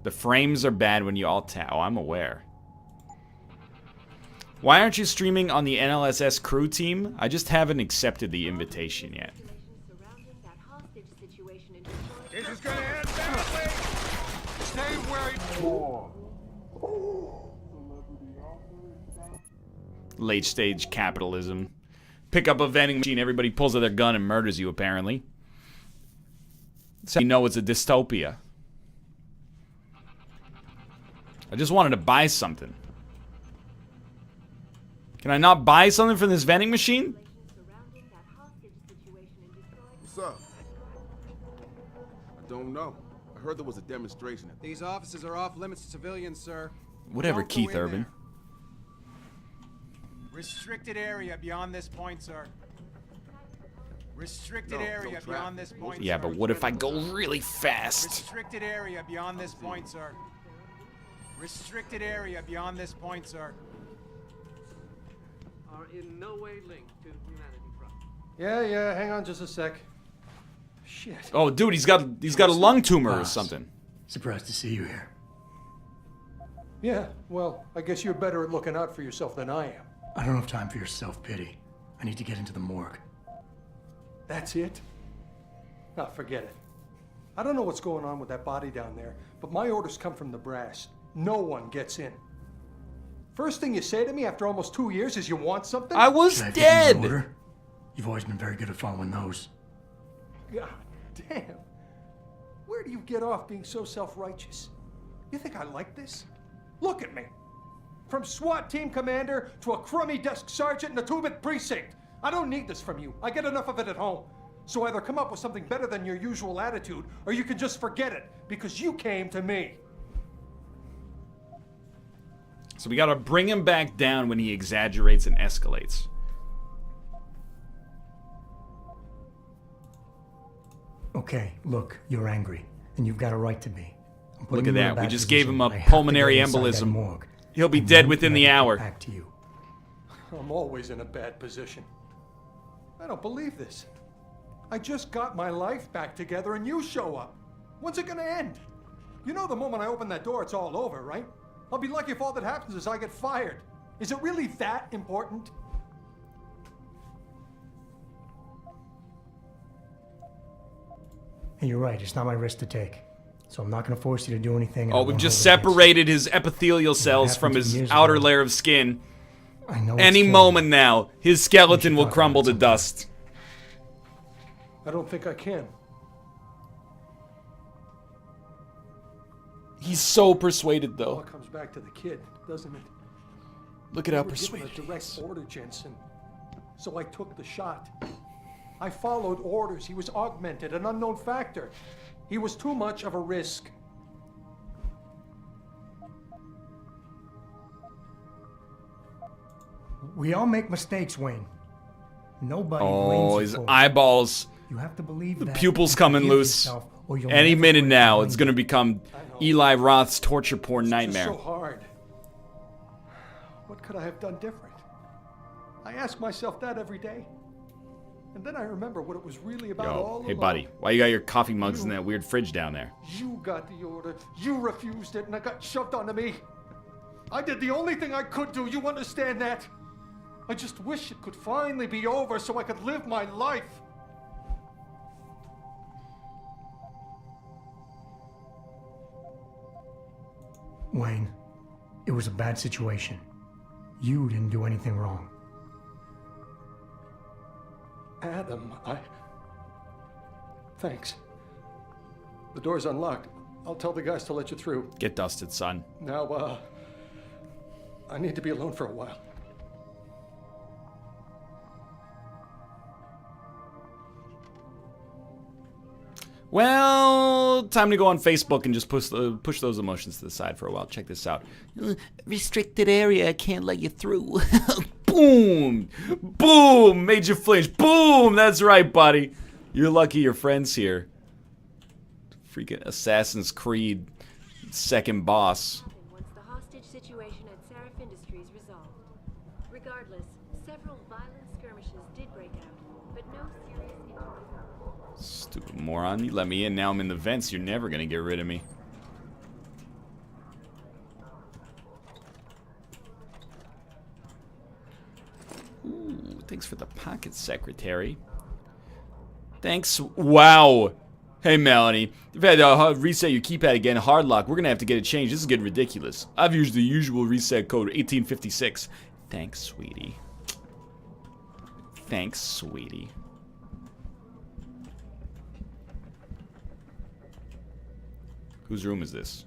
The frames are bad when you all tap. Oh, I'm aware. Why aren't you streaming on the NLSS crew team? I just haven't accepted the invitation yet. This is gonna end badly. Stay where Late stage capitalism. Pick up a vending machine, everybody pulls out their gun and murders you, apparently. So you know it's a dystopia. I just wanted to buy something. Can I not buy something from this vending machine? What's up? I don't know. I heard there was a demonstration. These offices are off limits to civilians, sir. Whatever, Don't go Keith in Urban. there. Restricted area beyond this point, sir. Restricted area beyond this point, Yeah, sir. but what if I go really fast? Restricted area beyond this point, sir. Restricted area beyond this point, sir. Are in no way linked to Humanity Front. Yeah, hang on just a sec. Shit. Oh, dude, he's got a lung tumor or something. Surprised to see you here. Yeah, well, I guess you're better at looking out for yourself than I am. I don't have time for your self-pity. I need to get into the morgue. That's it? Nah, forget it. I don't know what's going on with that body down there, but my orders come from the brass. No one gets in. First thing you say to me after almost 2 years is you want something? I was Should I give you dead! an order? You've always been very good at following those. God damn. Where do you get off being so self-righteous? You think I like this? Look at me. From SWAT team commander to a crummy desk sergeant in the 2-bit precinct. I don't need this from you. I get enough of it at home. So either come up with something better than your usual attitude, or you can just forget it, because you came to me. So we gotta bring him back down when he exaggerates and escalates. Okay, look, you're angry, and you've got a right to be. Look at that. We just gave him a pulmonary embolism. He'll be dead within the hour. Back to you. I'm always in a bad position. I don't believe this. I just got my life back together and you show up. When's it gonna end? You know the moment I open that door, it's all over, right? I'll be lucky if all that happens is I get fired. Is it really that important? And you're right, it's not my risk to take. So I'm not going to force you to do anything. and I Oh, we've won't just hold it against separated his epithelial cells from happened 2 his years outer ago. layer of skin. I know it's Any terrible. moment now, his skeleton will crumble to dust. I don't think I can. He's so persuaded, It though. all comes back to the kid, doesn't it? Look at how We were given persuaded a direct order, Jensen. So I took the shot. I followed orders. He was augmented, an unknown factor. He was too much of a risk. We all make mistakes, Wayne. Nobody Oh, blames you his for it. eyeballs. You have to believe The that pupils and coming forgive loose. yourself, or you'll Any never minute break now, the it's lane. gonna become Eli Roth's torture porn It's nightmare. just so hard. What could I have done different? I ask myself that every day. And then I remember what it was really about all Yo, hey along. buddy, why you got your coffee mugs in that weird fridge down there? You got the order. You refused it, and it got shoved onto me. I did the only thing I could do. You understand that? I just wish it could finally be over so I could live my life. Wayne, it was a bad situation. You didn't do anything wrong. Adam, Thanks. The door's unlocked. I'll tell the guys to let you through. Get dusted, son. Now, I need to be alone for a while. Well, time to go on Facebook and just push those emotions to the side for a while. Check this out. Restricted area, I can't let you through. Boom! Boom! Made you flinch. Boom! That's right, buddy. You're lucky your friend's here. Freaking Assassin's Creed second boss. Once the hostage situation at Seraph Industries resolved. Regardless, several violent skirmishes did break out, but no serious injuries. Stupid moron. You let me in, now I'm in the vents. You're never gonna get rid of me. Ooh, thanks for the pocket, secretary. Thanks. Wow. Hey, Melanie. You've had to reset your keypad again. Hard lock. We're gonna have to get it changed. This is getting ridiculous. I've used the usual reset code, 1856. Thanks, sweetie. Thanks, sweetie. Whose room is this?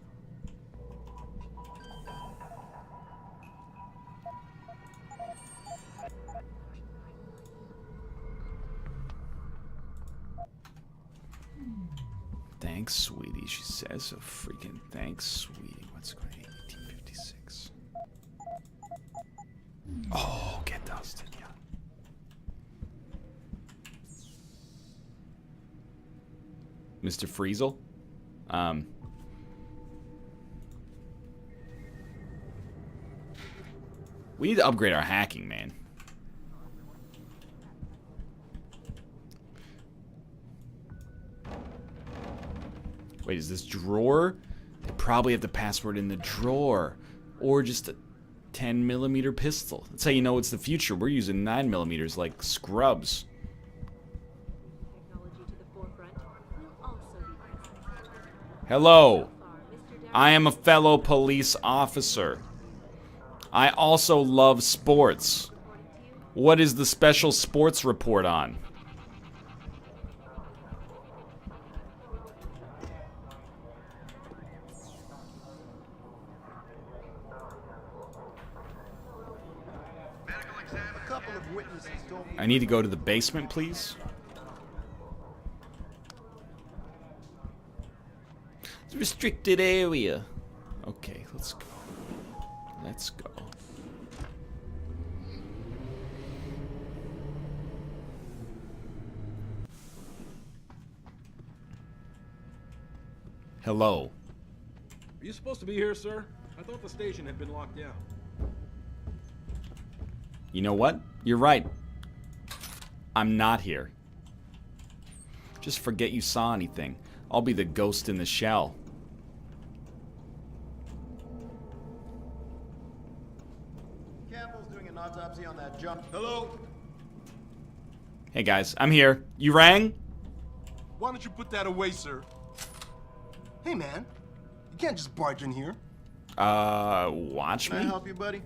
Thanks, sweetie, she says. So freaking thanks, sweetie. What's going on? 1856. Oh, get dusted, yeah. Mr. Friesel? We need to upgrade our hacking, man. Wait, is this drawer? They probably have the password in the drawer. Or just a 10mm pistol. That's how you know it's the future. We're using 9mm like scrubs. Hello. I am a fellow police officer. I also love sports. What is the special sports report on? I need to go to the basement, please. It's a restricted area. Okay, let's go. Let's go. Hello. Are you supposed to be here, sir? I thought the station had been locked down. You know what? You're right. I'm not here. Just forget you saw anything. I'll be the ghost in the shell. Campbell's doing an autopsy on that junk. Hello? Hey guys, I'm here. You rang? Why don't you put that away, sir? Hey man, you can't just barge in here. Watch me? Can I help you, buddy?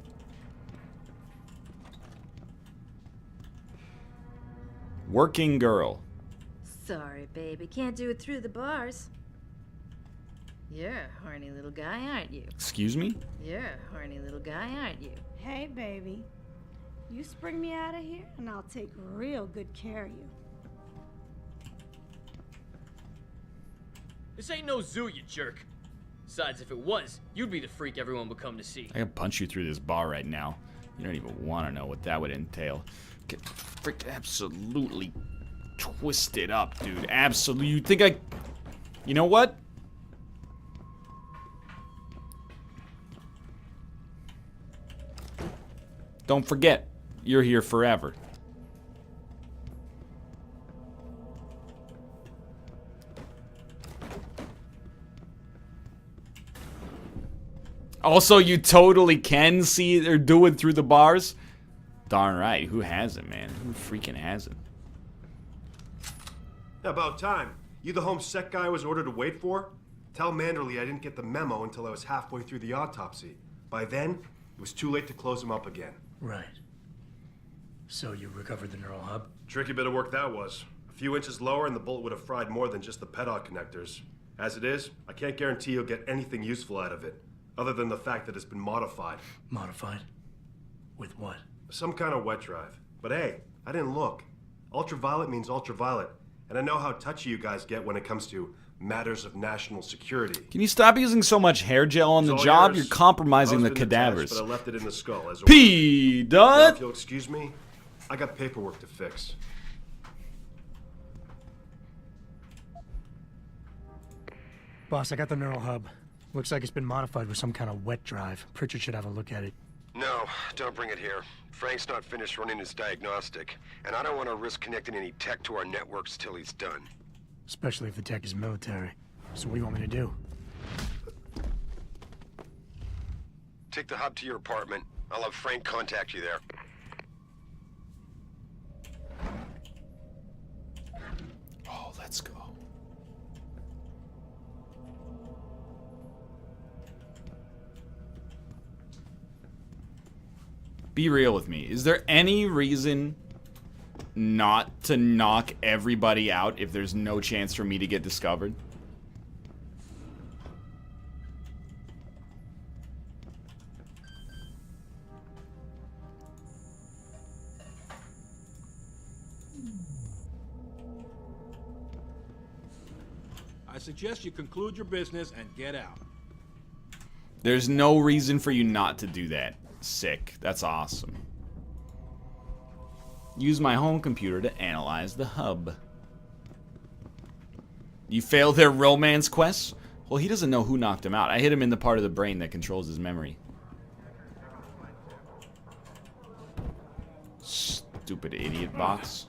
Working girl. Sorry, baby. Can't do it through the bars. You're a horny little guy, aren't you? Excuse me? You're a horny little guy, aren't you? Hey, baby. You spring me out of here, and I'll take real good care of you. This ain't no zoo, you jerk. Besides, if it was, you'd be the freak everyone would come to see. I can punch you through this bar right now. You don't even want to know what that would entail. Get frick absolutely twisted up, dude. Absolutely. You think I... You know what? Don't forget, you're here forever. Also, you totally can see they're doing through the bars. Darn right. Who hasn't, man? Who freaking hasn't? About time. You the home sec guy I was ordered to wait for? Tell Manderley I didn't get the memo until I was halfway through the autopsy. By then, it was too late to close him up again. Right. So you recovered the neural hub? Tricky bit of work that was. A few inches lower and the bullet would have fried more than just the pedal connectors. As it is, I can't guarantee you'll get anything useful out of it, other than the fact that it's been modified. Modified? With what? Some kind of wet drive. But hey, I didn't look. Ultraviolet means ultraviolet, and I know how touchy you guys get when it comes to matters of national security. Can you stop using so much hair gel on the It's all job? yours. You're compromising the Husband cadavers. attached, but I left it in the skull as a P. Now, Dot. if you'll excuse me, I got paperwork to fix. Boss, I got the neural hub. Looks like it's been modified with some kind of wet drive. Pritchard should have a look at it. No, don't bring it here. Frank's not finished running his diagnostic, and I don't want to risk connecting any tech to our networks till he's done. Especially if the tech is military. So what do you want me to do? Take the hub to your apartment. I'll have Frank contact you there. Oh, let's go. Be real with me. Is there any reason not to knock everybody out if there's no chance for me to get discovered? I suggest you conclude your business and get out. There's no reason for you not to do that. Sick. That's awesome. Use my home computer to analyze the hub. You failed their romance quest? Well, he doesn't know who knocked him out. I hit him in the part of the brain that controls his memory. Stupid idiot box.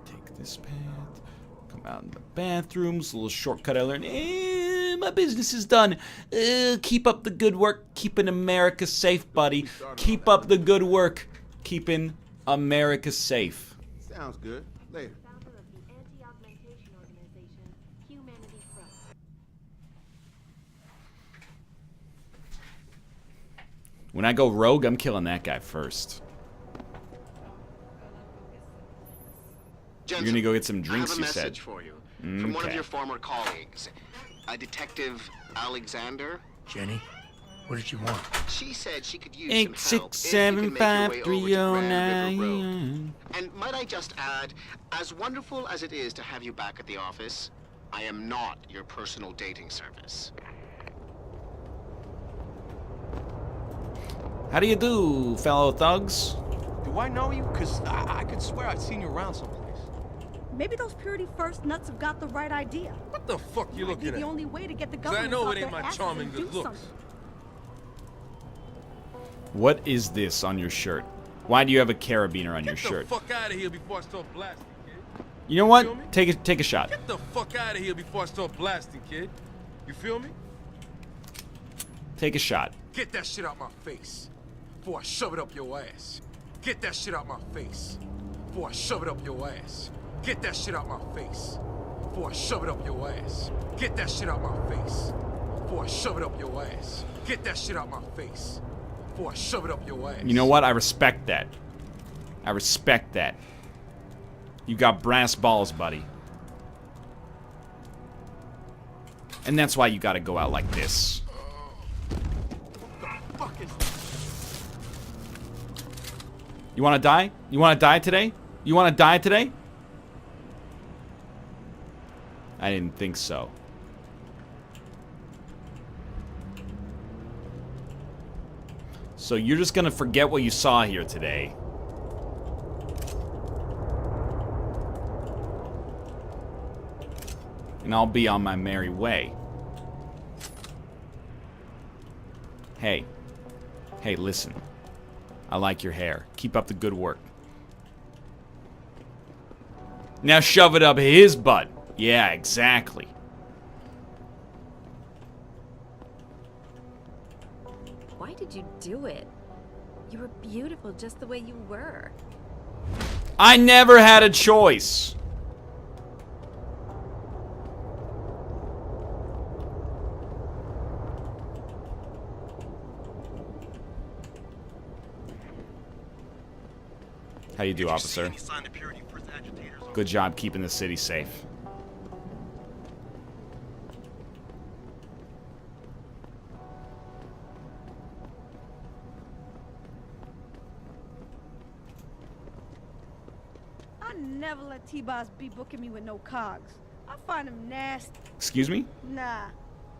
Take this path. Come out in the bathrooms. A little shortcut I learned. My business is done. Keep up the good work. Keeping America safe, buddy. Keep up the good work. Keeping America safe. Sounds good. Later. When I go rogue, I'm killing that guy first. Jensen, You're gonna go get some drinks, I have a you said. message for you from one of your former colleagues, Detective Alexander. Jenny? What did she want? She said she could use 8, some help 6, 7, 5, 3, 0, 9. And might I just add, as wonderful as it is to have you back at the office, I am not your personal dating service. How do you do, fellow thugs? Do I know you? Because I could swear I've seen you around someplace. Maybe those Purity First nuts have got the right idea. What the fuck you looking Might be at? the only way to get the 'Cause I government know off it ain't their my asses charming and good do looks. something. What is this on your shirt? Why do you have a carabiner on your shirt? Get the fuck out of here before I start blasting, kid. You know what? Take a shot. Get the fuck out of here before I start blasting, kid. You feel me? Take a shot. Get that shit out my face before I shove it up your ass. Get that shit out my face before I shove it up your ass. Get that shit out my face before I shove it up your ass. Get that shit out my face before I shove it up your ass. Get that shit out my face before I shove it up your ass. You know what? I respect that. I respect that. You got brass balls, buddy. And that's why you gotta go out like this. You wanna die? You wanna die today? You wanna die today? I didn't think so. So you're just gonna forget what you saw here today. And I'll be on my merry way. Hey. Hey, listen. I like your hair. Keep up the good work. Now shove it up his butt. Yeah, exactly. Why did you do it? You were beautiful just the way you were. I never had a choice. How you do, officer? Good job keeping the city safe. I never let T-Boss be booking me with no cogs. I find him nasty. Excuse me? Nah.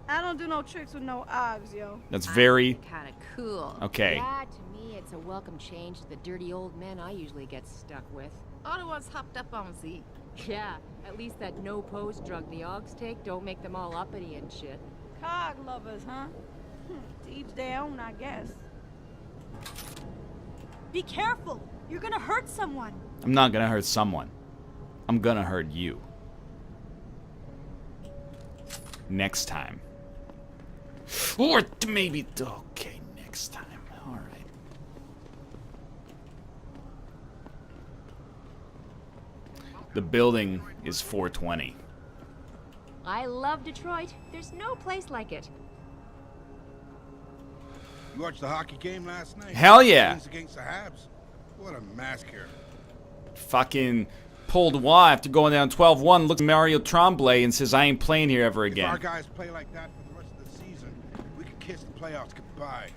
I don't do no tricks with no Oggs, yo. That's very... Kinda cool. Okay. Yeah, to me, it's a welcome change to the dirty old men I usually get stuck with. All the ones hopped up on Z. Yeah, at least that no-pose drug the Oggs take don't make them all uppity and shit. Cog lovers, huh? To each their own, I guess. Be careful! You're gonna hurt someone! I'm not gonna hurt someone. I'm gonna hurt you. Next time. Or maybe... Okay, next time. Alright. The building is 420. I love Detroit. There's no place like it. You watched the hockey game last night? Hell yeah. Kings against the Habs? What a massacre. Fucking pulled why after going down 12-1, looks at Mario Tremblay and says, I ain't playing here ever If again. our guys play like that for the rest of the season, we could kiss the playoffs goodbye.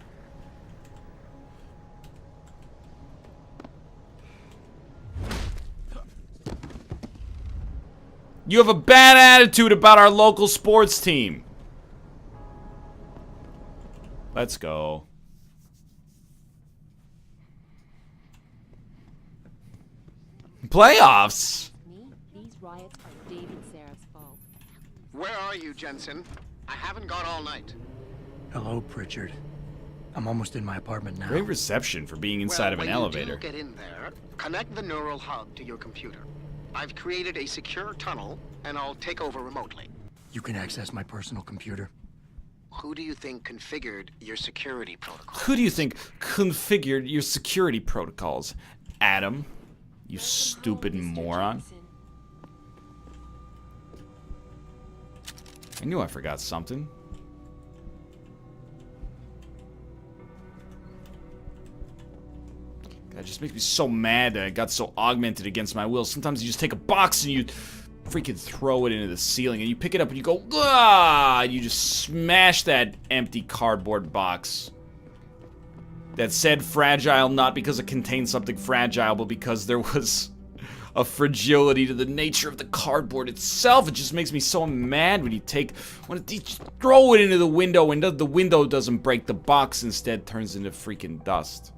You have a bad attitude about our local sports team. Let's go. Playoffs. These riots are David Sarah's fault. Where are you, Jensen? I haven't got all night. Hello, Pritchard. I'm almost in my apartment now. Great reception for being inside of an elevator. When you do get in there, connect the neural hub to your computer. I've created a secure tunnel, and I'll take over remotely. You can access my personal computer. Who do you think configured your security protocol? Who do you think configured your security protocols? Adam, you stupid moron. I knew I forgot something. That just makes me so mad that I got so augmented against my will. Sometimes you just take a box and you freaking throw it into the ceiling and you pick it up and you go, ah! You just smash that empty cardboard box that said fragile, not because it contained something fragile, but because there was a fragility to the nature of the cardboard itself. It just makes me so mad when you throw it into the window and the window doesn't break, the box instead turns into freaking dust.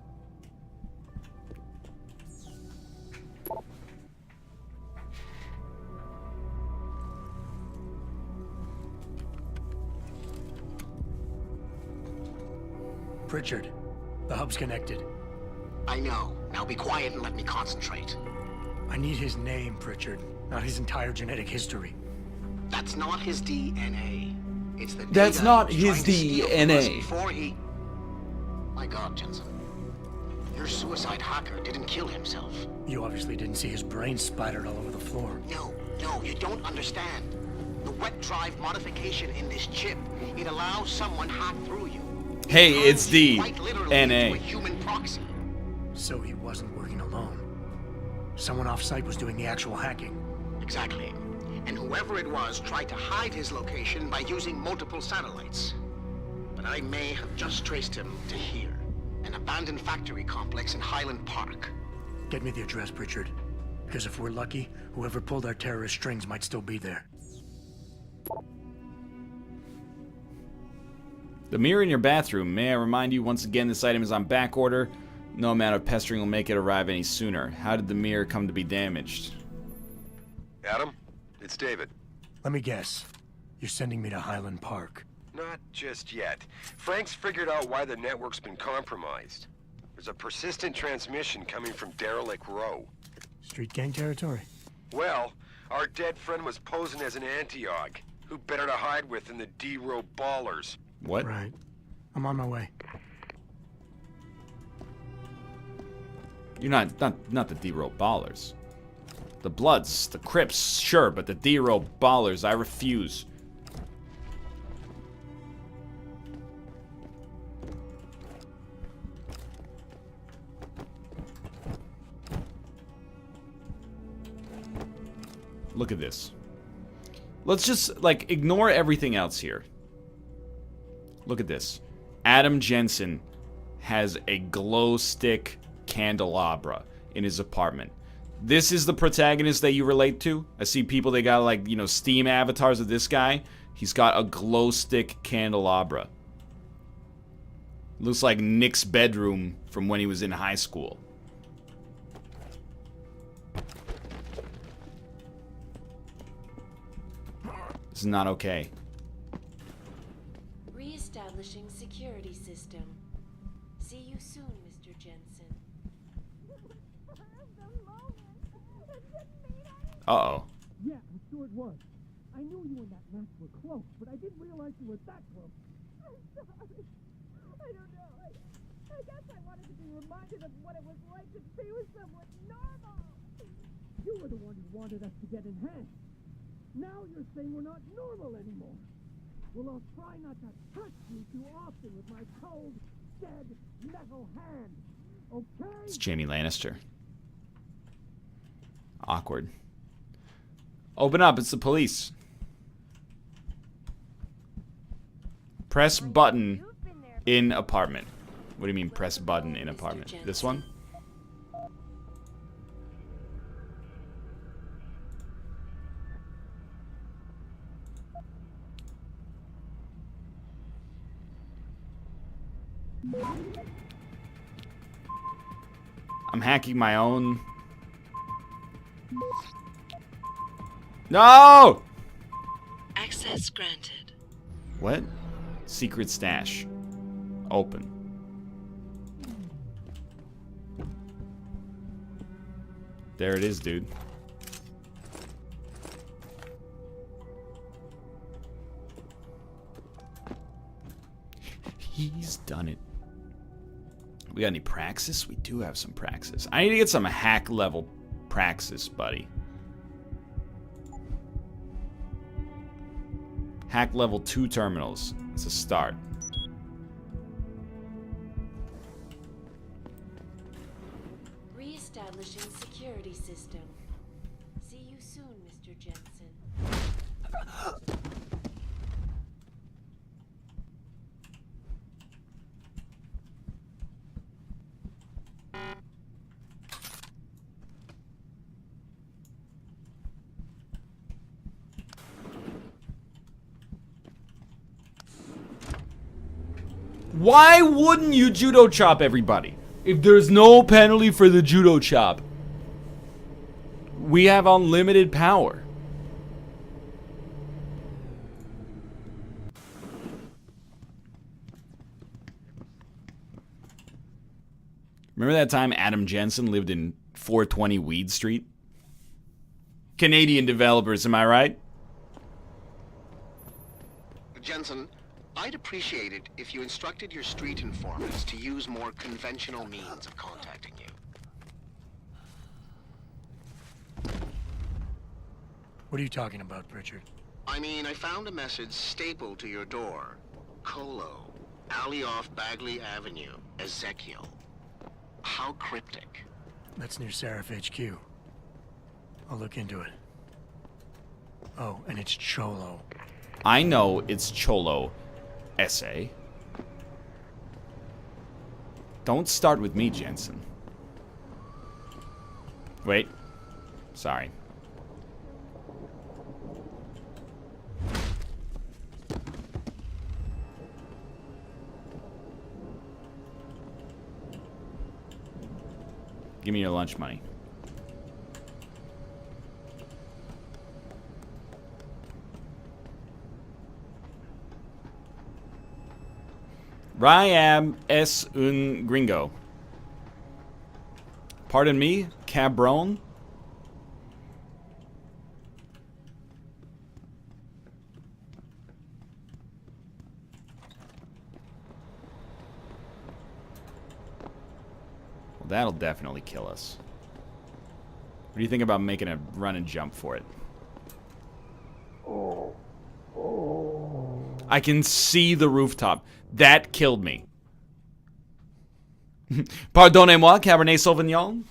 Pritchard, the hub's connected. I know. Now be quiet and let me concentrate. I need his name, Pritchard, not his entire genetic history. That's not his DNA. It's the That's data not he's his trying to steal from us DNA. Before he... My God, Jensen. Your suicide hacker didn't kill himself. You obviously didn't see his brain splattered all over the floor. No, you don't understand. The wet drive modification in this chip, it allows someone hacked through you. Hey, it's the Quite literally into NA. a human proxy. So he wasn't working alone. Someone off-site was doing the actual hacking. Exactly. And whoever it was tried to hide his location by using multiple satellites. But I may have just traced him to here, an abandoned factory complex in Highland Park. Get me the address, Pritchard. Because if we're lucky, whoever pulled our terrorist strings might still be there. The mirror in your bathroom. May I remind you once again, this item is on back order. No amount of pestering will make it arrive any sooner. How did the mirror come to be damaged? Adam, it's David. Let me guess. You're sending me to Highland Park. Not just yet. Frank's figured out why the network's been compromised. There's a persistent transmission coming from Derelict Row. Street gang territory? Well, our dead friend was posing as an anti-aug. Who better to hide with than the D-Row ballers? What? Right. I'm on my way. You're not the D-Row ballers. The Bloods, the Crips, sure, but the D-Row ballers, I refuse. Look at this. Let's just, like, ignore everything else here. Look at this. Adam Jensen has a glow stick candelabra in his apartment. This is the protagonist that you relate to. I see people, they got like, you know, Steam avatars of this guy. He's got a glow stick candelabra. Looks like Nick's bedroom from when he was in high school. This is not okay. Re-establishing security system. See you soon, Mr. Jensen. Uh-oh. Yeah, I'm sure it was. I knew you and that match were close, but I didn't realize you were that close. I'm sorry. I don't know. I guess I wanted to be reminded of what it was like to be with someone normal. You were the one who wanted us to get enhanced. Now you're saying we're not normal anymore. Well, I'll try not to touch you too often with my cold, dead, metal hand. Okay? It's Jaime Lannister. Awkward. Open up, it's the police. Press button in apartment. What do you mean press button in apartment? This one? I'm hacking my own. No! Access granted. What? Secret stash. Open. There it is, dude. He's done it. We got any praxis? We do have some praxis. I need to get some hack level praxis, buddy. Hack level 2 terminals. It's a start. Re-establishing security system. See you soon, Mr. Jensen. Why wouldn't you judo chop everybody? If there's no penalty for the judo chop. We have unlimited power. Remember that time Adam Jensen lived in 420 Weed Street? Canadian developers, am I right? Jensen, I'd appreciate it if you instructed your street informants to use more conventional means of contacting you. What are you talking about, Pritchard? I mean, I found a message stapled to your door. Colo, alley off Bagley Avenue, Ezekiel. How cryptic. That's near Seraph HQ. I'll look into it. Oh, and it's Cholo. I know it's Cholo. Essay. Don't start with me, Jensen. Wait. Sorry. Give me your lunch money. Ryam es un gringo. Pardon me, cabron? Well, that'll definitely kill us. What do you think about making a run and jump for it? I can see the rooftop. That killed me. Pardonnez-moi, Cabernet Sauvignon.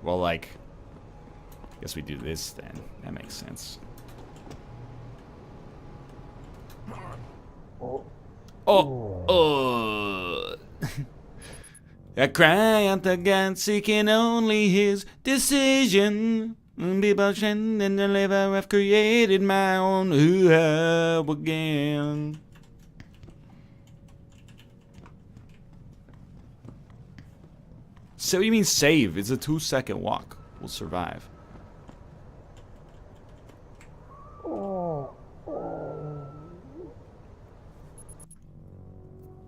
Well, like, guess we do this then. That makes sense. I cry out to God, seeking only His decision. People trying to live, I've created my own hell again. So what do you mean save? It's a 2-second walk. We'll survive.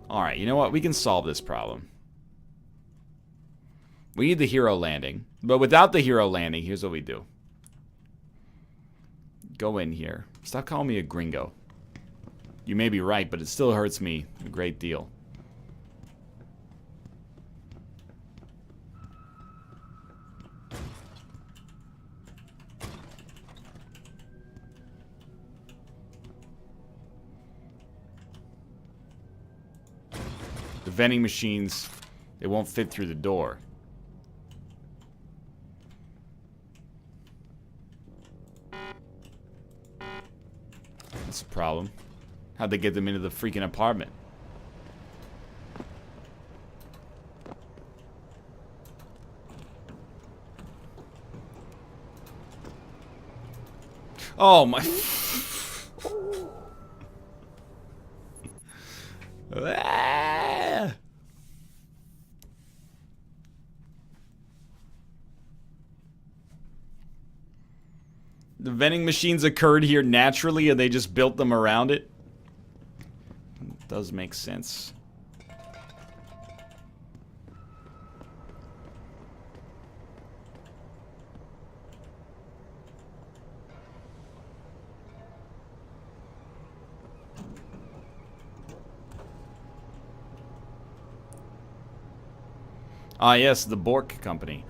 Alright, you know what? We can solve this problem. We need the hero landing. But without the hero landing, here's what we do. Go in here. Stop calling me a gringo. You may be right, but it still hurts me a great deal. The vending machines, they won't fit through the door. That's a problem. How'd they get them into the freaking apartment? Oh my... The vending machines occurred here naturally and they just built them around it. It does make sense. Ah, yes, the Bork Company.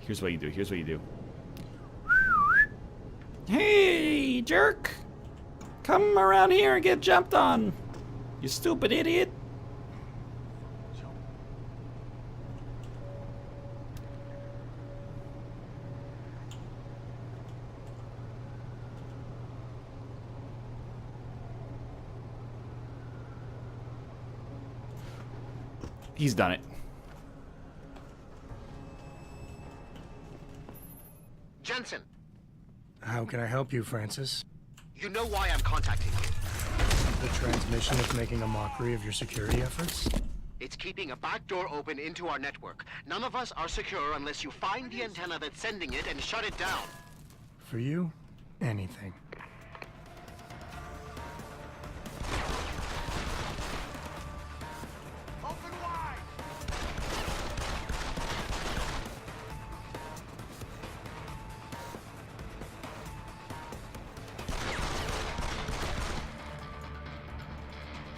Here's what you do. Here's what you do. Hey, jerk! Come around here and get jumped on. You stupid idiot. He's done it. Jensen. How can I help you, Francis? You know why I'm contacting you. The transmission is making a mockery of your security efforts? It's keeping a back door open into our network. None of us are secure unless you find the antenna that's sending it and shut it down. For you, anything.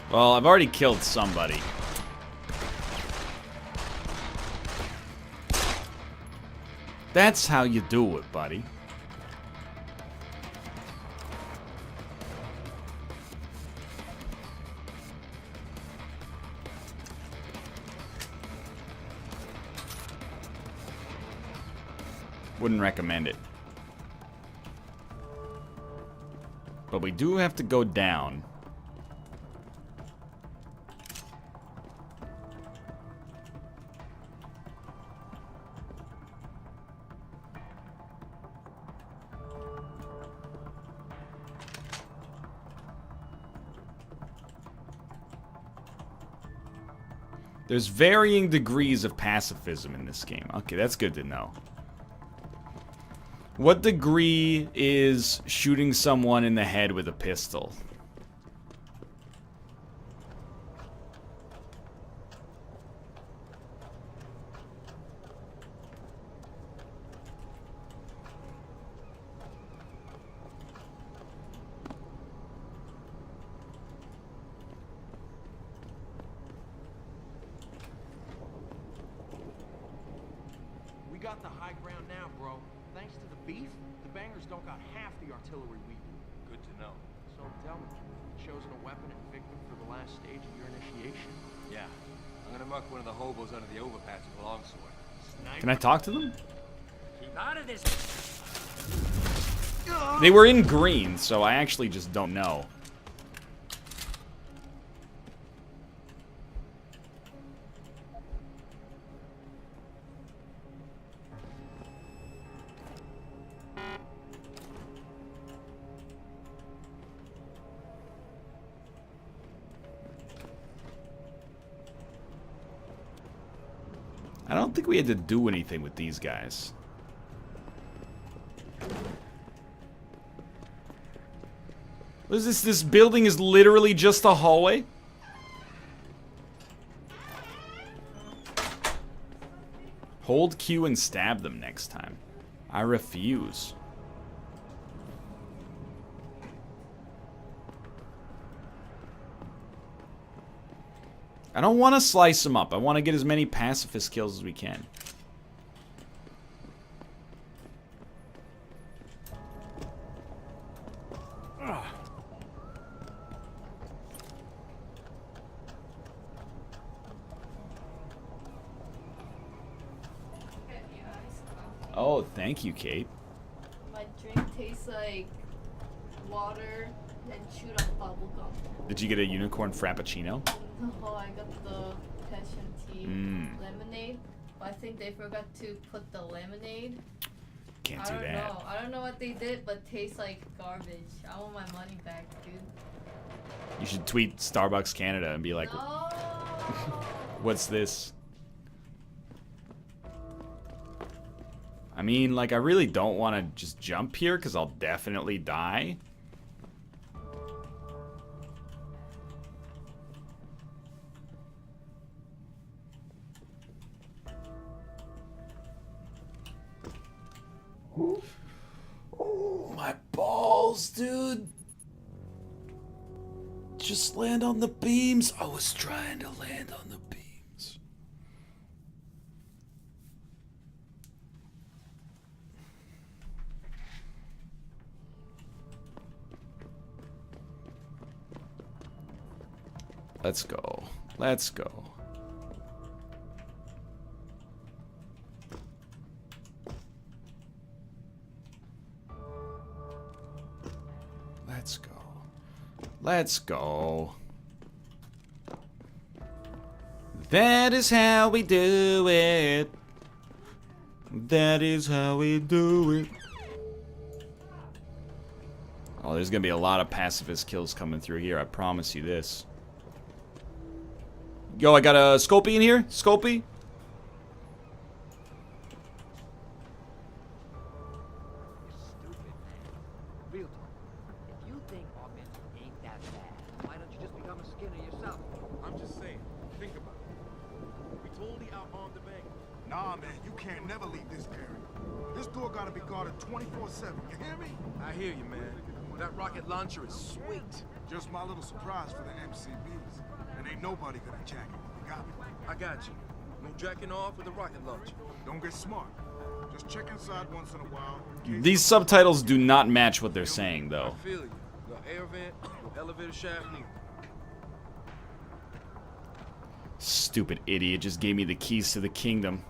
Well, I've already killed somebody. That's how you do it, buddy. Wouldn't recommend it. But we do have to go down. There's varying degrees of pacifism in this game. Okay, that's good to know. What degree is shooting someone in the head with a pistol? We got the high ground now, bro. Thanks to the beef, the bangers don't got half the artillery we do. Good to know. So tell me, you chosen a weapon and victim for the last stage of your initiation? Yeah. I'm gonna muck one of the hobos under the overpass with a longsword. Can I talk to them? Keep out of this. They were in green, so I actually just don't know. I don't think we had to do anything with these guys. What is this? This building is literally just a hallway? Hold Q and stab them next time. I refuse. I don't want to slice them up. I want to get as many pacifist kills as we can. Oh, thank you, Kate. My drink tastes like water and chewed up bubble gum. Did you get a unicorn frappuccino? No, I got the passion tea lemonade, but I think they forgot to put the lemonade. Can't do that. I don't know what they did, but tastes like garbage. I want my money back, dude. You should tweet Starbucks Canada and be like, No. what's this? I mean, like, I really don't want to just jump here because I'll definitely die. My balls, dude. Just land on the beams. I was trying to land on the beams. Let's go. Let's go. Let's go. Let's go. That is how we do it. That is how we do it. Oh, there's gonna be a lot of pacifist kills coming through here. I promise you this. Yo, I got a Scopey in here. Scopey. Nah, man, you can't never leave this area. This door gotta be guarded 24/7. You hear me? I hear you, man. That rocket launcher is sweet. Just my little surprise for the MCBs. And ain't nobody gonna jack it. You got me? I got you. No jacking off with a rocket launcher. Don't get smart. Just check inside once in a while. These subtitles do not match what they're saying, though. I feel you. No air vent, no elevator shaft, neither. Stupid idiot just gave me the keys to the kingdom.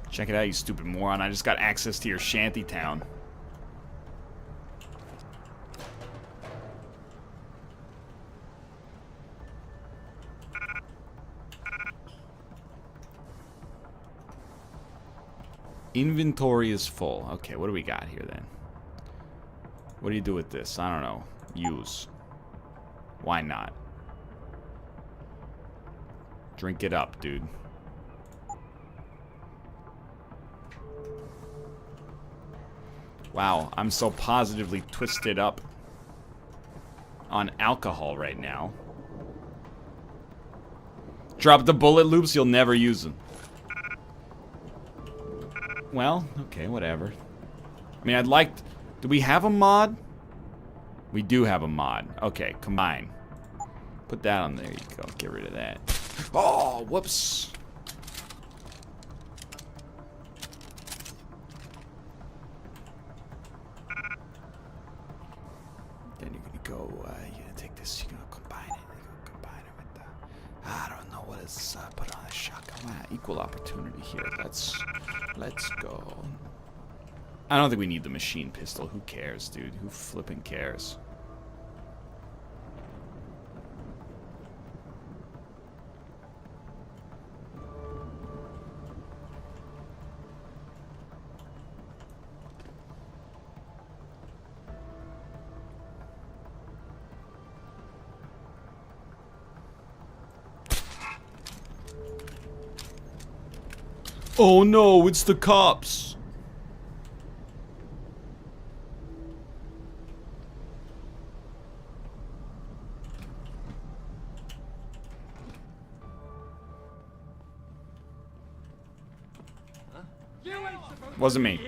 Check it out, you stupid moron. I just got access to your shanty town. Inventory is full. Okay, what do we got here then? What do you do with this? I don't know. Use. Why not? Drink it up, dude. Wow, I'm so positively twisted up on alcohol right now. Drop the bullet loops, you'll never use them. Well, okay, whatever. I mean, I'd like... Do we have a mod? We do have a mod. Okay, combine. Put that on there. You go. Get rid of that. Oh, whoops. Then you're gonna go. You're gonna take this. You're gonna combine it. You're gonna combine it with the. I don't know what is. Put on a shotgun. Wow, equal opportunity here. Let's go. I don't think we need the machine pistol. Who cares, dude? Who flipping cares? Oh no, it's the cops. Wasn't me.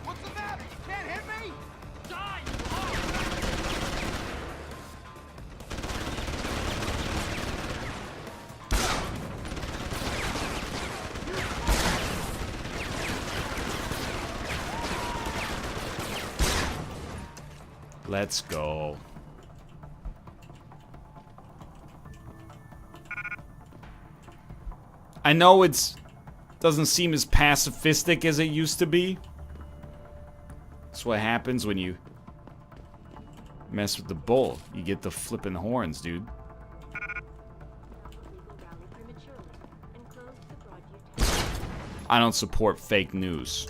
What's the matter? You can't hit me? Die! Let's go. I know it's doesn't seem as pacifistic as it used to be. That's what happens when you mess with the bull. You get the flipping horns, dude. I don't support fake news.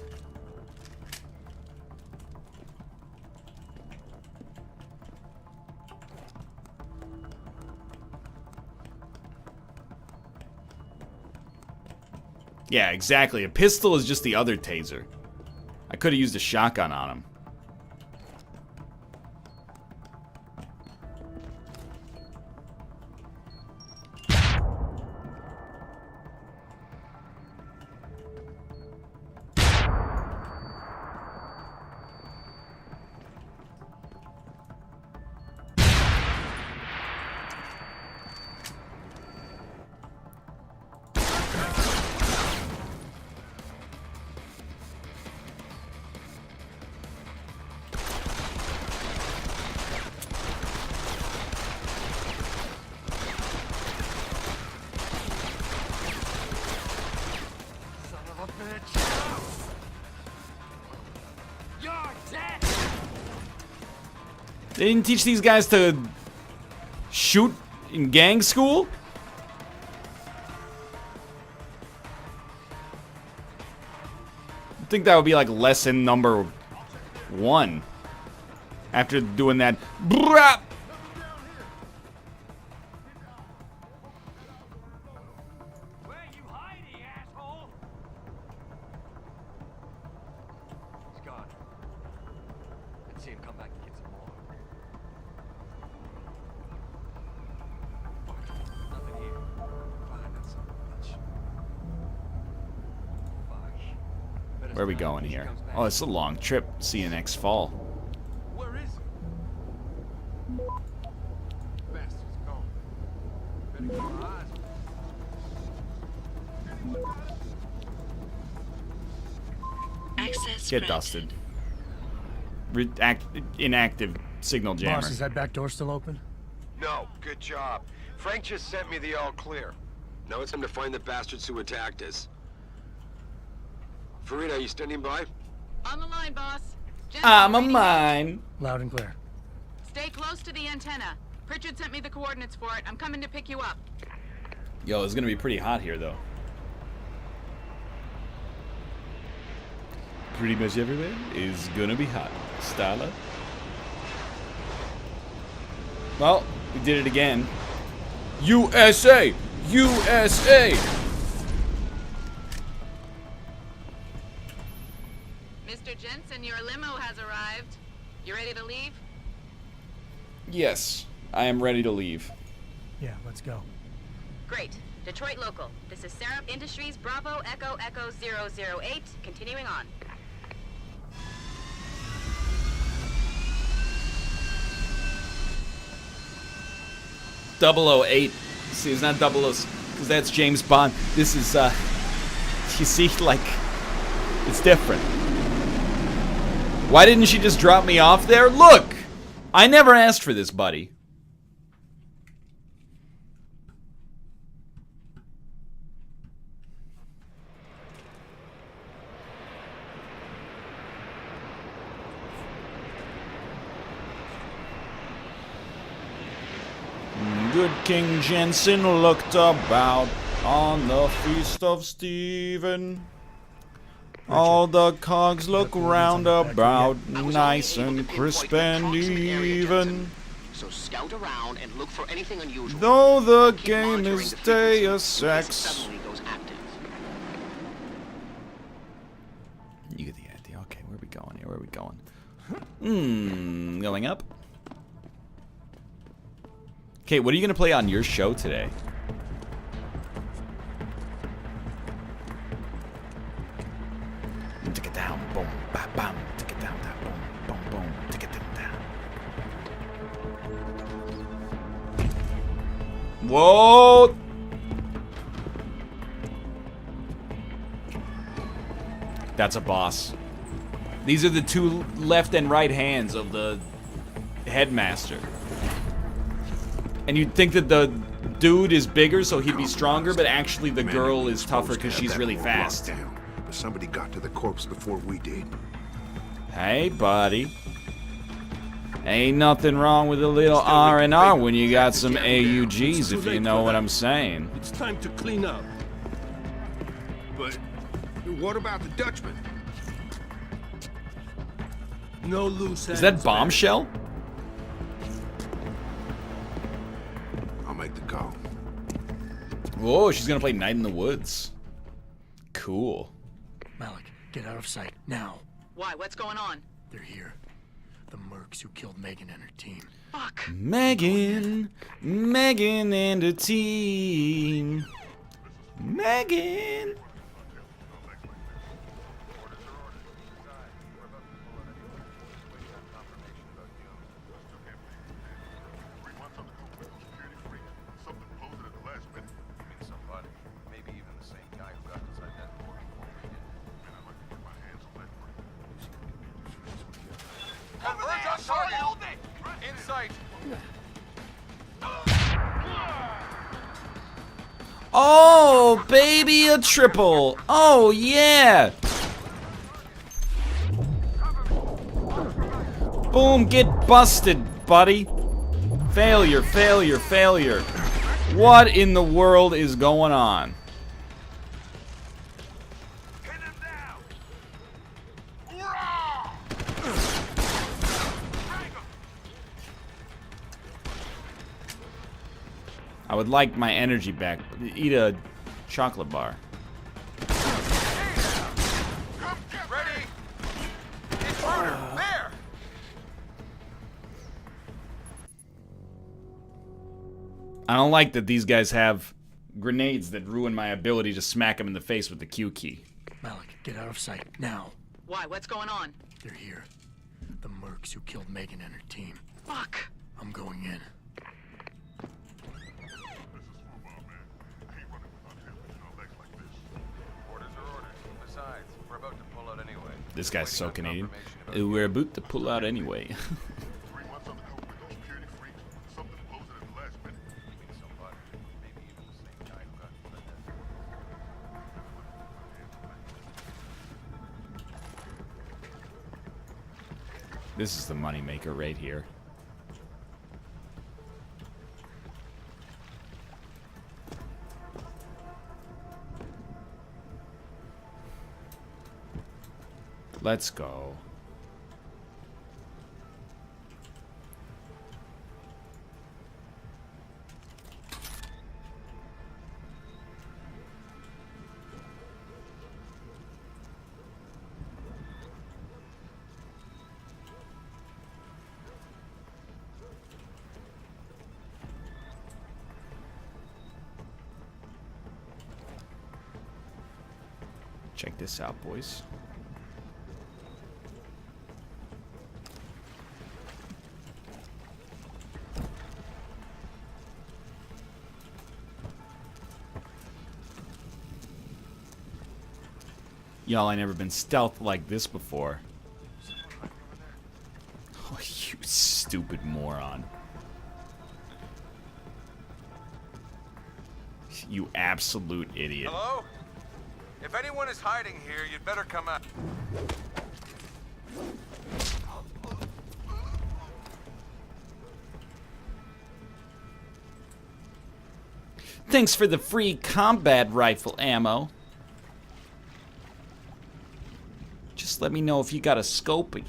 Yeah, exactly. A pistol is just the other taser. I could have used a shotgun on him. They didn't teach these guys to shoot in gang school? I think that would be like lesson number 1. After doing that. Brap! He's gone. Let's see him come back and get some more. Nothing here. Fine, that's something much. Where are we going here? Oh, it's a long trip. See you next fall. Where is he? Bastard's gone. Better keep our eyes Access Get granted. dusted. Inactive signal jammer. Boss, is that back door still open? No, good job. Frank just sent me the all clear. Now it's time to find the bastards who attacked us. Farida, you standing by? On the line, boss. I'm a mine. Loud and clear. Stay close to the antenna. Pritchard sent me the coordinates for it. I'm coming to pick you up. Yo, it's gonna be pretty hot here, though. pretty much everywhere is gonna be hot. Stala. Well, we did it again. USA! USA! Mr. Jensen, your limo has arrived. You ready to leave? Yes, I am ready to leave. Yeah, let's go. Great. Detroit local. This is Sarah Industries Bravo Echo Echo 008. Continuing on. .008. See, it's not 00, because that's James Bond. This is, you see, like, it's different. Why didn't she just drop me off there? Look! I never asked for this, buddy. Good King Jensen looked about on the feast of Stephen. All the cogs look round about, nice and crisp and even. So scout around and look for anything unusual. Though the game is Deus Ex. You get the idea. Okay, where are we going here? Where are we going? Going up? Okay, what are you gonna play on your show today? Take it down, boom, bam, bam. Take it down, down, boom, boom, boom. Take it down. Whoa! That's a boss. These are the two left and right hands of the headmaster. And you'd think that the dude is bigger, so he'd be stronger, but actually the girl is tougher because she's really fast. But somebody got to the corpse before we did. Hey, buddy. Ain't nothing wrong with a little R&R when you got some AUGs, if you know what I'm saying. It's time to clean up. But what about the Dutchman? No loose ends. Is that Bombshell? I'll make the call. Whoa, she's gonna play Night in the Woods. Cool. Malik, get out of sight, now. Why? What's going on? They're here. The mercs who killed Megan and her team. Fuck. Megan and her team. Megan. Oh, baby, a triple. Oh, yeah. Boom, get busted, buddy. Failure, failure, failure. What in the world is going on? I would like my energy back. Eat a chocolate bar. Ready? Intruder, there! I don't like that these guys have grenades that ruin my ability to smack them in the face with the Q key. Malik, get out of sight, now. Why? What's going on? They're here. The mercs who killed Megan and her team. Fuck. I'm going in. This guy's so Canadian. We're about to pull out anyway. This is the moneymaker right here. Let's go. Check this out, boys. Y'all, I never been stealth like this before. Oh, you stupid moron. You absolute idiot. Hello? If anyone is hiding here, you'd better come out. Thanks for the free combat rifle ammo. Just let me know if you got a scopey.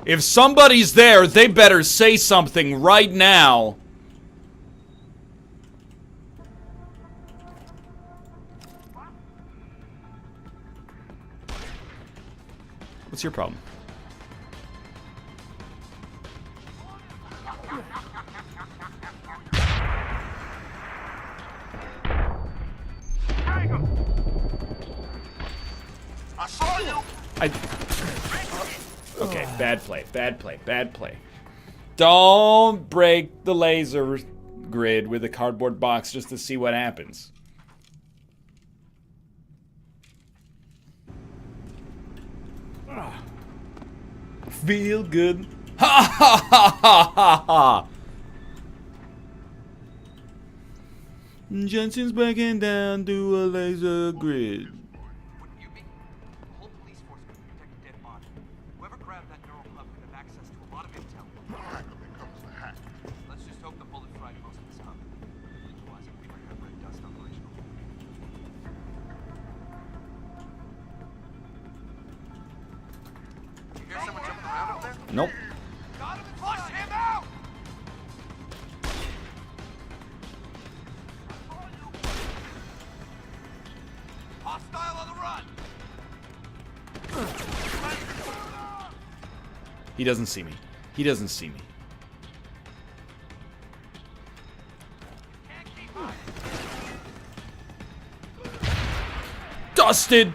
If somebody's there, they better say something right now. What's your problem? I saw you. Okay, bad play, bad play, bad play. Don't break the laser grid with a cardboard box just to see what happens. Feel good. Ha ha ha ha ha ha. Jensen's breaking down to a laser grid. Let's just hope the bullet fried most of this up. Otherwise, we might have red dust operational. You hear someone jumping around up there? Nope. Got him! Flush him out! Hostile on the run! He doesn't see me. He doesn't see me. Dusted!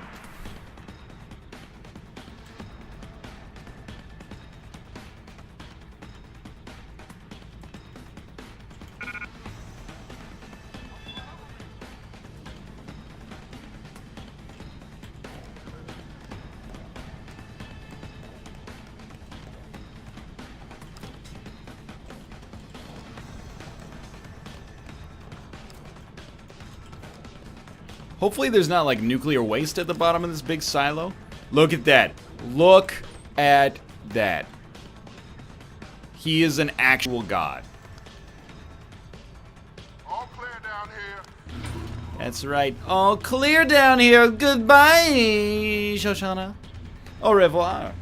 Hopefully there's not like nuclear waste at the bottom of this big silo. Look at that. Look at that. He is an actual god. All clear down here. That's right. All clear down here. Goodbye, Shoshana. Au revoir.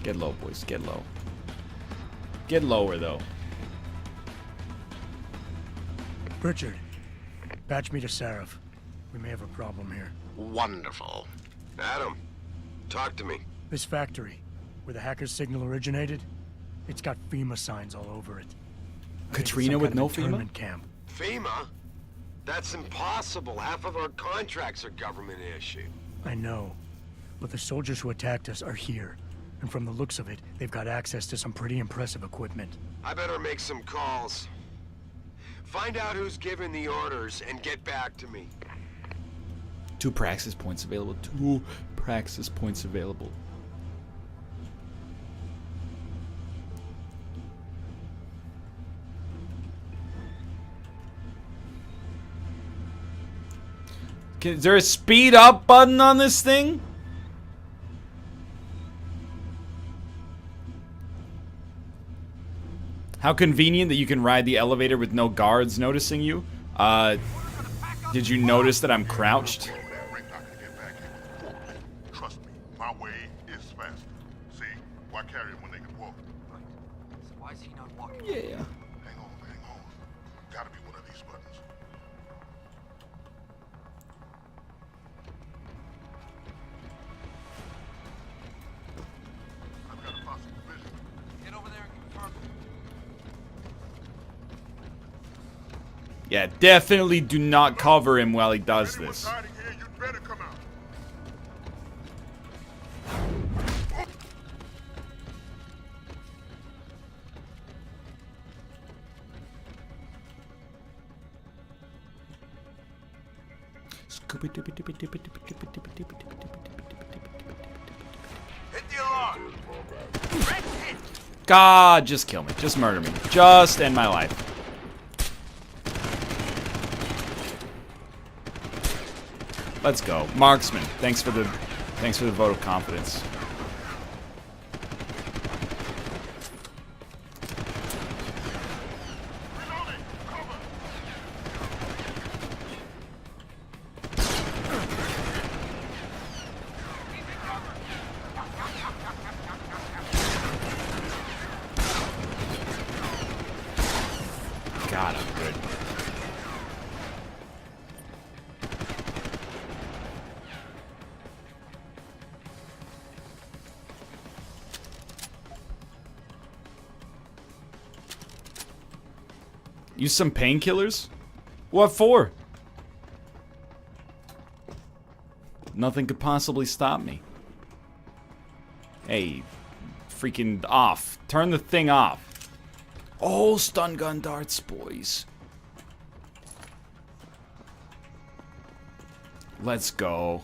Get low, boys. Get low. Get lower, though. Richard, patch me to Sarif. We may have a problem here. Wonderful. Adam, talk to me. This factory, where the hacker's signal originated, it's got FEMA signs all over it. I think it's Katrina some with kind no of FEMA? internment camp. FEMA? That's impossible. Half of our contracts are government issue. I know, but the soldiers who attacked us are here. And from the looks of it, they've got access to some pretty impressive equipment. I better make some calls. Find out who's giving the orders and get back to me. 2 praxis points available. 2 praxis points available. Is there a speed up button on this thing? How convenient that you can ride the elevator with no guards noticing you. Did you notice that I'm crouched? Trust me, my way is faster. See, why carry him when they can walk? Right. So why is he not walking? Yeah. Hang on. Gotta be one of these buttons. I've got a possible vision. Get over there and confirm. Yeah, definitely do not cover him while he does this. God, just kill me. Just murder me. Just end my life. Let's go. Marksman. Thanks for the vote of confidence. God, I'm good. Use some painkillers? What for? Nothing could possibly stop me. Hey, freaking off. Turn the thing off. Oh, stun gun darts, boys. Let's go.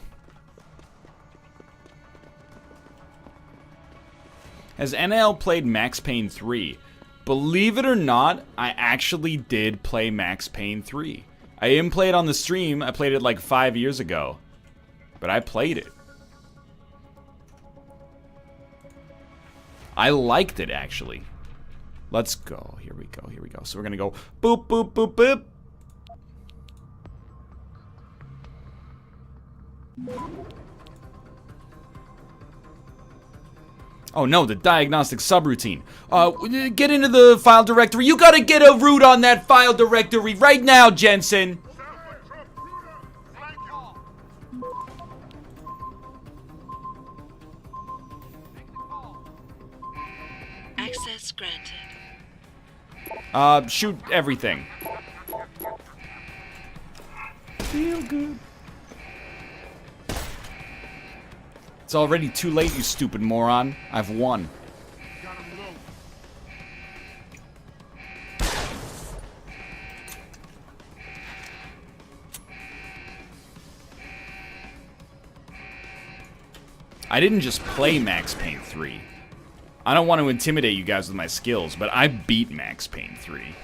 Has NL played Max Payne 3? Believe it or not, I actually did play Max Payne 3. I didn't play it on the stream. I played it like 5 years ago. But I played it. I liked it, actually. Let's go. Here we go. Here we go. So we're going to go boop, boop, boop, boop. Oh no, the diagnostic subroutine. Get into the file directory. You gotta get a root on that file directory right now, Jensen. Access granted. Shoot everything. Feel good. It's already too late, you stupid moron. I've won. I didn't just play Max Payne 3. I don't want to intimidate you guys with my skills, but I beat Max Payne 3.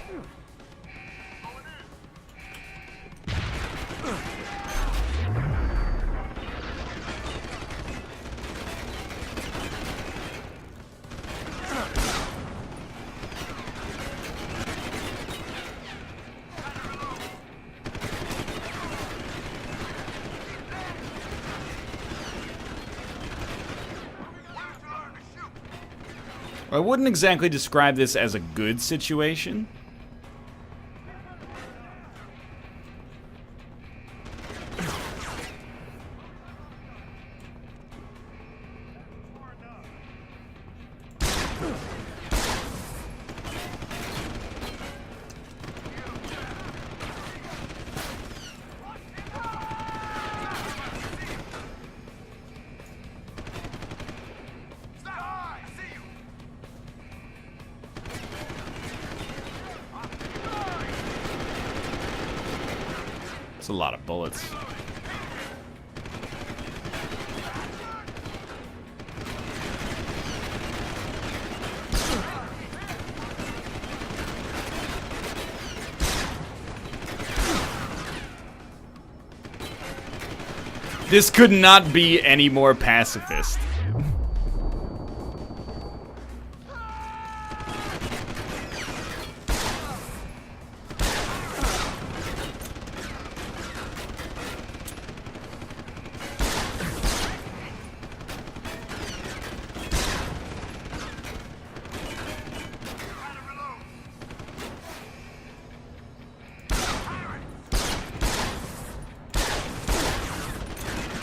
I wouldn't exactly describe this as a good situation. It's a lot of bullets. This could not be any more pacifist.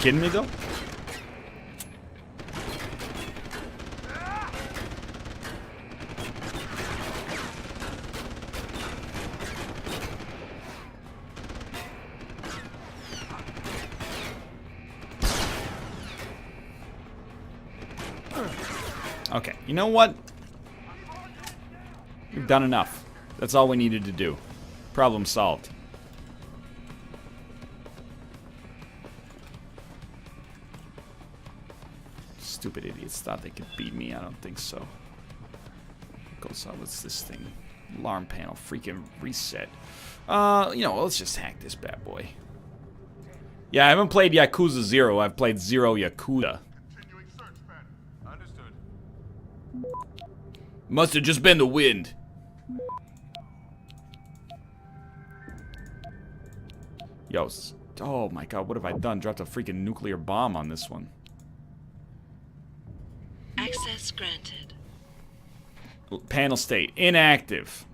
kidding me, though? Okay, you know what? We've done enough. That's all we needed to do. Problem solved. Stupid idiots thought they could beat me. I don't think so. Goes on. What's this thing? Alarm panel. Freaking reset. You know, let's just hack this bad boy. Yeah, I haven't played Yakuza 0. I've played 0 Yakuza. Understood. Must have just been the wind. Yo, oh my god, what have I done? Dropped a freaking nuclear bomb on this one. Access granted. Panel state, inactive.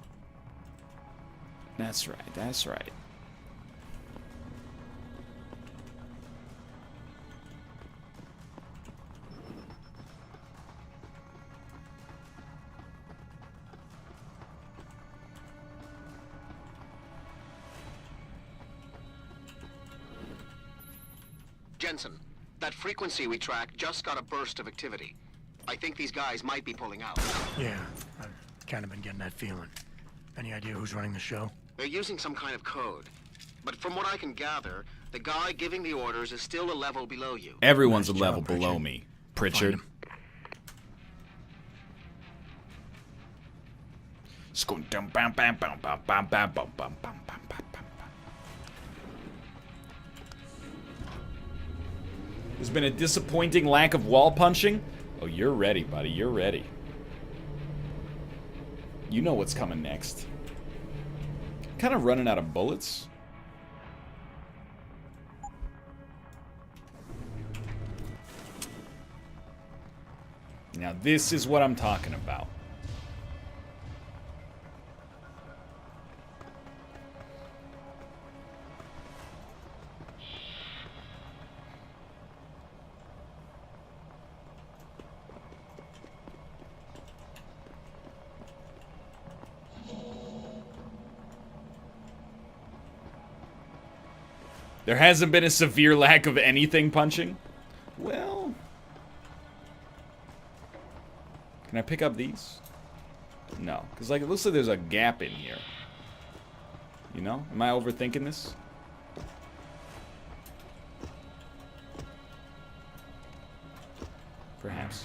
That's right, that's right. Jensen, that frequency we tracked just got a burst of activity. I think these guys might be pulling out. Yeah, I've kind of been getting that feeling. Any idea who's running the show? They're using some kind of code. But from what I can gather, the guy giving the orders is still a level below you. Everyone's a level below me, Pritchard. There's been a disappointing lack of wall punching. Oh, you're ready, buddy. You're ready. You know what's coming next. Kind of running out of bullets. Now, this is what I'm talking about. There hasn't been a severe lack of anything punching? Well... Can I pick up these? No. Because, like, it looks like there's a gap in here. You know? Am I overthinking this? Perhaps.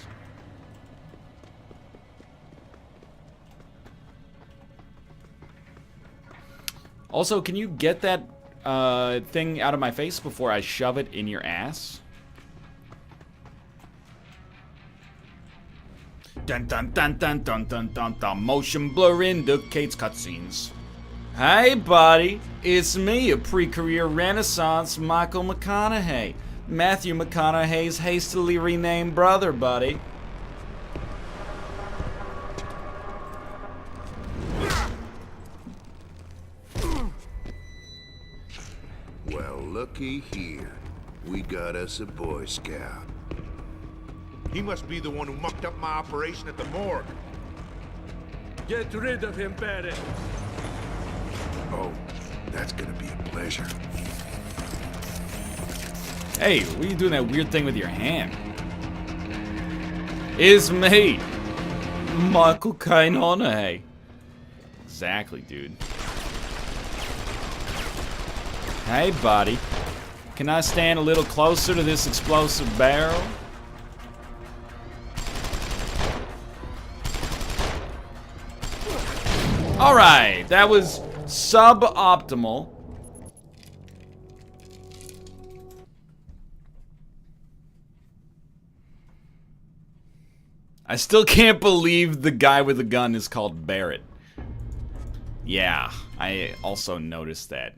Also, can you get that thing out of my face before I shove it in your ass? Dun dun dun dun dun dun dun dun. Motion blur indicates cutscenes. Hey, buddy. It's me, a pre-career Renaissance Michael McConaughey. Matthew McConaughey's hastily renamed brother, buddy. Well, looky here. We got us a Boy Scout. He must be the one who mucked up my operation at the morgue. Get rid of him, Barrett. Oh, that's gonna be a pleasure. Hey, what are you doing that weird thing with your hand? It's me, Michael McConaughey. Exactly, dude. Hey, buddy. Can I stand a little closer to this explosive barrel? Alright, that was suboptimal. I still can't believe the guy with the gun is called Barrett. Yeah, I also noticed that.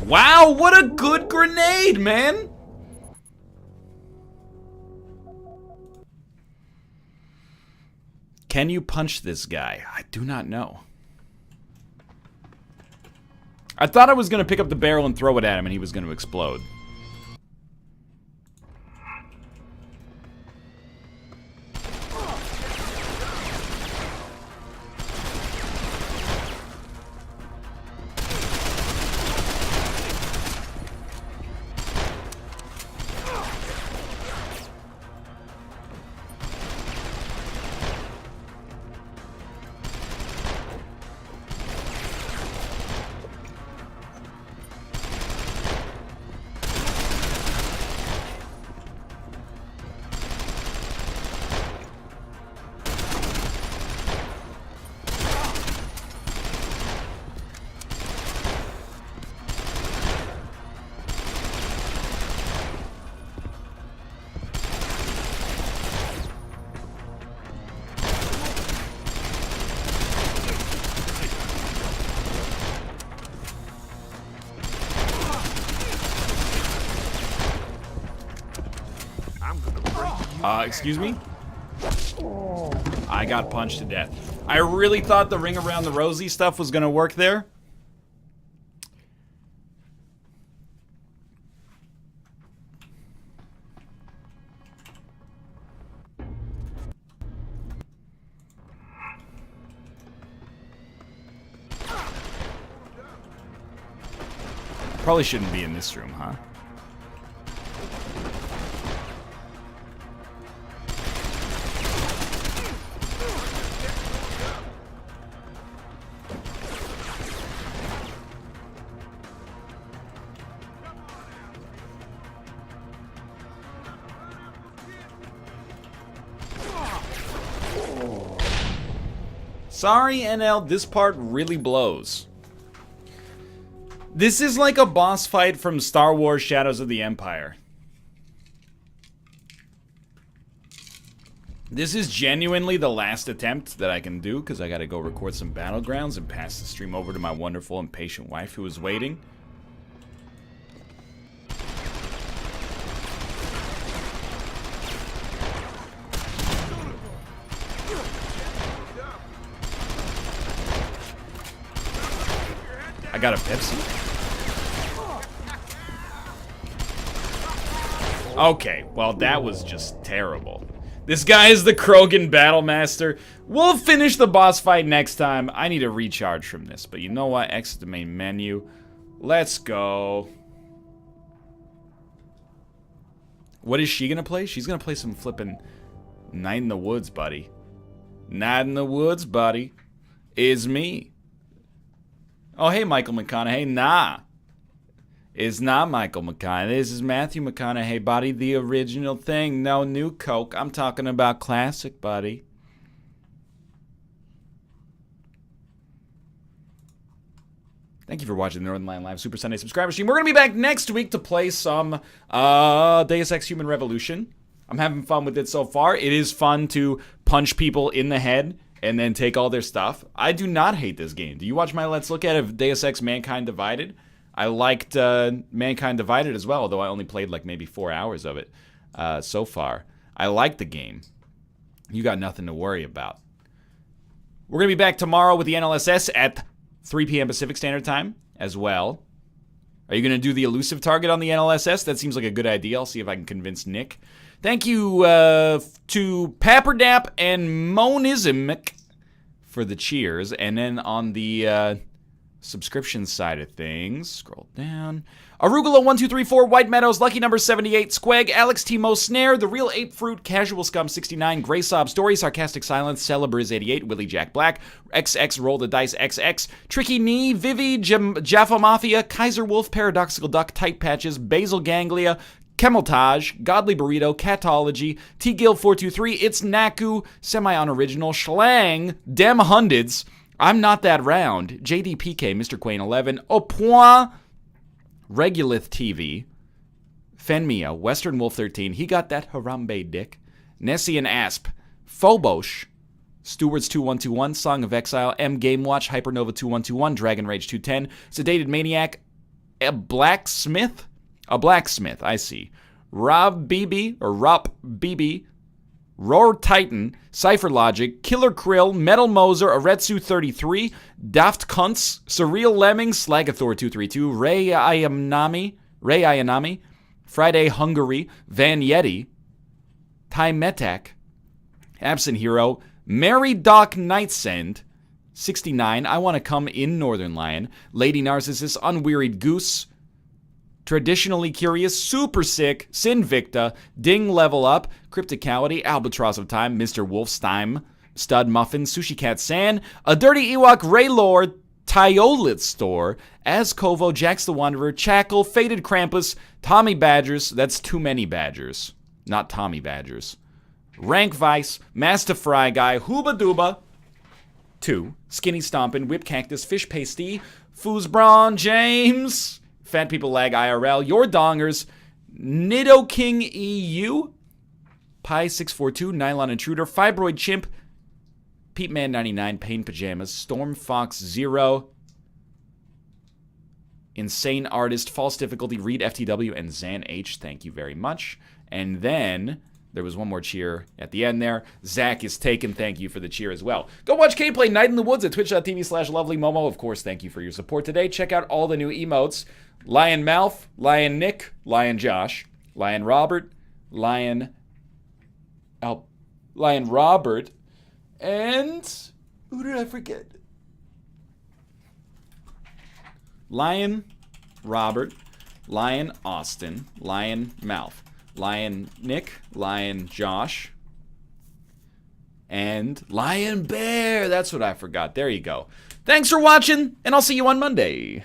Wow, what a good grenade, man! Can you punch this guy? I do not know. I thought I was going to pick up the barrel and throw it at him and he was going to explode. Excuse me? I got punched to death. I really thought the ring around the rosy stuff was gonna work there. Probably shouldn't be in this room, huh? Sorry, NL, this part really blows. This is like a boss fight from Star Wars Shadows of the Empire. This is genuinely the last attempt that I can do, because I gotta go record some Battlegrounds and pass the stream over to my wonderful and patient wife who is waiting. I got a Pepsi. Okay, well that was just terrible. This guy is the Krogan Battlemaster. We'll finish the boss fight next time. I need a recharge from this, but you know what? Exit the main menu. Let's go. What is she gonna play? She's gonna play some flippin' Night in the Woods, buddy. Night in the Woods, buddy. Is me. Oh, hey, Michael McConaughey. Nah. It's not Michael McConaughey. This is Matthew McConaughey, buddy. The original thing. No new Coke. I'm talking about classic, buddy. Thank you for watching the Northernlion Live Super Sunday subscriber stream. We're going to be back next week to play some Deus Ex Human Revolution. I'm having fun with it so far. It is fun to punch people in the head and then take all their stuff. I do not hate this game. Do you watch my Let's Look at it of Deus Ex Mankind Divided? I liked Mankind Divided as well, although I only played like maybe 4 hours of it so far. I like the game. You got nothing to worry about. We're going to be back tomorrow with the NLSS at 3 p.m. Pacific Standard Time as well. Are you going to do the elusive target on the NLSS? That seems like a good idea. I'll see if I can convince Nick. Thank you to Papperdap and Monismic for the cheers. And then on the subscription side of things, scroll down. Arugula1234, White Meadows, Lucky Number 78, Squeg, Alex Timo, Snare, The Real Ape Fruit, Casual Scum 69, Grey Sob Story, Sarcastic Silence, Celebriz 88, Willie Jack Black, XX Roll the Dice XX, Tricky Knee, Vivi, Jaffa Mafia, Kaiser Wolf, Paradoxical Duck, Tight Patches, Basil Ganglia, Kemeltage, Godly Burrito, Catology, T-Gil423, It's Naku, Semi-Unoriginal, Schlang, Dem Hundreds, I'm Not That Round, JDPK, Mr. Quain 11, Au Point, Regulith TV, Fenmia, Western Wolf 13, He Got That Harambe Dick, Nessie and Asp, Phobos, Stewards 2121, Song of Exile, M Game Watch, Hypernova 2121, Dragon Rage 210, Sedated Maniac, a blacksmith? A blacksmith, I see. Rob BB, or Rop BB, Roar Titan, Cypher Logic, Killer Krill, Metal Moser, Aretsu 33, Daft Cunts, Surreal Lemming, Slagathor 232, Ray Ayanami, Friday Hungary, Van Yeti, Ty Metak, Absent Hero, Mary Doc Nightsend, 69, I Want to Come in Northernlion, Lady Narcissus, Unwearied Goose, Traditionally Curious, Super Sick, Sinvicta, Ding Level Up, Crypticality, Albatross of Time, Mr. Wolfstime, Stud Muffin, Sushi Cat San, A Dirty Ewok, Raylord, Tyolit Store, Azkovo, Jax the Wanderer, Chackle, Faded Krampus, Tommy Badgers, that's too many Badgers, not Tommy Badgers, Rank Vice, Master Fry Guy, Hooba Dooba, 2, Skinny Stompin', Whip Cactus, Fish Pasty, Foosbrawn, James, Fat People Lag IRL, Your Dongers, Nido King EU, Pi642, Nylon Intruder, Fibroid Chimp, Pete Man 99, Pain Pajamas, Storm Fox 0, Insane Artist, False Difficulty, Reed FTW, and Zan H. Thank you very much. And then there was one more cheer at the end there. Zach is taken. Thank you for the cheer as well. Go watch Kay play Night in the Woods at twitch.tv/lovelymomo. Of course, thank you for your support today. Check out all the new emotes. Lion Malf, Lion Nick, Lion Josh, Lion Robert, Lion Robert, and who did I forget? Lion Robert, Lion Austin, Lion Malf, Lion Nick, Lion Josh, and Lion Bear. That's what I forgot. There you go. Thanks for watching, and I'll see you on Monday.